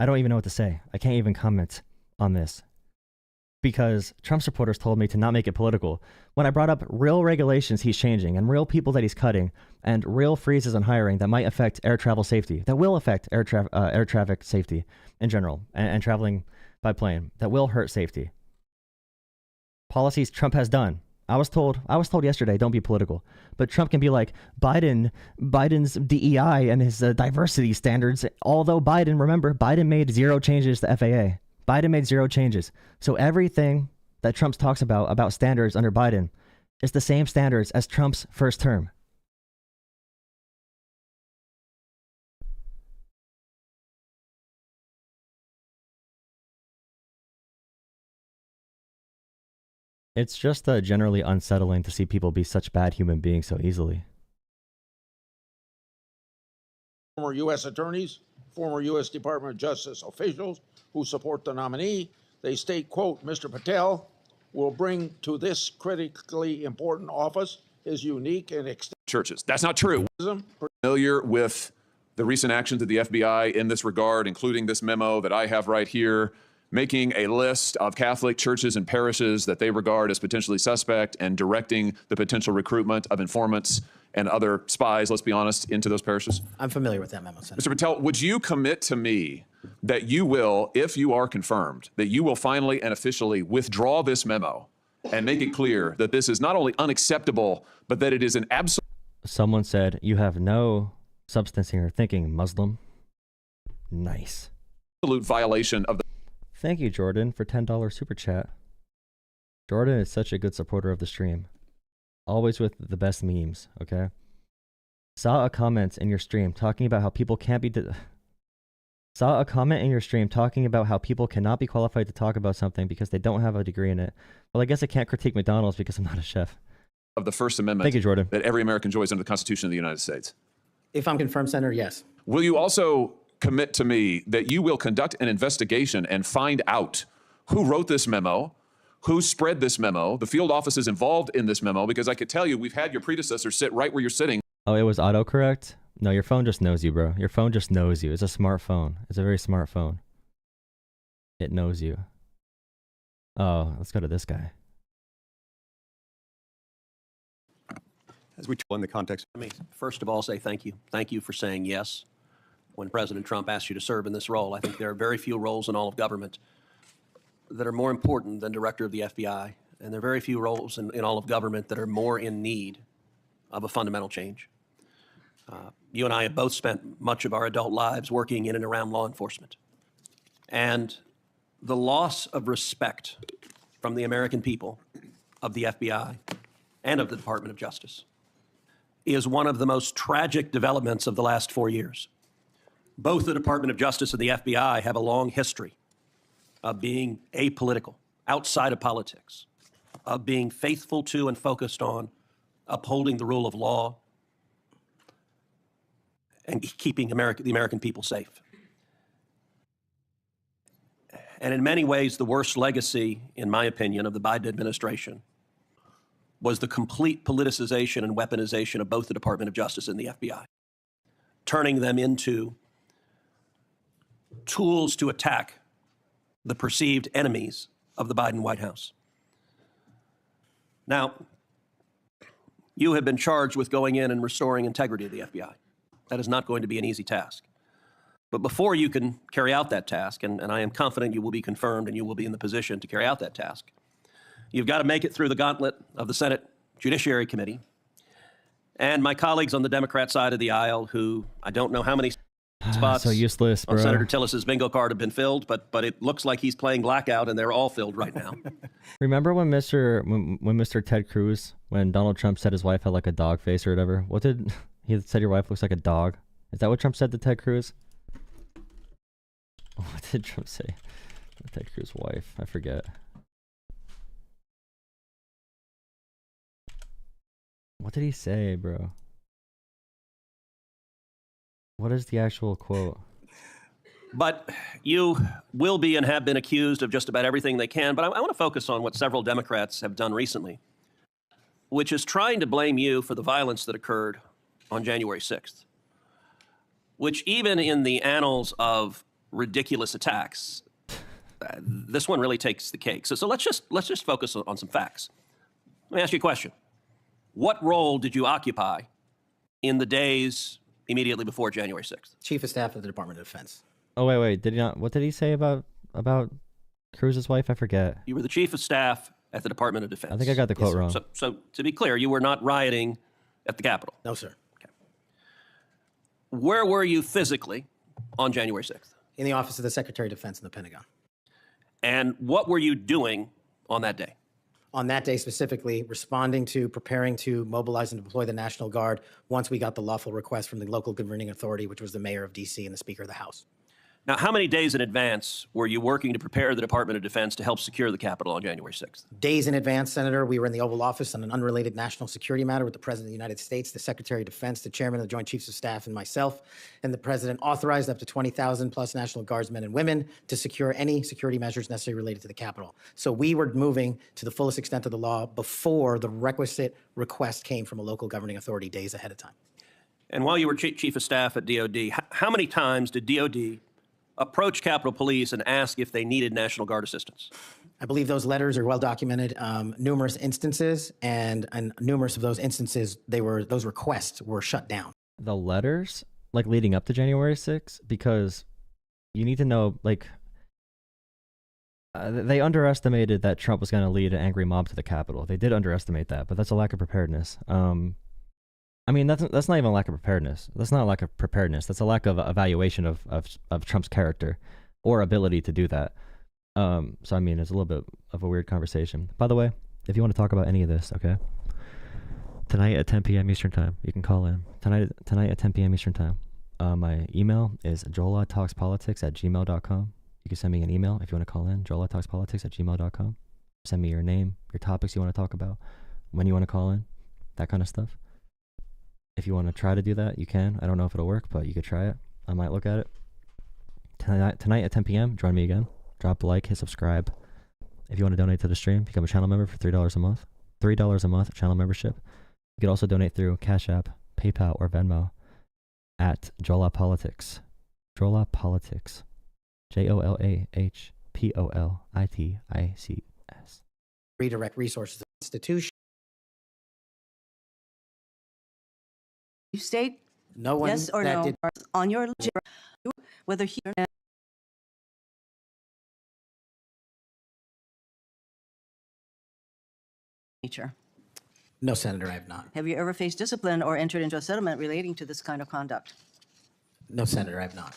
I don't even know what to say. I can't even comment on this because Trump supporters told me to not make it political when I brought up real regulations he's changing and real people that he's cutting and real freezes on hiring that might affect air travel safety, that will affect air traffic safety in general and traveling by plane, that will hurt safety. Policies Trump has done. I was told yesterday, don't be political. But Trump can be like, Biden's DEI and his diversity standards. Although Biden made zero changes to FAA. Biden made zero changes. So everything that Trump talks about standards under Biden is the same standards as Trump's first term. It's just generally unsettling to see people be such bad human beings so easily. Former U.S. attorneys, former U.S. Department of Justice officials who support the nominee. They state, quote, Mr. Patel will bring to this critically important office his unique and extensive churches. That's not true. Familiar with the recent actions of the FBI in this regard, including this memo that I have right here, making a list of Catholic churches and parishes that they regard as potentially suspect and directing the potential recruitment of informants and other spies, let's be honest, into those parishes? I'm familiar with that memo, Senator. Mr. Patel, would you commit to me that you will, if you are confirmed, that you will finally and officially withdraw this memo and make it clear that this is not only unacceptable, but that it is an absolute... Someone said, you have no substance in your thinking, Muslim. Nice. ...absolute violation of the... Thank you, Jordan, for $10 super chat. Jordan is such a good supporter of the stream. Always with the best memes, okay? Saw a comment in your stream talking about how people can't be... Saw a comment in your stream talking about how people cannot be qualified to talk about something because they don't have a degree in it. Well, I guess I can't critique McDonald's because I'm not a chef. ...of the First Amendment. Thank you, Jordan. ...that every American enjoys under the Constitution of the United States. If I'm confirmed, Senator, yes. Will you also commit to me that you will conduct an investigation and find out who wrote this memo, who spread this memo, the field offices involved in this memo? Because I could tell you, we've had your predecessor sit right where you're sitting. Oh, it was autocorrect? No, your phone just knows you, bro. Your phone just knows you. It's a smartphone. It's a very smart phone. It knows you. Oh, let's go to this guy. As we in the context, Let me first of all say thank you. Thank you for saying yes when President Trump asked you to serve in this role. I think there are very few roles in all of government that are more important than director of the FBI, and there are very few roles in all of government that are more in need of a fundamental change. You and I have both spent much of our adult lives working in and around law enforcement. And the loss of respect from the American people, of the FBI, and of the Department of Justice is one of the most tragic developments of the last 4 years. Both the Department of Justice and the FBI have a long history of being apolitical, outside of politics, of being faithful to and focused on upholding the rule of law and keeping the American people safe. And in many ways, the worst legacy, in my opinion, of the Biden administration was the complete politicization and weaponization of both the Department of Justice and the FBI, turning them into tools to attack the perceived enemies of the Biden White House. Now, you have been charged with going in and restoring integrity of the FBI. That is not going to be an easy task. But before you can carry out that task, and I am confident you will be confirmed and you will be in the position to carry out that task, you've got to make it through the gauntlet of the Senate Judiciary Committee and my colleagues on the Democrat side of the aisle who I don't know how many spots so useless, bro. on Senator Tillis's bingo card have been filled, but it looks like he's playing blackout and they're all filled right now. Remember when Mr. Ted Cruz, when Donald Trump said his wife had like a dog face or whatever? What did he said your wife looks like a dog? Is that what Trump said to Ted Cruz? What did Trump say? Ted Cruz's wife, I forget. What did he say, bro? What is the actual quote? But you will be and have been accused of just about everything they can. But I want to focus on what several Democrats have done recently, which is trying to blame you for the violence that occurred on January 6th, which even in the annals of ridiculous attacks, this one really takes the cake. So let's just focus on some facts. Let me ask you a question. What role did you occupy in the days immediately before January 6th? Chief of Staff of the Department of Defense. Oh, wait. Did he not? What did he say about Cruz's wife? I forget. You were the Chief of Staff at the Department of Defense. I think I got the quote wrong. So to be clear, you were not rioting at the Capitol. No, sir. Okay. Where were you physically on January 6th? In the Office of the Secretary of Defense in the Pentagon. And what were you doing on that day? On that day specifically, responding to preparing to mobilize and deploy the National Guard once we got the lawful request from the local governing authority, which was the mayor of D.C. and the Speaker of the House. Now, how many days in advance were you working to prepare the Department of Defense to help secure the Capitol on January 6th? Days in advance, Senator, we were in the Oval Office on an unrelated national security matter with the President of the United States, the Secretary of Defense, the Chairman of the Joint Chiefs of Staff, and myself. And the President authorized up to 20,000 plus National Guardsmen and women to secure any security measures necessary related to the Capitol. So we were moving to the fullest extent of the law before the requisite request came from a local governing authority days ahead of time. And while you were Chief of Staff at DOD, how many times did DOD approach Capitol Police and ask if they needed National Guard assistance? I believe those letters are well documented, numerous instances, and numerous of those instances, those requests were shut down. The letters, like leading up to January 6th, because you need to know, like, they underestimated that Trump was going to lead an angry mob to the Capitol. They did underestimate that, but that's a lack of preparedness. I mean, that's not even a lack of preparedness. That's not a lack of preparedness. That's a lack of evaluation of Trump's character or ability to do that. So, I mean, it's a little bit of a weird conversation. By the way, if you want to talk about any of this, okay, tonight at 10 p.m. Eastern Time, you can call in. Tonight at 10 p.m. Eastern Time. My email is jolatalkspolitics@gmail.com. You can send me an email if you want to call in, jolatalkspolitics@gmail.com. Send me your name, your topics you want to talk about, when you want to call in, that kind of stuff. If you want to try to do that, you can. I don't know if it'll work, but you could try it. I might look at it. Tonight at 10 p.m., join me again. Drop a like, hit subscribe. If you want to donate to the stream, become a channel member for $3 a month. $3 a month channel membership. You could also donate through Cash App, PayPal, or Venmo at Jola Politics. Jola Politics. JOLAHPOLITICS. Redirect resources to the institution. You state No one yes or that no did. on your whether he or nature. No, Senator, I have not. Have you ever faced discipline or entered into a settlement relating to this kind of conduct? No, Senator, I have not.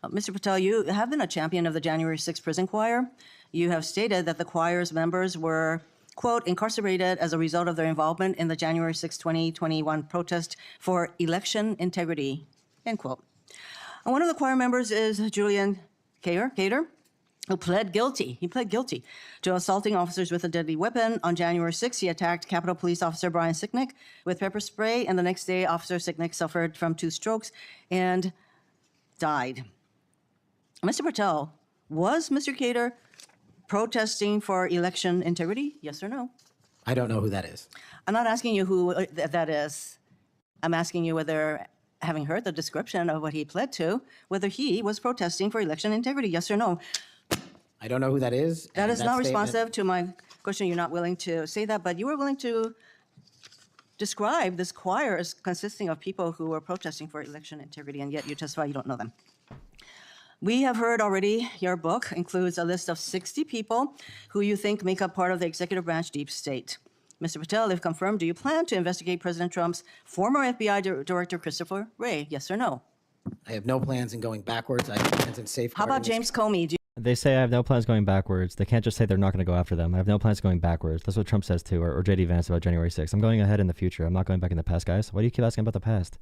Mr. Patel, you have been a champion of the January 6th prison choir. You have stated that the choir's members were, quote, incarcerated as a result of their involvement in the January 6, 2021 protest for election integrity, end quote. And one of the choir members is Julian Cater, who pled guilty. He pled guilty to assaulting officers with a deadly weapon. On January 6th, he attacked Capitol Police Officer Brian Sicknick with pepper spray, and the next day, Officer Sicknick suffered from 2 strokes and died. Mr. Patel, was Mr. Cater protesting for election integrity? Yes or no? I don't know who that is. I'm not asking you who that is. I'm asking you whether, having heard the description of what he pled to, whether he was protesting for election integrity, yes or no? I don't know who that is. That and is not statement- responsive to my question. You're not willing to say that, but you were willing to describe this choir as consisting of people who were protesting for election integrity, and yet you testify you don't know them. We have heard already your book includes a list of 60 people who you think make up part of the executive branch deep state. Mr. Patel, if confirmed, do you plan to investigate President Trump's former FBI Director Christopher Wray? Yes or no? I have no plans in going backwards. I have plans in safeguarding. How about James Comey? They say I have no plans going backwards. They can't just say they're not going to go after them. I have no plans going backwards. That's what Trump says too, or J.D. Vance about January 6th. I'm going ahead in the future. I'm not going back in the past, guys. Why do you keep asking about the past?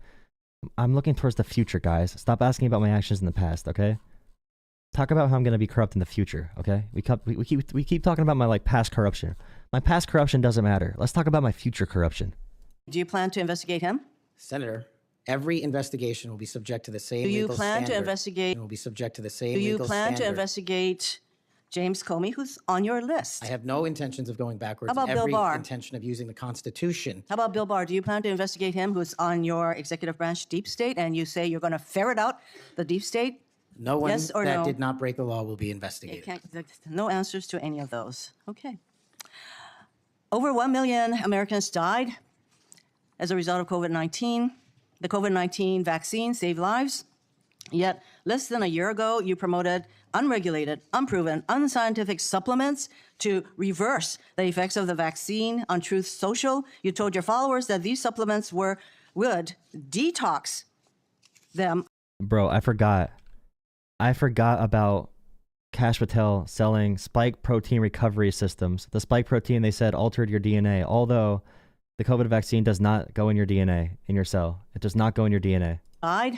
I'm looking towards the future, guys. Stop asking about my actions in the past, okay? Talk about how I'm going to be corrupt in the future, okay? We keep talking about my past corruption. My past corruption doesn't matter. Let's talk about my future corruption. Do you plan to investigate him? Senator, every investigation will be subject to the same Do you legal plan standard. to investigate? Will be subject to the same Do you legal plan to standard. investigate James Comey, who's on your list? I have no intentions of going backwards. How about Bill every Barr? intention of using the Constitution. How about Bill Barr? Do you plan to investigate him, who's on your executive branch deep state, and you say you're going to ferret out the deep state? No one Yes or that no? did not break the law will be It investigated. no answers to any of those. Okay. Over 1 million Americans died as a result of COVID-19. The COVID-19 vaccine saved lives. Yet, less than a year ago, you promoted unregulated, unproven, unscientific supplements to reverse the effects of the vaccine on Truth Social. You told your followers that these supplements would detox them. Bro, I forgot about Kash Patel selling spike protein recovery systems. The spike protein, they said, altered your DNA, although the COVID vaccine does not go in your DNA, in your cell. It does not go in your DNA. Died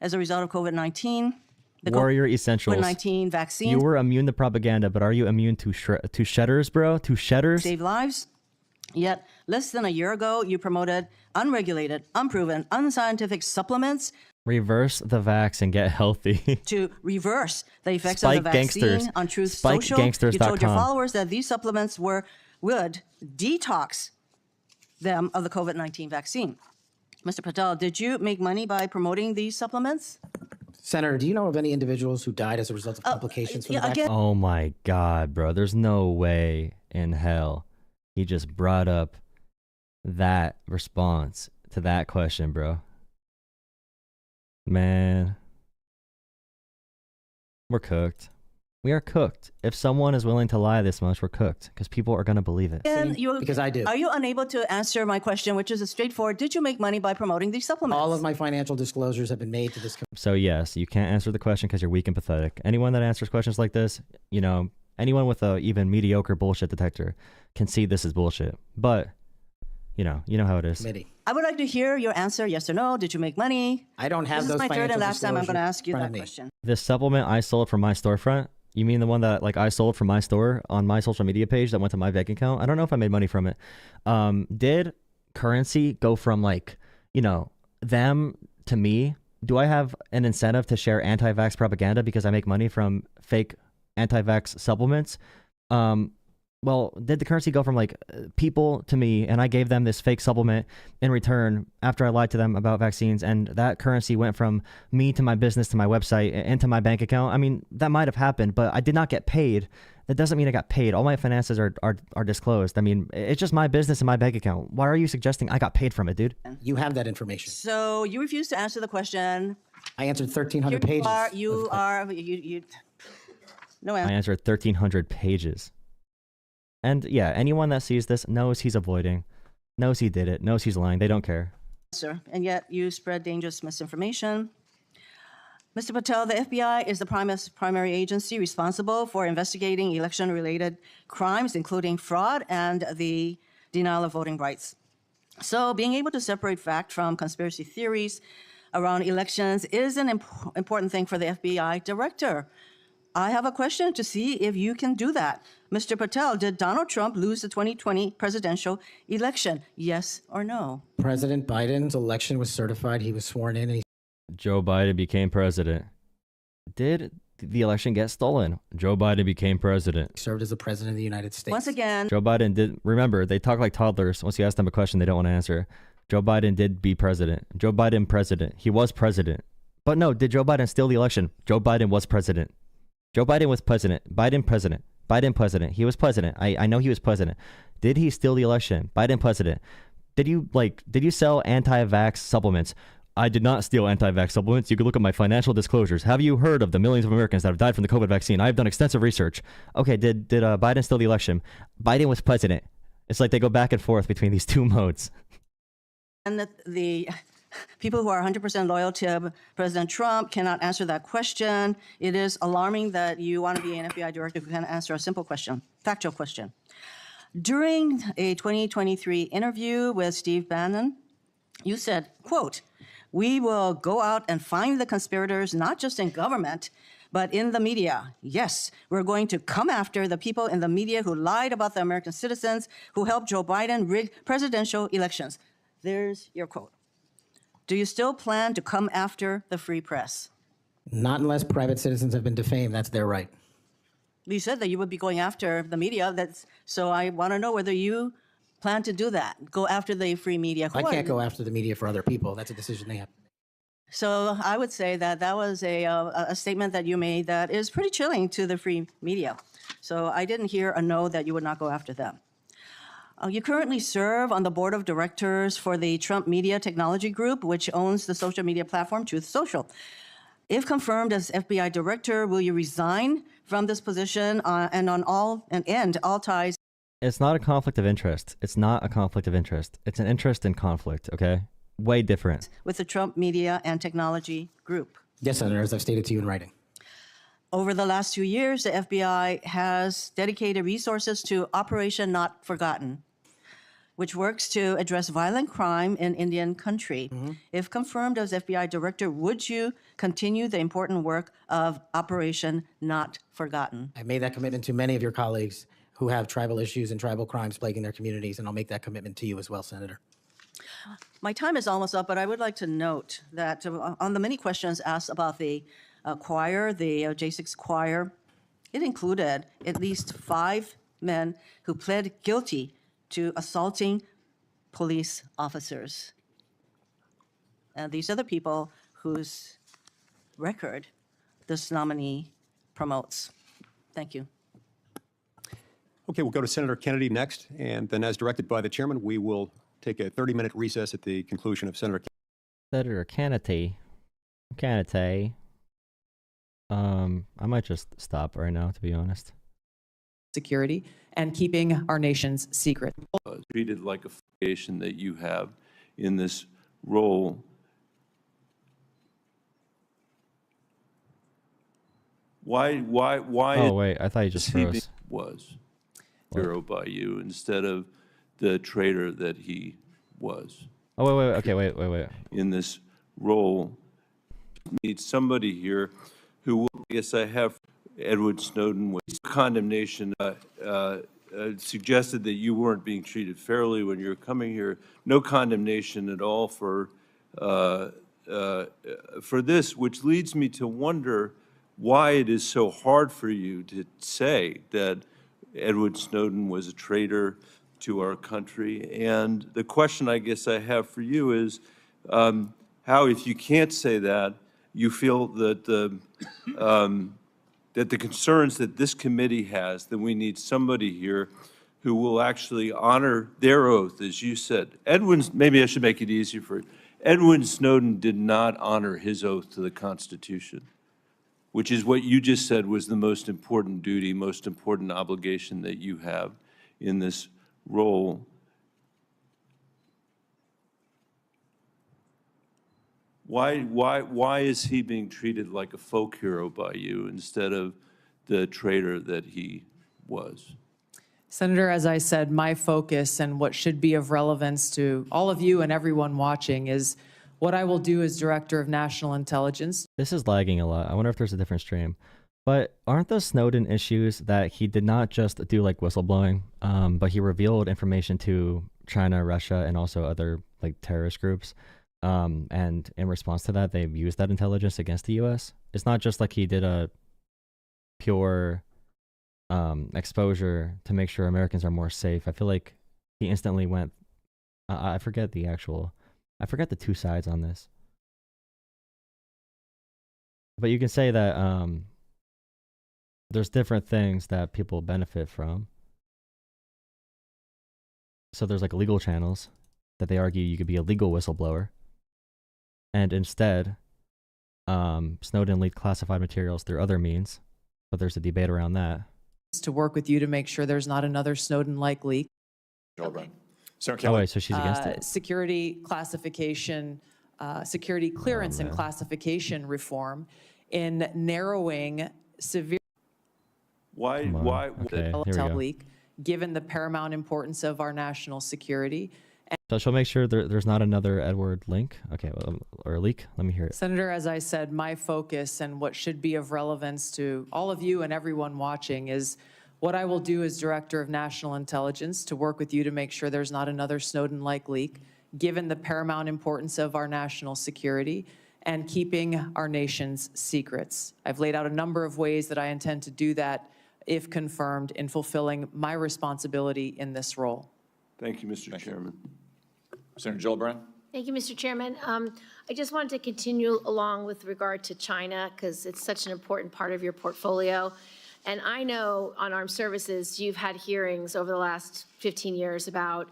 as a result of COVID-19. The Warrior Essentials. COVID-19 vaccine. You were immune to propaganda, but are you immune to shedders, bro? To shedders? Save lives. Yet, less than a year ago, you promoted unregulated, unproven, unscientific supplements Reverse the vax and get healthy. to reverse the effects Spike of the vaccine gangsters. on Truth Social. SpikeGangsters.com. You told your followers that these supplements would detox them of the COVID-19 vaccine. Mr. Patel, did you make money by promoting these supplements? Senator, do you know of any individuals who died as a result of complications from the vaccine? Oh my God, bro. There's no way in hell he just brought up that response to that question, bro. Man, we're cooked. We are cooked. If someone is willing to lie this much, we're cooked because people are going to believe it. Because I do. Are you unable to answer my question, which is a straightforward, did you make money by promoting these supplements? All of my financial disclosures have been made to this. So yes, you can't answer the question because you're weak and pathetic. Anyone that answers questions like this, you know, anyone with a even mediocre bullshit detector can see this is bullshit. But, you know how it is. Committee. I would like to hear your answer, yes or no. Did you make money? I don't have those This is my third and financial last time I'm going to disclosures ask you in front that of me. question. This supplement I sold from my storefront, you mean the one that like I sold from my store on my social media page that went to my bank account? I don't know if I made money from it. Did currency go from like, them to me? Do I have an incentive to share anti-vax propaganda because I make money from fake anti-vax supplements? Well, did the currency go from like people to me and I gave them this fake supplement in return after I lied to them about vaccines, and that currency went from me to my business to my website and to my bank account? I mean, that might have happened, but I did not get paid. That doesn't mean I got paid. All my finances are disclosed. I mean, it's just my business and my bank account. Why are you suggesting I got paid from it, dude? You have that information. So you refuse to answer the question. I answered 1,300 pages. No I answer. answered 1,300 pages. And yeah, anyone that sees this knows he's avoiding, knows he did it, knows he's lying. They don't care. And yet you spread dangerous misinformation. Mr. Patel, the FBI is the primary agency responsible for investigating election-related crimes, including fraud and the denial of voting rights. So being able to separate fact from conspiracy theories around elections is an important thing for the FBI director. I have a question to see if you can do that. Mr. Patel, did Donald Trump lose the 2020 presidential election? Yes or no? President Biden's election was certified. He was sworn in. And Joe Biden became president. Did the election get stolen? Joe Biden became president. he served as the president of the United States. Once again, Joe Biden did. Remember, they talk like toddlers. Once you ask them a question, they don't want to answer. Joe Biden did be president. Joe Biden president. He was president. But no, did Joe Biden steal the election? Joe Biden was president. Joe Biden was president. Biden president. Biden president. He was president. I know he was president. Did he steal the election? Biden president. Did you sell anti-vax supplements? I did not steal anti-vax supplements. You can look at my financial disclosures. Have you heard of the millions of Americans that have died from the COVID vaccine? I have done extensive research. Okay, did Biden steal the election? Biden was president. It's like they go back and forth between these two modes. and the people who are 100% loyal to President Trump cannot answer that question. It is alarming that you want to be an FBI director who can answer a simple question, factual question. During a 2023 interview with Steve Bannon, you said, quote, "We will go out and find the conspirators, not just in government, but in the media. Yes, we're going to come after the people in the media who lied about the American citizens, who helped Joe Biden rig presidential elections." There's your quote. Do you still plan to come after the free press? Not unless private citizens have been defamed. That's their right. You said that you would be going after the media. So I want to know whether you plan to do that, go after the free media. I can't go after the media for other people. That's a decision they have. So I would say that that was a statement that you made that is pretty chilling to the free media. So I didn't hear a no that you would not go after them. You currently serve on the board of directors for the Trump Media Technology Group, which owns the social media platform Truth Social. If confirmed as FBI director, will you resign from this position and end all ties? It's not a conflict of interest. It's not a conflict of interest. It's an interest in conflict, okay? Way different. With the Trump Media and Technology Group? Yes, Senator, as I've stated to you in writing. Over the last 2 years, the FBI has dedicated resources to Operation Not Forgotten, which works to address violent crime in Indian country. If confirmed as FBI director, would you continue the important work of Operation Not Forgotten? I made that commitment to many of your colleagues who have tribal issues and tribal crimes plaguing their communities, and I'll make that commitment to you as well, Senator. My time is almost up, but I would like to note that on the many questions asked about the choir, the J6 choir, it included at least 5 men who pled guilty to assaulting police officers. And these are the people whose record this nominee promotes. Thank you. Okay, we'll go to Senator Kennedy next, and then as directed by the chairman, we will take a 30-minute recess at the conclusion of Senator Kennedy. I might just stop right now, to be honest. Security and keeping our nation's secret. Treated like a foundation that you have in this role. Why? Oh, wait, I thought you just froze. Was hero by you instead of the traitor that he was. Oh, wait, okay, wait. In this role, need somebody here who will, yes, I have Edward Snowden with condemnation suggested that you weren't being treated fairly when you were coming here. No condemnation at all for this, which leads me to wonder why it is so hard for you to say that Edward Snowden was a traitor to our country. And the question I guess I have for you is how, if you can't say that, you feel that that the concerns that this committee has, that we need somebody here who will actually honor their oath, as you said. Maybe I should make it easier for you. Edward Snowden did not honor his oath to the Constitution, which is what you just said was the most important duty, most important obligation that you have in this role. Why is he being treated like a folk hero by you instead of the traitor that he was? Senator, as I said, my focus and what should be of relevance to all of you and everyone watching is what I will do as Director of National Intelligence. This is lagging a lot. I wonder if there's a different stream. But aren't those Snowden issues that he did not just do like whistleblowing, but he revealed information to China, Russia, and also other like terrorist groups? And in response to that, they've used that intelligence against the U.S. It's not just like he did a pure exposure to make sure Americans are more safe. I feel like he instantly went, I forget the 2 sides on this. But you can say that there's different things that people benefit from. So there's like legal channels that they argue you could be a legal whistleblower. And instead, Snowden leaked classified materials through other means, but there's a debate around that. To work with you to make sure there's not another Snowden-like leak. Okay. Oh, wait, so she's against it? Security classification, security clearance and classification reform in narrowing severe Okay, leak, given the paramount importance of our national security. So she'll make sure there's not another Edward link? Okay, or leak? Let me hear it. Senator, as I said, my focus and what should be of relevance to all of you and everyone watching is what I will do as Director of National Intelligence to work with you to make sure there's not another Snowden-like leak, given the paramount importance of our national security and keeping our nation's secrets. I've laid out a number of ways that I intend to do that, if confirmed, in fulfilling my responsibility in this role. Thank you, Mr. Chairman. Senator Gillibrand. Thank you, Mr. Chairman. I just wanted to continue along with regard to China because it's such an important part of your portfolio. And I know on armed services, you've had hearings over the last 15 years about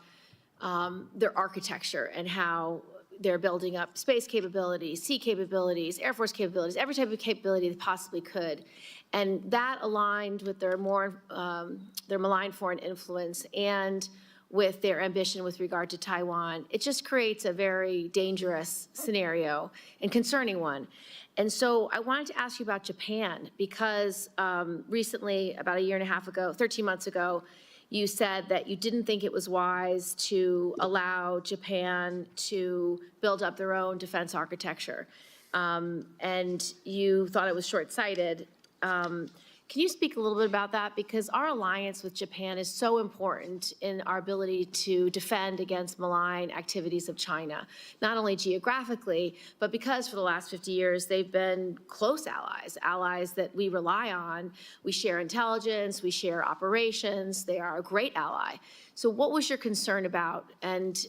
their architecture and how they're building up space capabilities, sea capabilities, Air Force capabilities, every type of capability they possibly could. And that aligned with their malign foreign influence and with their ambition with regard to Taiwan, it just creates a very dangerous scenario and concerning one. And so I wanted to ask you about Japan, because recently, about a year and a half ago, 13 months ago, you said that you didn't think it was wise to allow Japan to build up their own defense architecture. And you thought it was short-sighted. Can you speak a little bit about that? Because our alliance with Japan is so important in our ability to defend against malign activities of China, not only geographically, but because for the last 50 years, they've been close allies, allies that we rely on. We share intelligence, we share operations. They are a great ally. So what was your concern about? And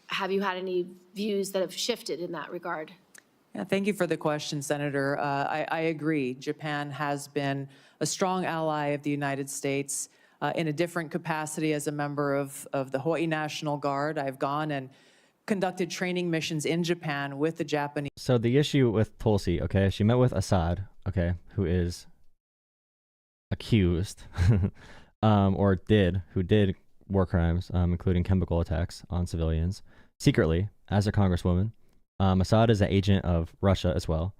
have you had any views that have shifted in that regard? Yeah, thank you for the question, Senator. I agree. Japan has been a strong ally of the United States in a different capacity as a member of the Hawaii National Guard. I've gone and conducted training missions in Japan with the Japanese. So the issue with Tulsi, okay, she met with Assad, okay, who is accused, who did war crimes, including chemical attacks on civilians, secretly, as a congresswoman. Assad is an agent of Russia as well.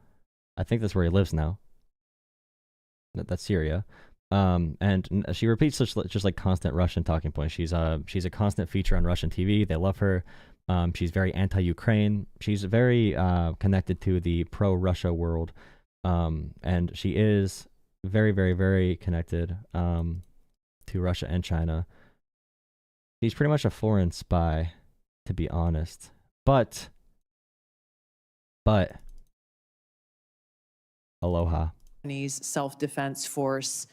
I think that's where he lives now. That's Syria. And she repeats just like constant Russian talking points. She's a constant feature on Russian TV. They love her. She's very anti-Ukraine. She's very connected to the pro-Russia world. And she is very, very, very connected to Russia and China. She's pretty much a foreign spy, to be honest. But aloha. Self-defense force,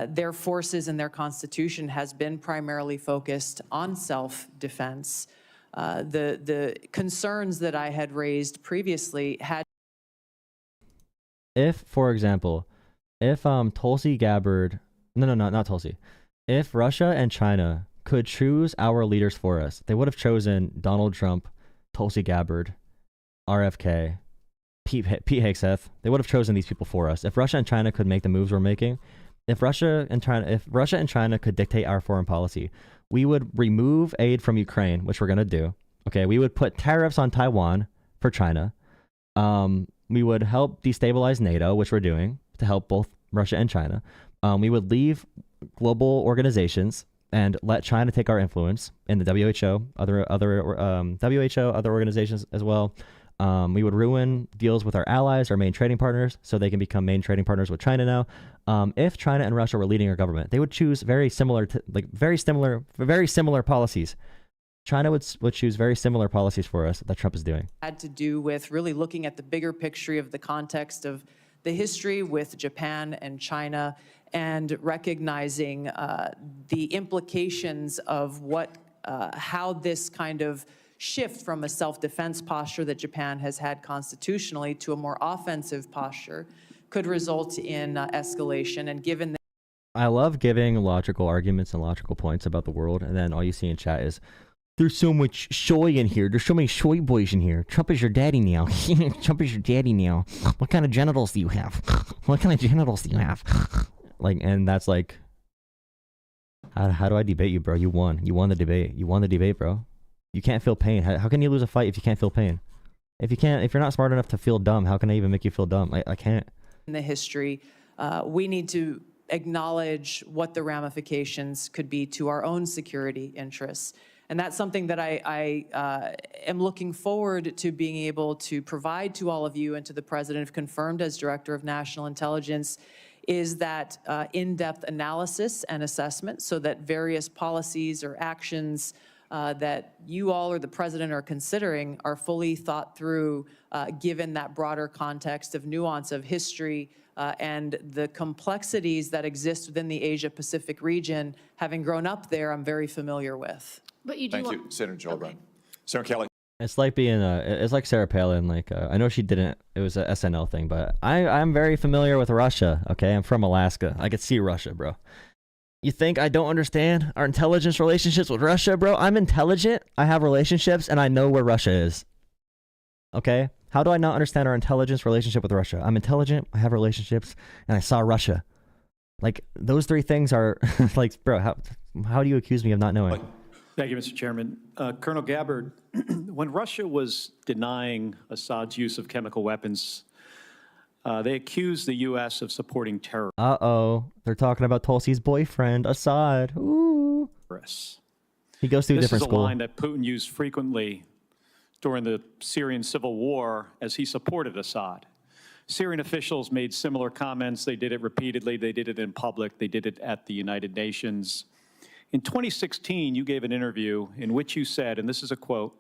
their forces and their constitution has been primarily focused on self-defense. The concerns that I had raised previously had. If, for example, if Tulsi Gabbard, not Tulsi, if Russia and China could choose our leaders for us, they would have chosen Donald Trump, Tulsi Gabbard, RFK, Pete Hegseth. They would have chosen these people for us. If Russia and China could make the moves we're making, if Russia and China could dictate our foreign policy, we would remove aid from Ukraine, which we're going to do. Okay, we would put tariffs on Taiwan for China. We would help destabilize NATO, which we're doing to help both Russia and China. We would leave global organizations and let China take our influence in the WHO, other organizations as well. We would ruin deals with our allies, our main trading partners, so they can become main trading partners with China now. If China and Russia were leading our government, they would choose very similar policies. China would choose very similar policies for us that Trump is doing. Had to do with really looking at the bigger picture of the context of the history with Japan and China, and recognizing the implications of how this kind of shift from a self-defense posture that Japan has had constitutionally to a more offensive posture could result in escalation. And given that I love giving logical arguments and logical points about the world, and then all you see in chat is, there's so much soy in here. There's so many soy boys in here. Trump is your daddy now. Trump is your daddy now. What kind of genitals do you have? What kind of genitals do you have? And that's like, how do I debate you, bro? You won. You won the debate. You won the debate, bro. You can't feel pain. How can you lose a fight if you can't feel pain? If you're not smart enough to feel dumb, how can I even make you feel dumb? I can't. in the history, we need to acknowledge what the ramifications could be to our own security interests. And that's something that I am looking forward to being able to provide to all of you and to the President, if confirmed as Director of National Intelligence, is that in-depth analysis and assessment so that various policies or actions that you all or the President are considering are fully thought through, given that broader context of nuance of history and the complexities that exist within the Asia-Pacific region. Having grown up there, I'm very familiar with. But you do Thank you, Senator Gillibrand. Senator Kelly. It's like being it's like Sarah Palin. Like I know she didn't. It was a SNL thing, but I'm very familiar with Russia. Okay, I'm from Alaska. I could see Russia, bro. You think I don't understand our intelligence relationships with Russia, bro? I'm intelligent. I have relationships, and I know where Russia is. Okay, how do I not understand our intelligence relationship with Russia? I'm intelligent. I have relationships, and I saw Russia. Like those three things are like, bro. How do you accuse me of not knowing? Thank you, Mr. Chairman. Colonel Gabbard, when Russia was denying Assad's use of chemical weapons, they accused the U.S. of supporting terror. Uh-oh. They're talking about Tulsi's boyfriend, Assad. Ooh. He goes through a different This is a school. line that Putin used frequently during the Syrian civil war as he supported Assad. Syrian officials made similar comments. They did it repeatedly. They did it in public. They did it at the United Nations. In 2016, you gave an interview in which you said, and this is a quote,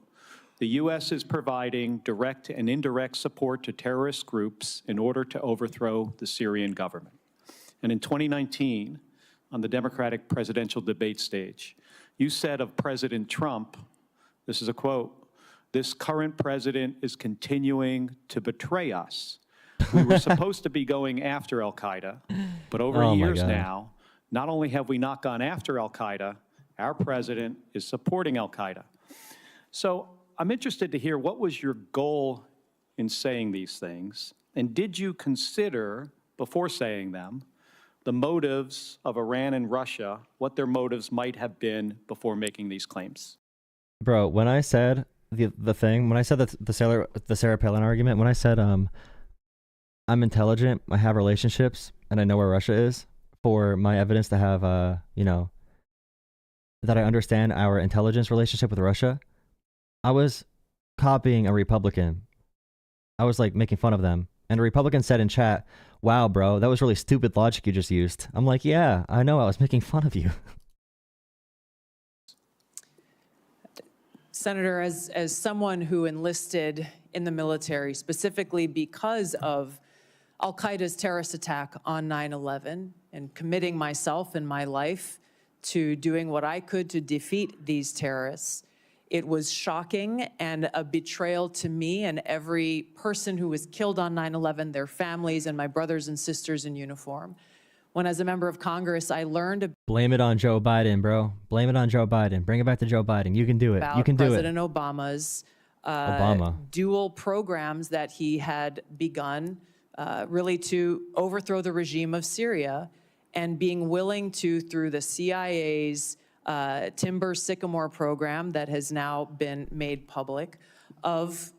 "The U.S. is providing direct and indirect support to terrorist groups in order to overthrow the Syrian government." And in 2019, on the Democratic presidential debate stage, you said of President Trump, this is a quote, "This current president is continuing to betray us. We were supposed to be going after al-Qaeda, but over Oh my years God. now, not only have we not gone after al-Qaeda, our president is supporting al-Qaeda." So I'm interested to hear, what was your goal in saying these things? And did you consider, before saying them, the motives of Iran and Russia, what their motives might have been before making these claims? Bro, when I said the thing, when I said the Sarah Palin argument, when I said I'm intelligent, I have relationships, and I know where Russia is, for my evidence to have you know, that I understand our intelligence relationship with Russia, I was copying a Republican. I was like making fun of them. And a Republican said in chat, "Wow, bro, that was really stupid logic you just used." I'm like, yeah, I know, I was making fun of you. Senator, as someone who enlisted in the military specifically because of al-Qaeda's terrorist attack on 9/11 and committing myself and my life to doing what I could to defeat these terrorists, it was shocking and a betrayal to me and every person who was killed on 9/11, their families and my brothers and sisters in uniform. When as a member of Congress, I learned Blame it on Joe Biden, bro. Blame it on Joe Biden. Bring it back to Joe Biden. You can do it. about You can do it. President Obama's dual programs that he had begun really to overthrow the regime of Syria, and being willing to, through the CIA's Timber Sycamore program that has now been made public, of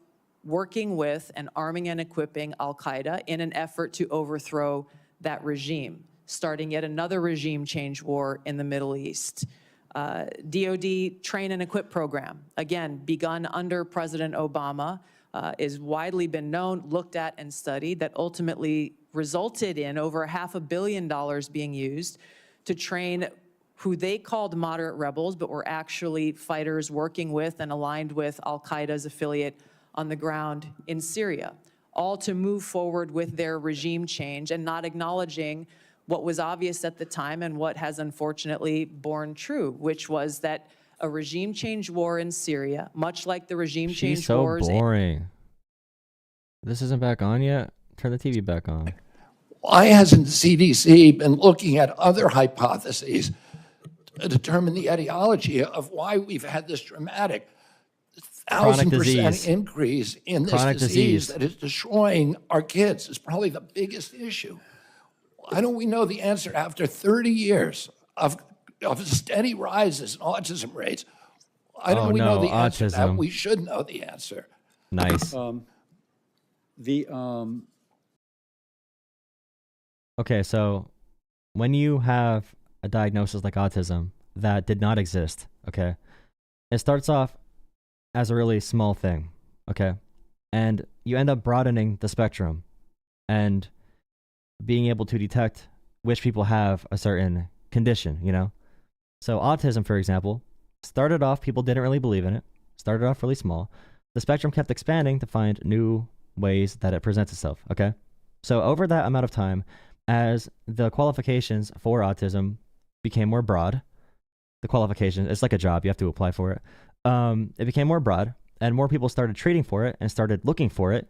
working with and arming and equipping al-Qaeda in an effort to overthrow that regime, starting yet another regime change war in the Middle East. DoD train and equip program, again, begun under President Obama, is widely been known, looked at, and studied, that ultimately resulted in over $500 million being used to train who they called moderate rebels, but were actually fighters working with and aligned with al-Qaeda's affiliate on the ground in Syria, all to move forward with their regime change and not acknowledging what was obvious at the time and what has unfortunately borne true, which was that a regime change war in Syria, much like the regime She's change so wars. boring. This isn't back on yet? Turn the TV back on. Why hasn't the CDC been looking at other hypotheses to determine the etiology of why we've had this dramatic 1,000% increase in this disease that is destroying our kids? Is probably the biggest issue. Why don't we know the answer after 30 years of steady rises in autism rates? Why don't we know the answer to that? We should know the answer. Nice. Okay, so when you have a diagnosis like autism that did not exist, okay, it starts off as a really small thing, okay, and you end up broadening the spectrum and being able to detect which people have a certain condition, you know? So autism, for example, started off, people didn't really believe in it, started off really small. The spectrum kept expanding to find new ways that it presents itself, okay? So over that amount of time, as the qualifications for autism became more broad, the qualifications, it's like a job, you have to apply for it. It became more broad, and more people started treating for it and started looking for it,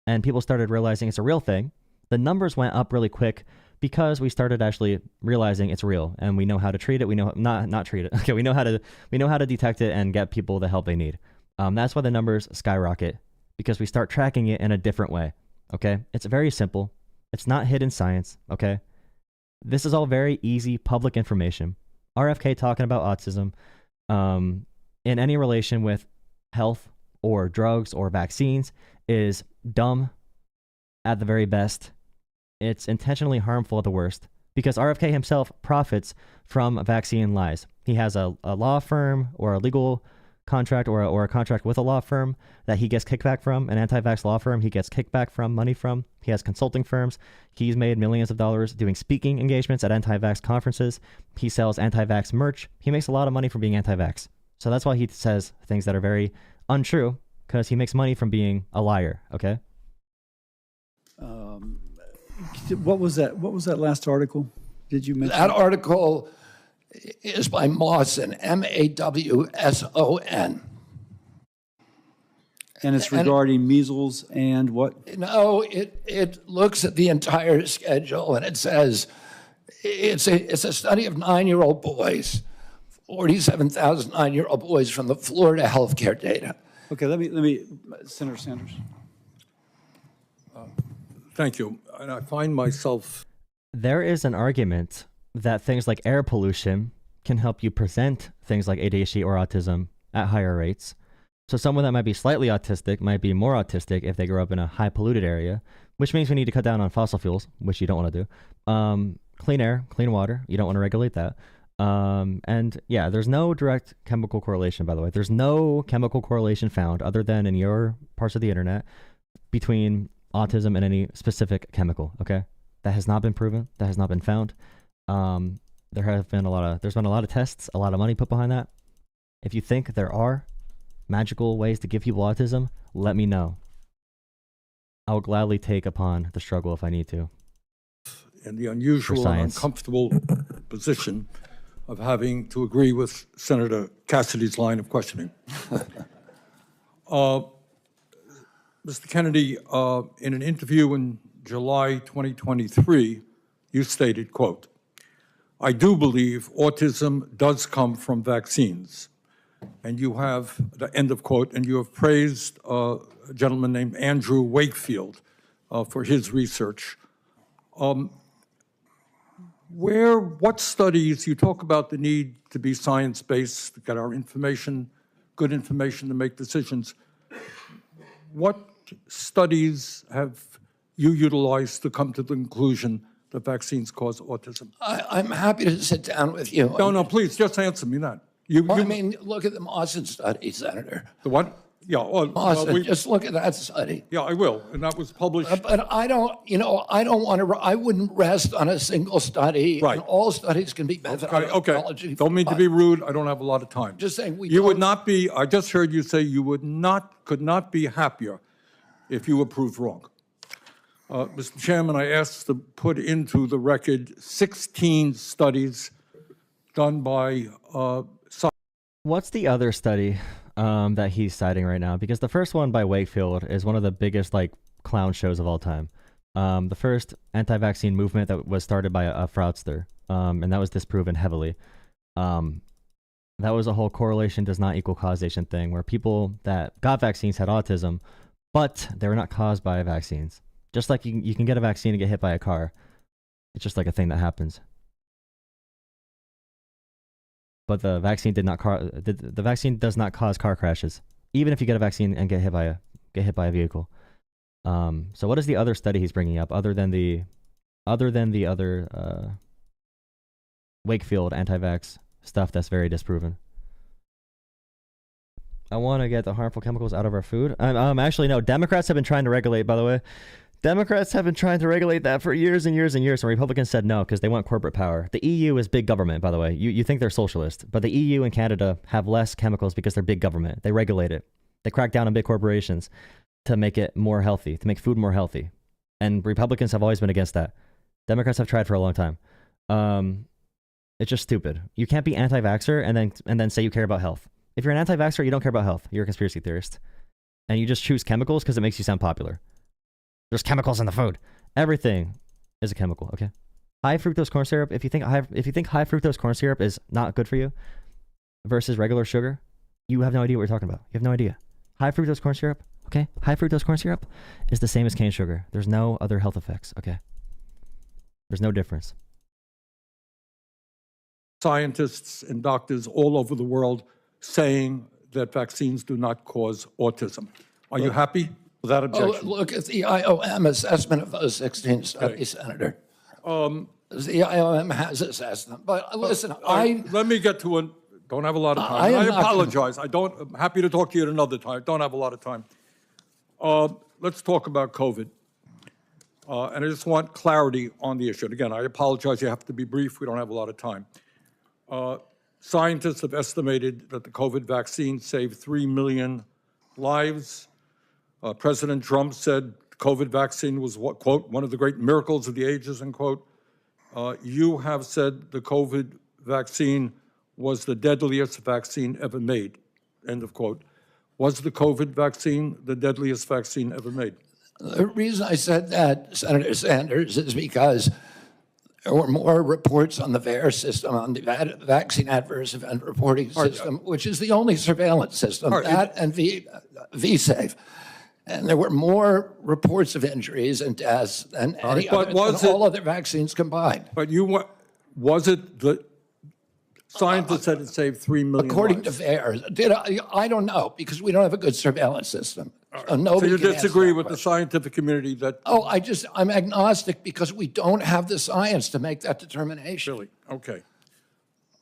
and people started realizing it's a real thing. The numbers went up really quick because we started actually realizing it's real, and we know how to treat it. We know not treat it. Okay, we know how to detect it and get people the help they need. That's why the numbers skyrocket, because we start tracking it in a different way. Okay, it's very simple. It's not hidden science. Okay, this is all very easy public information. RFK talking about autism, in any relation with health or drugs or vaccines is dumb at the very best. It's intentionally harmful at the worst, because RFK himself profits from vaccine lies. He has a law firm or a legal contract or a contract with a law firm that he gets kickback from, an anti-vax law firm he gets kickback from, money from. He has consulting firms. He's made millions of dollars doing speaking engagements at anti-vax conferences. He sells anti-vax merch. He makes a lot of money from being anti-vax. So that's why he says things that are very untrue, because he makes money from being a liar, okay? What was that? What was that last article? Did you mention? That article is by Mawson, Mawson. And it's regarding measles and what? No, it looks at the entire schedule, and it says it's a study of 9-year-old boys, 47,000 9-year-old boys from the Florida healthcare data. Okay, let me, Senator Sanders. Thank you. And I find myself... There is an argument that things like air pollution can help you present things like ADHD or autism at higher rates. So someone that might be slightly autistic might be more autistic if they grow up in a high polluted area, which means we need to cut down on fossil fuels, which you don't want to do. Clean air, clean water, you don't want to regulate that. And yeah, there's no direct chemical correlation, by the way. There's no chemical correlation found other than in your parts of the internet between autism and any specific chemical, okay? That has not been proven. That has not been found. There's been a lot of tests, a lot of money put behind that. If you think there are magical ways to give people autism, let me know. I will gladly take upon the struggle if I need to. In the unusual and uncomfortable position of having to agree with Senator Cassidy's line of questioning. Mr. Kennedy, in an interview in July 2023, you stated, quote, "I do believe autism does come from vaccines." And you have, the end of quote, and you have praised a gentleman named Andrew Wakefield for his research. What studies, you talk about the need to be science-based, to get our information, good information to make decisions. What studies have you utilized to come to the conclusion that vaccines cause autism? I'm happy to sit down with you. No, please, just answer me that. I mean, look at the Mawson study, Senator. The what? Yeah. Mawson, just look at that study. Yeah, I will, and that was published. But I don't want to, I wouldn't rest on a single study. Right. And all studies can be Okay, don't mean to be rude, I don't have a lot of time. Just saying You would not be, I just heard you say you could not be happier if you were proved wrong. Mr. Chairman, I asked to put into the record 16 studies done by What's the other study that he's citing right now? Because the first one by Wakefield is one of the biggest clown shows of all time. The first anti-vaccine movement that was started by a fraudster, and that was disproven heavily. That was a whole correlation does not equal causation thing, where people that got vaccines had autism, but they were not caused by vaccines. Just like you can get a vaccine and get hit by a car. It's just like a thing that happens. But the vaccine the vaccine does not cause car crashes, even if you get a vaccine and get hit by a vehicle. So what is the other study he's bringing up other than the other Wakefield anti-vax stuff that's very disproven? I want to get the harmful chemicals out of our food. Actually, no. Democrats have been trying to regulate, by the way. Democrats have been trying to regulate that for years and years and years, and Republicans said no because they want corporate power. The EU is big government, by the way. You think they're socialist, but the EU and Canada have less chemicals because they're big government. They regulate it. They crack down on big corporations to make it more healthy, to make food more healthy. And Republicans have always been against that. Democrats have tried for a long time. It's just stupid. You can't be anti-vaxxer and then say you care about health. If you're an anti-vaxxer, you don't care about health. You're a conspiracy theorist. And you just choose chemicals because it makes you sound popular. There's chemicals in the food. Everything is a chemical, okay? High fructose corn syrup, if you think high fructose corn syrup is not good for you versus regular sugar, you have no idea what you're talking about. You have no idea. High fructose corn syrup, okay? High fructose corn syrup is the same as cane sugar. There's no other health effects, okay? There's no difference. Scientists and doctors all over the world saying that vaccines do not cause autism. Are you happy with that objection? Look at the IOM assessment of those 16 studies, Senator. The IOM has assessed them. But listen, let me get to one. Don't have a lot of time. I apologize. I'm happy to talk to you at another time. Don't have a lot of time. Let's talk about COVID. And I just want clarity on the issue. And again, I apologize. You have to be brief. We don't have a lot of time. Scientists have estimated that the COVID vaccine saved 3 million lives. President Trump said the COVID vaccine was, quote, one of the great miracles of the ages, end quote. You have said the COVID vaccine was the deadliest vaccine ever made, end of quote. Was the COVID vaccine the deadliest vaccine ever made? The reason I said that, Senator Sanders, is because there were more reports on the VAERS system, on the Vaccine Adverse Event Reporting System, which is the only surveillance system, that and VSafe. And there were more reports of injuries and deaths than all other vaccines combined. But was it the scientists said it saved 3 million According lives? to VAERS. I don't know, because we don't have a good surveillance system. So you disagree with the scientific community that... I'm agnostic because we don't have the science to make that determination. Really? Okay.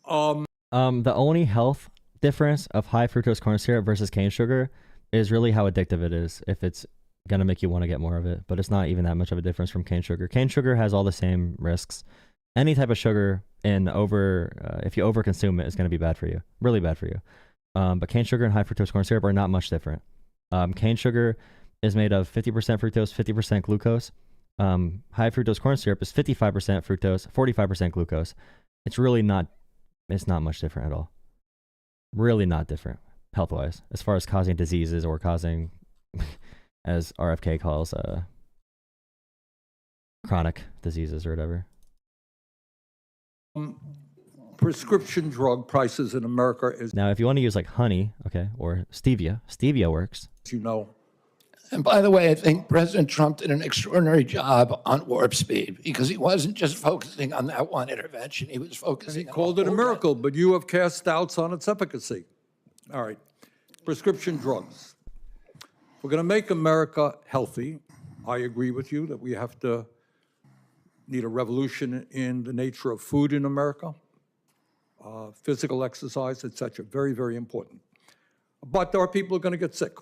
The only health difference of high fructose corn syrup versus cane sugar is really how addictive it is, if it's going to make you want to get more of it. But it's not even that much of a difference from cane sugar. Cane sugar has all the same risks. Any type of sugar if you overconsume it, is going to be bad for you, really bad for you. But cane sugar and high fructose corn syrup are not much different. Cane sugar is made of 50% fructose, 50% glucose. High fructose corn syrup is 55% fructose, 45% glucose. It's not much different at all. Really not different health-wise, as far as causing diseases or causing, as RFK calls, chronic diseases or whatever. Prescription drug prices in America is... Now, if you want to use like honey, okay, or stevia works. You know. And by the way, I think President Trump did an extraordinary job on warp speed because he wasn't just focusing on that one intervention. He was focusing on... He called it a miracle, but you have cast doubts on its efficacy. All right. Prescription drugs. We're going to make America healthy. I agree with you that we have to need a revolution in the nature of food in America. Physical exercise, etc. Very, very important. But there are people who are going to get sick,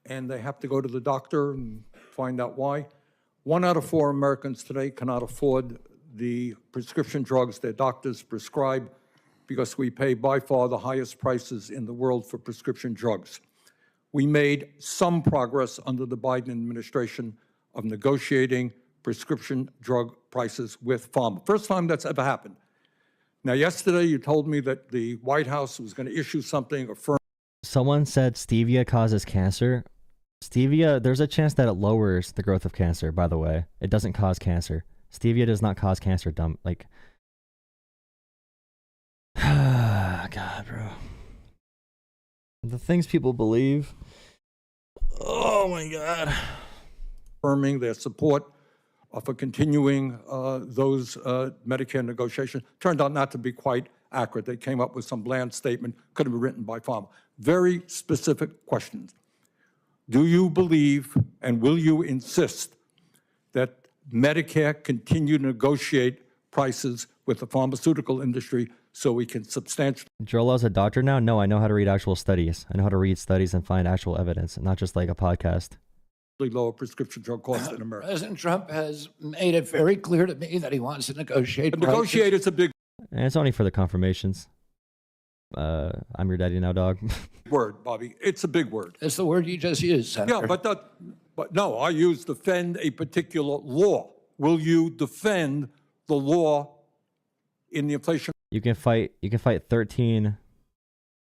and they have to go to the doctor and find out why. 1 out of 4 Americans today cannot afford the prescription drugs their doctors prescribe because we pay by far the highest prices in the world for prescription drugs. We made some progress under the Biden administration of negotiating prescription drug prices with pharma. First time that's ever happened. Now, yesterday you told me that the White House was going to issue something affirming. Someone said stevia causes cancer. Stevia, there's a chance that it lowers the growth of cancer, by the way. It doesn't cause cancer. Stevia does not cause cancer, dumb. Like, God, bro. The things people believe. Oh, my God. Affirming their support for continuing those Medicare negotiations. Turned out not to be quite accurate. They came up with some bland statement, could have been written by pharma. Very specific questions. Do you believe and will you insist that Medicare continue to negotiate prices with the pharmaceutical industry so we can substantially... Joel's a doctor now? No, I know how to read actual studies. I know how to read studies and find actual evidence, not just like a podcast. Lower prescription drug costs in America. President Trump has made it very clear to me that he wants to negotiate. Negotiate is a big... And it's only for the confirmations. I'm your daddy now, dog. Word, Bobby. It's a big word. It's the word you just used, Senator. Yeah, but no, I use defend a particular law. Will you defend the law in the inflation? You can fight 13.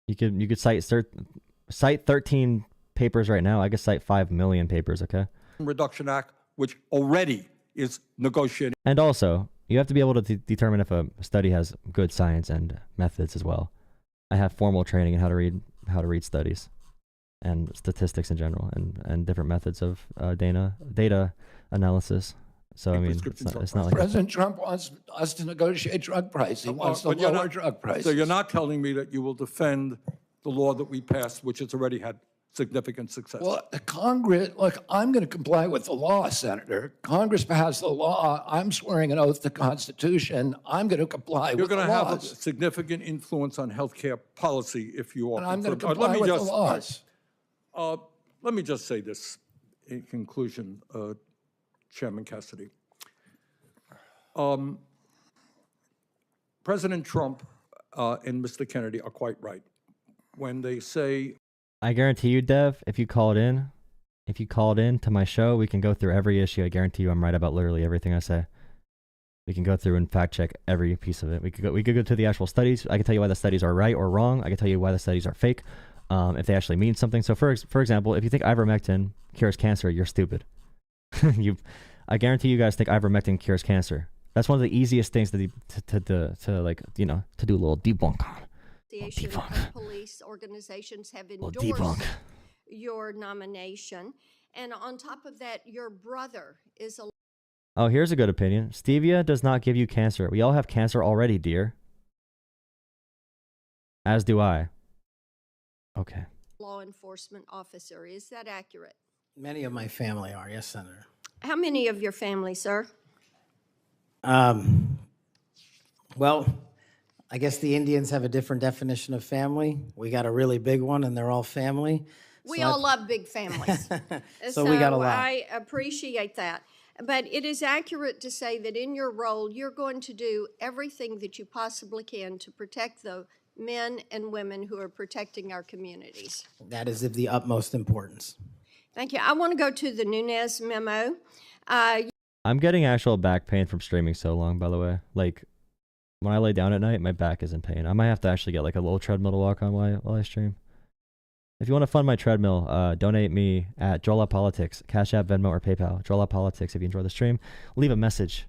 You could cite 13 papers right now. I could cite 5 million papers, okay? Reduction Act, which already is negotiating. And also, you have to be able to determine if a study has good science and methods as well. I have formal training in how to read studies and statistics in general and different methods of data analysis. So, I mean, it's not like... President Trump wants us to negotiate drug price. He wants to lower drug prices. So you're not telling me that you will defend the law that we passed, which has already had significant success. Well, the Congress, look, I'm going to comply with the law, Senator. Congress passed the law. I'm swearing an oath to the Constitution. I'm going to comply You're with the going to have a laws. significant influence on healthcare policy if you are. And I'm going to confirmed. comply with the laws. Let me just say this in conclusion, Chairman Cassidy. President Trump and Mr. Kennedy are quite right when they say, I guarantee you, Dev, if you called in to my show, we can go through every issue. I guarantee you I'm right about literally everything I say. We can go through and fact check every piece of it. We could go to the actual studies. I can tell you why the studies are right or wrong. I can tell you why the studies are fake, if they actually mean something. So for example, if you think ivermectin cures cancer, you're stupid. I guarantee you guys think ivermectin cures cancer. That's one of the easiest things to do a little debunk on. Of police organizations have endorsed your nomination. And on top of that, your brother is a... Oh, here's a good opinion. Stevia does not give you cancer. We all have cancer already, dear. As do I. Okay. law enforcement officer. Is that accurate? Many of my family are, yes, Senator. How many of your family, sir? Well, I guess the Indians have a different definition of family. We got a really big one, and they're all family. We all love big families. So we got a lot. I appreciate that. But it is accurate to say that in your role, you're going to do everything that you possibly can to protect the men and women who are protecting our communities. That is of the utmost importance. Thank you. I want to go to the Nunes memo. I'm getting actual back pain from streaming so long, by the way. Like, when I lay down at night, my back is in pain. I might have to actually get like a little treadmill to walk on while I stream. If you want to fund my treadmill, donate me at Jola Politics, Cash App, Venmo, or PayPal. Jola Politics, if you enjoy the stream, leave a message.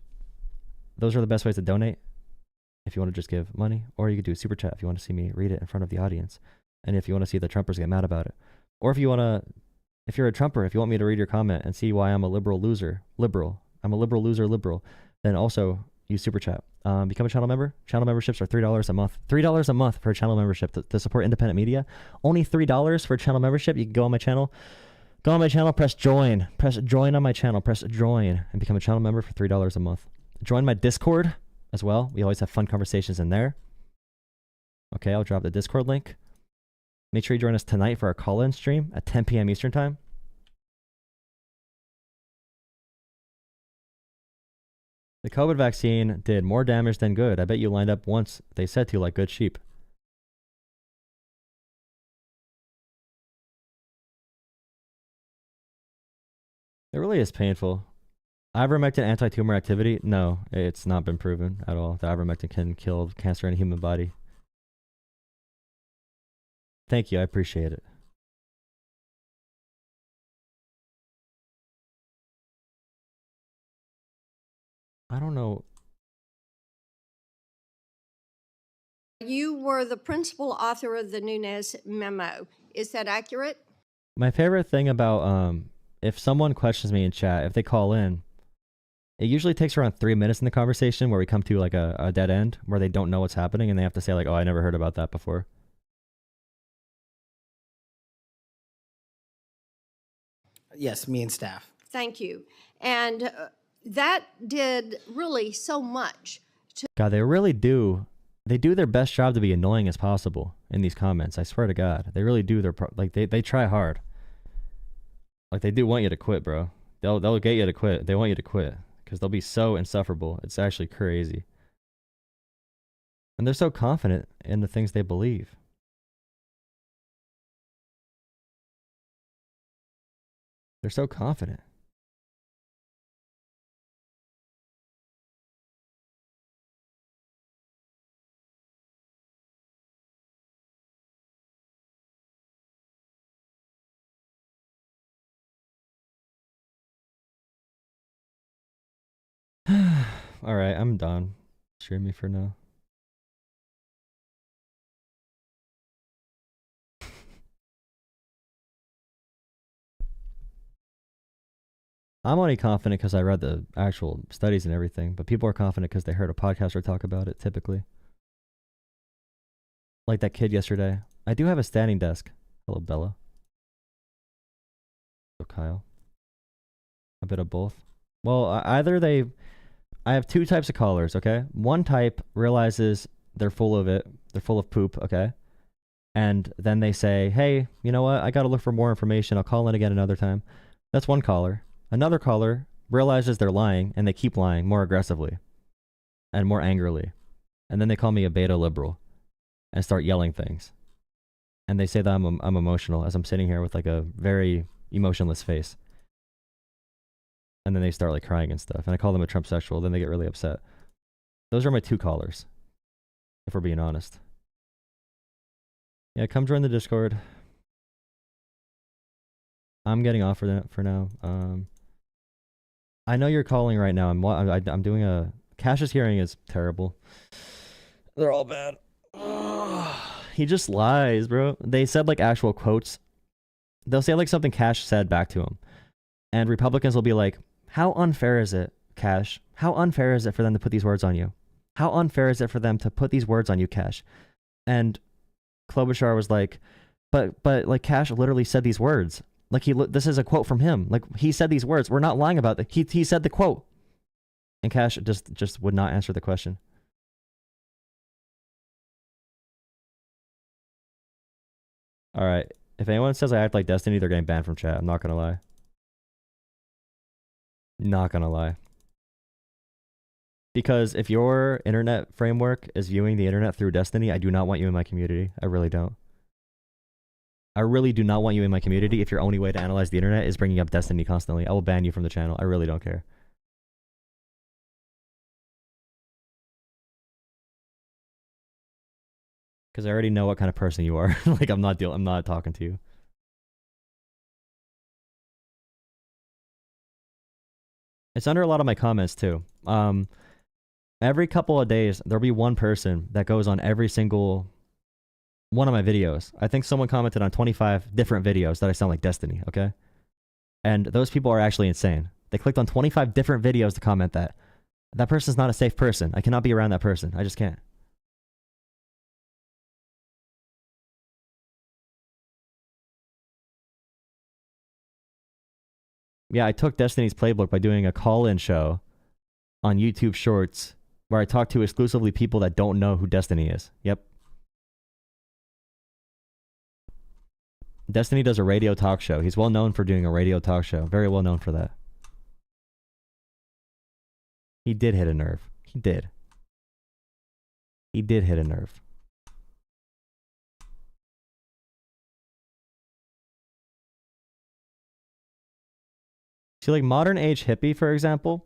Those are the best ways to donate if you want to just give money, or you could do a super chat if you want to see me read it in front of the audience, and if you want to see the Trumpers get mad about it. Or if you want to, if you're a Trumper, if you want me to read your comment and see why I'm a liberal loser, I'm a liberal loser, then also use super chat. Become a channel member. Channel memberships are $3 a month. $3 a month for a channel membership to support independent media. Only $3 for a channel membership. You can go on my channel. Go on my channel, press join. Press join on my channel. Press join and become a channel member for $3 a month. Join my Discord as well. We always have fun conversations in there. Okay, I'll drop the Discord link. Make sure you join us tonight for our call-in stream at 10 p.m. Eastern Time. The COVID vaccine did more damage than good. I bet you lined up once, they said to, like good sheep. It really is painful. Ivermectin anti-tumor activity? No, it's not been proven at all that ivermectin can kill cancer in a human body. Thank you, I appreciate it. I don't know. You were the principal author of the Nunes memo. Is that accurate? My favorite thing about if someone questions me in chat, if they call in, it usually takes around 3 minutes in the conversation where we come to like a dead end where they don't know what's happening and they have to say like, oh, I never heard about that before. Yes, me and staff. Thank you. And that did really so much. God, they really do. They do their best job to be annoying as possible in these comments. I swear to God, they really do they try hard. Like they do want you to quit, bro. They'll get you to quit. They want you to quit because they'll be so insufferable. It's actually crazy. And they're so confident in the things they believe. They're so confident. All right, I'm done streaming for now. I'm only confident because I read the actual studies and everything, but people are confident because they heard a podcaster talk about it, typically. Like that kid yesterday I do have a standing desk. Hello, Bella. So Kyle. A bit of both. Well, either I have two types of callers, okay? One type realizes they're full of it. They're full of poop, okay? And then they say, hey, you know what? I got to look for more information. I'll call in again another time. That's one caller. Another caller realizes they're lying, and they keep lying more aggressively and more angrily. And then they call me a beta liberal and start yelling things. And they say that I'm emotional as I'm sitting here with like a very emotionless face. And then they start like crying and stuff. And I call them a Trump sexual. Then they get really upset. Those are my two callers, if we're being honest. Yeah, come join the Discord. I'm getting off for now. I know you're calling right now. I'm doing a... Kash's hearing is terrible. They're all bad. He just lies, bro. They said like actual quotes. They'll say like something Kash said back to him. And Republicans will be like, how unfair is it, Kash? How unfair is it for them to put these words on you? How unfair is it for them to put these words on you, Kash? And Klobuchar was like, but like Kash literally said these words. Like this is a quote from him. Like he said these words. We're not lying about it. He said the quote. And Kash just would not answer the question. All right. If anyone says I act like Destiny, they're getting banned from chat. I'm not gonna lie. Not gonna lie. Because if your internet framework is viewing the internet through Destiny, I do not want you in my community. I really don't. I really do not want you in my community if your only way to analyze the internet is bringing up Destiny constantly. I will ban you from the channel. I really don't care. Because I already know what kind of person you are. Like I'm not talking to you. It's under a lot of my comments too. Every couple of days there'll be one person that goes on every single one of my videos. I think someone commented on 25 different videos that I sound like Destiny, okay? And those people are actually insane. They clicked on 25 different videos to comment that. That person's not a safe person. I cannot be around that person. I just can't. Yeah, I took Destiny's playbook by doing a call-in show on YouTube Shorts where I talk to exclusively people that don't know who Destiny is. Yep. Destiny does a radio talk show. He's well known for doing a radio talk show. Very well known for that. He did hit a nerve. He did. He did hit a nerve. See, like modern age hippie, for example,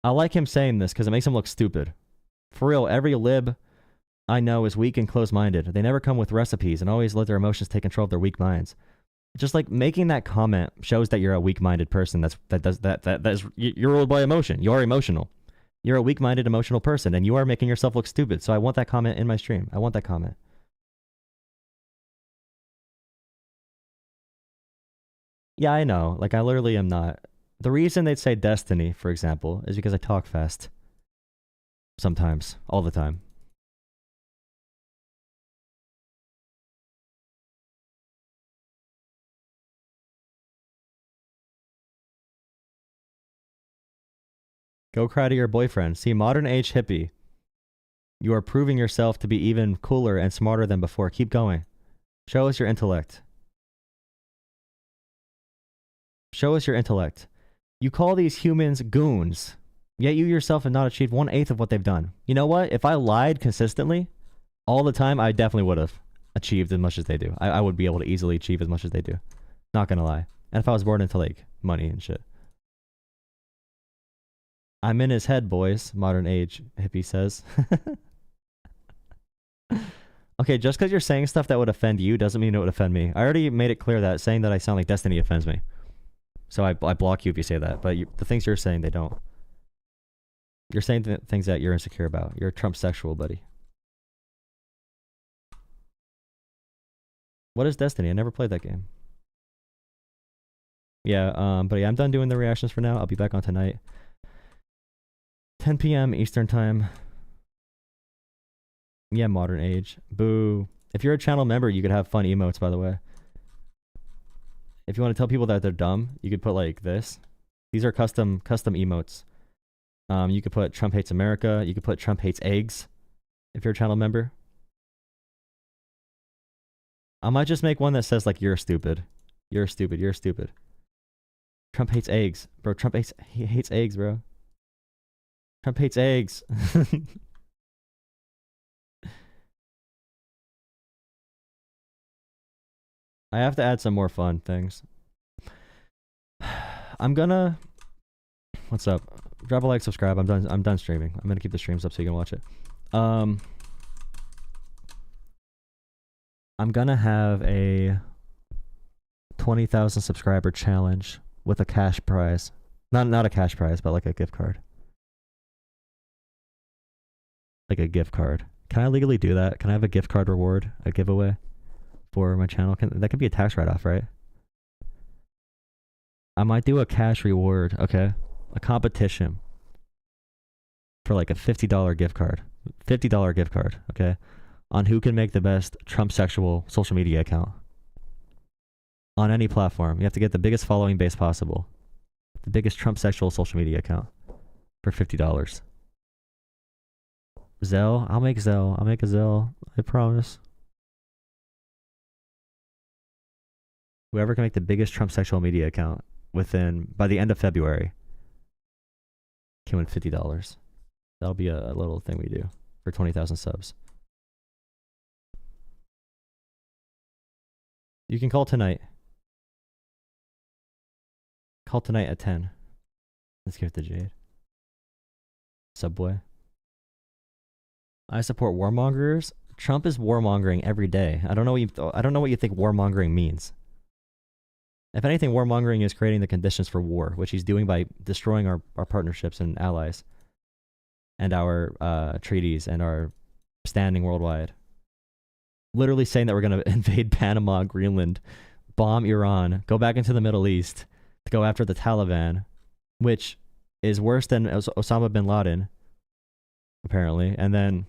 I like him saying this because it makes him look stupid. For real, every lib I know is weak and close-minded. They never come with recipes and always let their emotions take control of their weak minds. Just like making that comment shows that you're a weak-minded person. You're ruled by emotion. You're emotional. You're a weak-minded, emotional person, and you are making yourself look stupid. So I want that comment in my stream. I want that comment. Yeah, I know. Like, I literally am not. The reason they'd say Destiny, for example, is because I talk fast. Sometimes. All the time. Go cry to your boyfriend. See, modern age hippie. You are proving yourself to be even cooler and smarter than before. Keep going. Show us your intellect. Show us your intellect. You call these humans goons, yet you yourself have not achieved 1/8 of what they've done. You know what? If I lied consistently all the time, I definitely would have achieved as much as they do. I would be able to easily achieve as much as they do. Not gonna lie. And if I was born into like money and shit. I'm in his head, boys, modern age hippie says. Okay, just because you're saying stuff that would offend you doesn't mean it would offend me. I already made it clear that saying that I sound like Destiny offends me. So I block you if you say that. But the things you're saying, they don't. You're saying things that you're insecure about. You're a Trump sexual, buddy. What is Destiny? I never played that game. Yeah, but yeah, I'm done doing the reactions for now. I'll be back on tonight. 10 p.m. Eastern time. Yeah, modern age. Boo. If you're a channel member, you could have fun emotes, by the way. If you want to tell people that they're dumb, you could put like this. These are custom emotes. You could put Trump hates America. You could put Trump hates eggs if you're a channel member. I might just make one that says like, you're stupid. You're stupid. You're stupid. Trump hates eggs. Bro, he hates eggs, bro. Trump hates eggs. I have to add some more fun things. I'm gonna... What's up? Drop a like, subscribe. I'm done streaming. I'm gonna keep the streams up so you can watch it. I'm gonna have a 20,000 subscriber challenge with a cash prize. Not a cash prize, but like a gift card. Like a gift card. Can I legally do that? Can I have a gift card reward, a giveaway for my channel? That could be a tax write-off, right? I might do a cash reward, okay? A competition for like a $50 gift card. $50 gift card, okay? On who can make the best Trump sexual social media account. On any platform. You have to get the biggest following base possible. The biggest Trump sexual social media account for $50. Zelle? I'll make Zelle. I'll make a Zelle. I promise. Whoever can make the biggest Trump sexual media account by the end of February can win $50. That'll be a little thing we do for 20,000 subs. You can call tonight. Call tonight at 10. Let's give it to Jade. Subway. I support warmongers. Trump is warmongering every day. I don't know what you think warmongering means. If anything, warmongering is creating the conditions for war, which he's doing by destroying our partnerships and allies, and our treaties and our standing worldwide. Literally saying that we're going to invade Panama, Greenland, bomb Iran, go back into the Middle East to go after the Taliban, which is worse than Osama bin Laden, apparently. And then,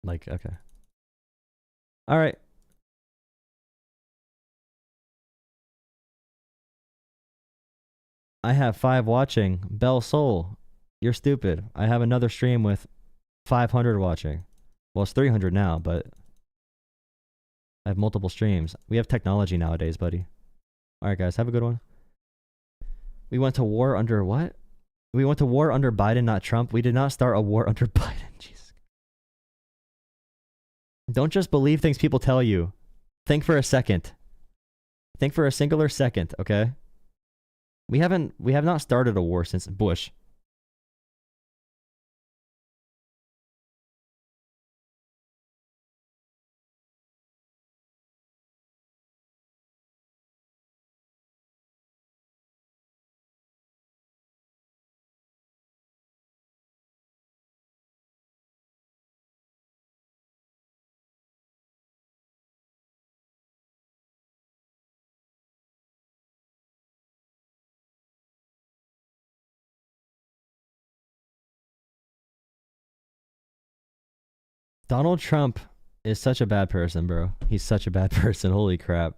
like, okay. All right. I have 5 watching. Bell Soul, you're stupid. I have another stream with 500 watching. Well, it's 300 now, but I have multiple streams. We have technology nowadays, buddy. All right, guys, have a good one. We went to war under what? We went to war under Biden, not Trump. We did not start a war under Biden. Jesus. Don't just believe things people tell you. Think for a second. Think for a singular second, okay? We have not started a war since Bush. Donald Trump is such a bad person, bro. He's such a bad person. Holy crap.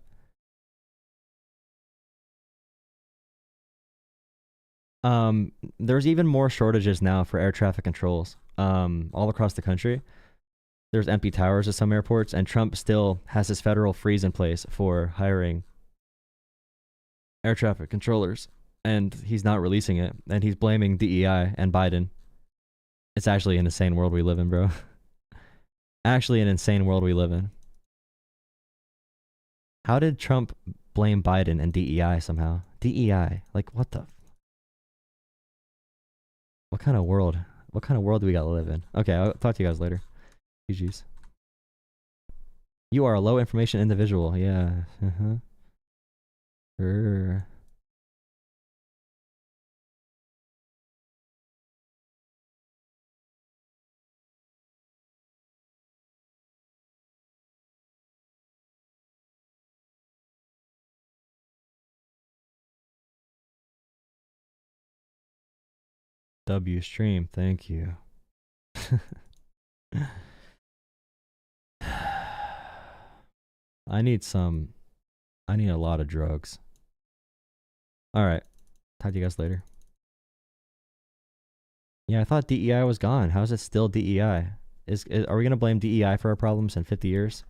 There's even more shortages now for air traffic controls all across the country. There's empty towers at some airports, and Trump still has his federal freeze in place for hiring air traffic controllers, and he's not releasing it, and he's blaming DEI and Biden. It's actually an insane world we live in, bro. Actually an insane world we live in. How did Trump blame Biden and DEI somehow? DEI, like what the? What kind of world? What kind of world do we gotta live in? Okay, I'll talk to you guys later. GG's. You are a low information individual. Yeah. Sure. W stream, thank you. I need a lot of drugs. All right. Talk to you guys later. Yeah, I thought DEI was gone. How is it still DEI? Are we going to blame DEI for our problems in 50 years?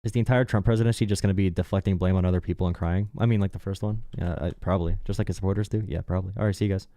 Is the entire Trump presidency just going to be deflecting blame on other people and crying? I mean, like the first one? Yeah, probably. Just like his supporters do? Yeah, probably. All right, see you guys.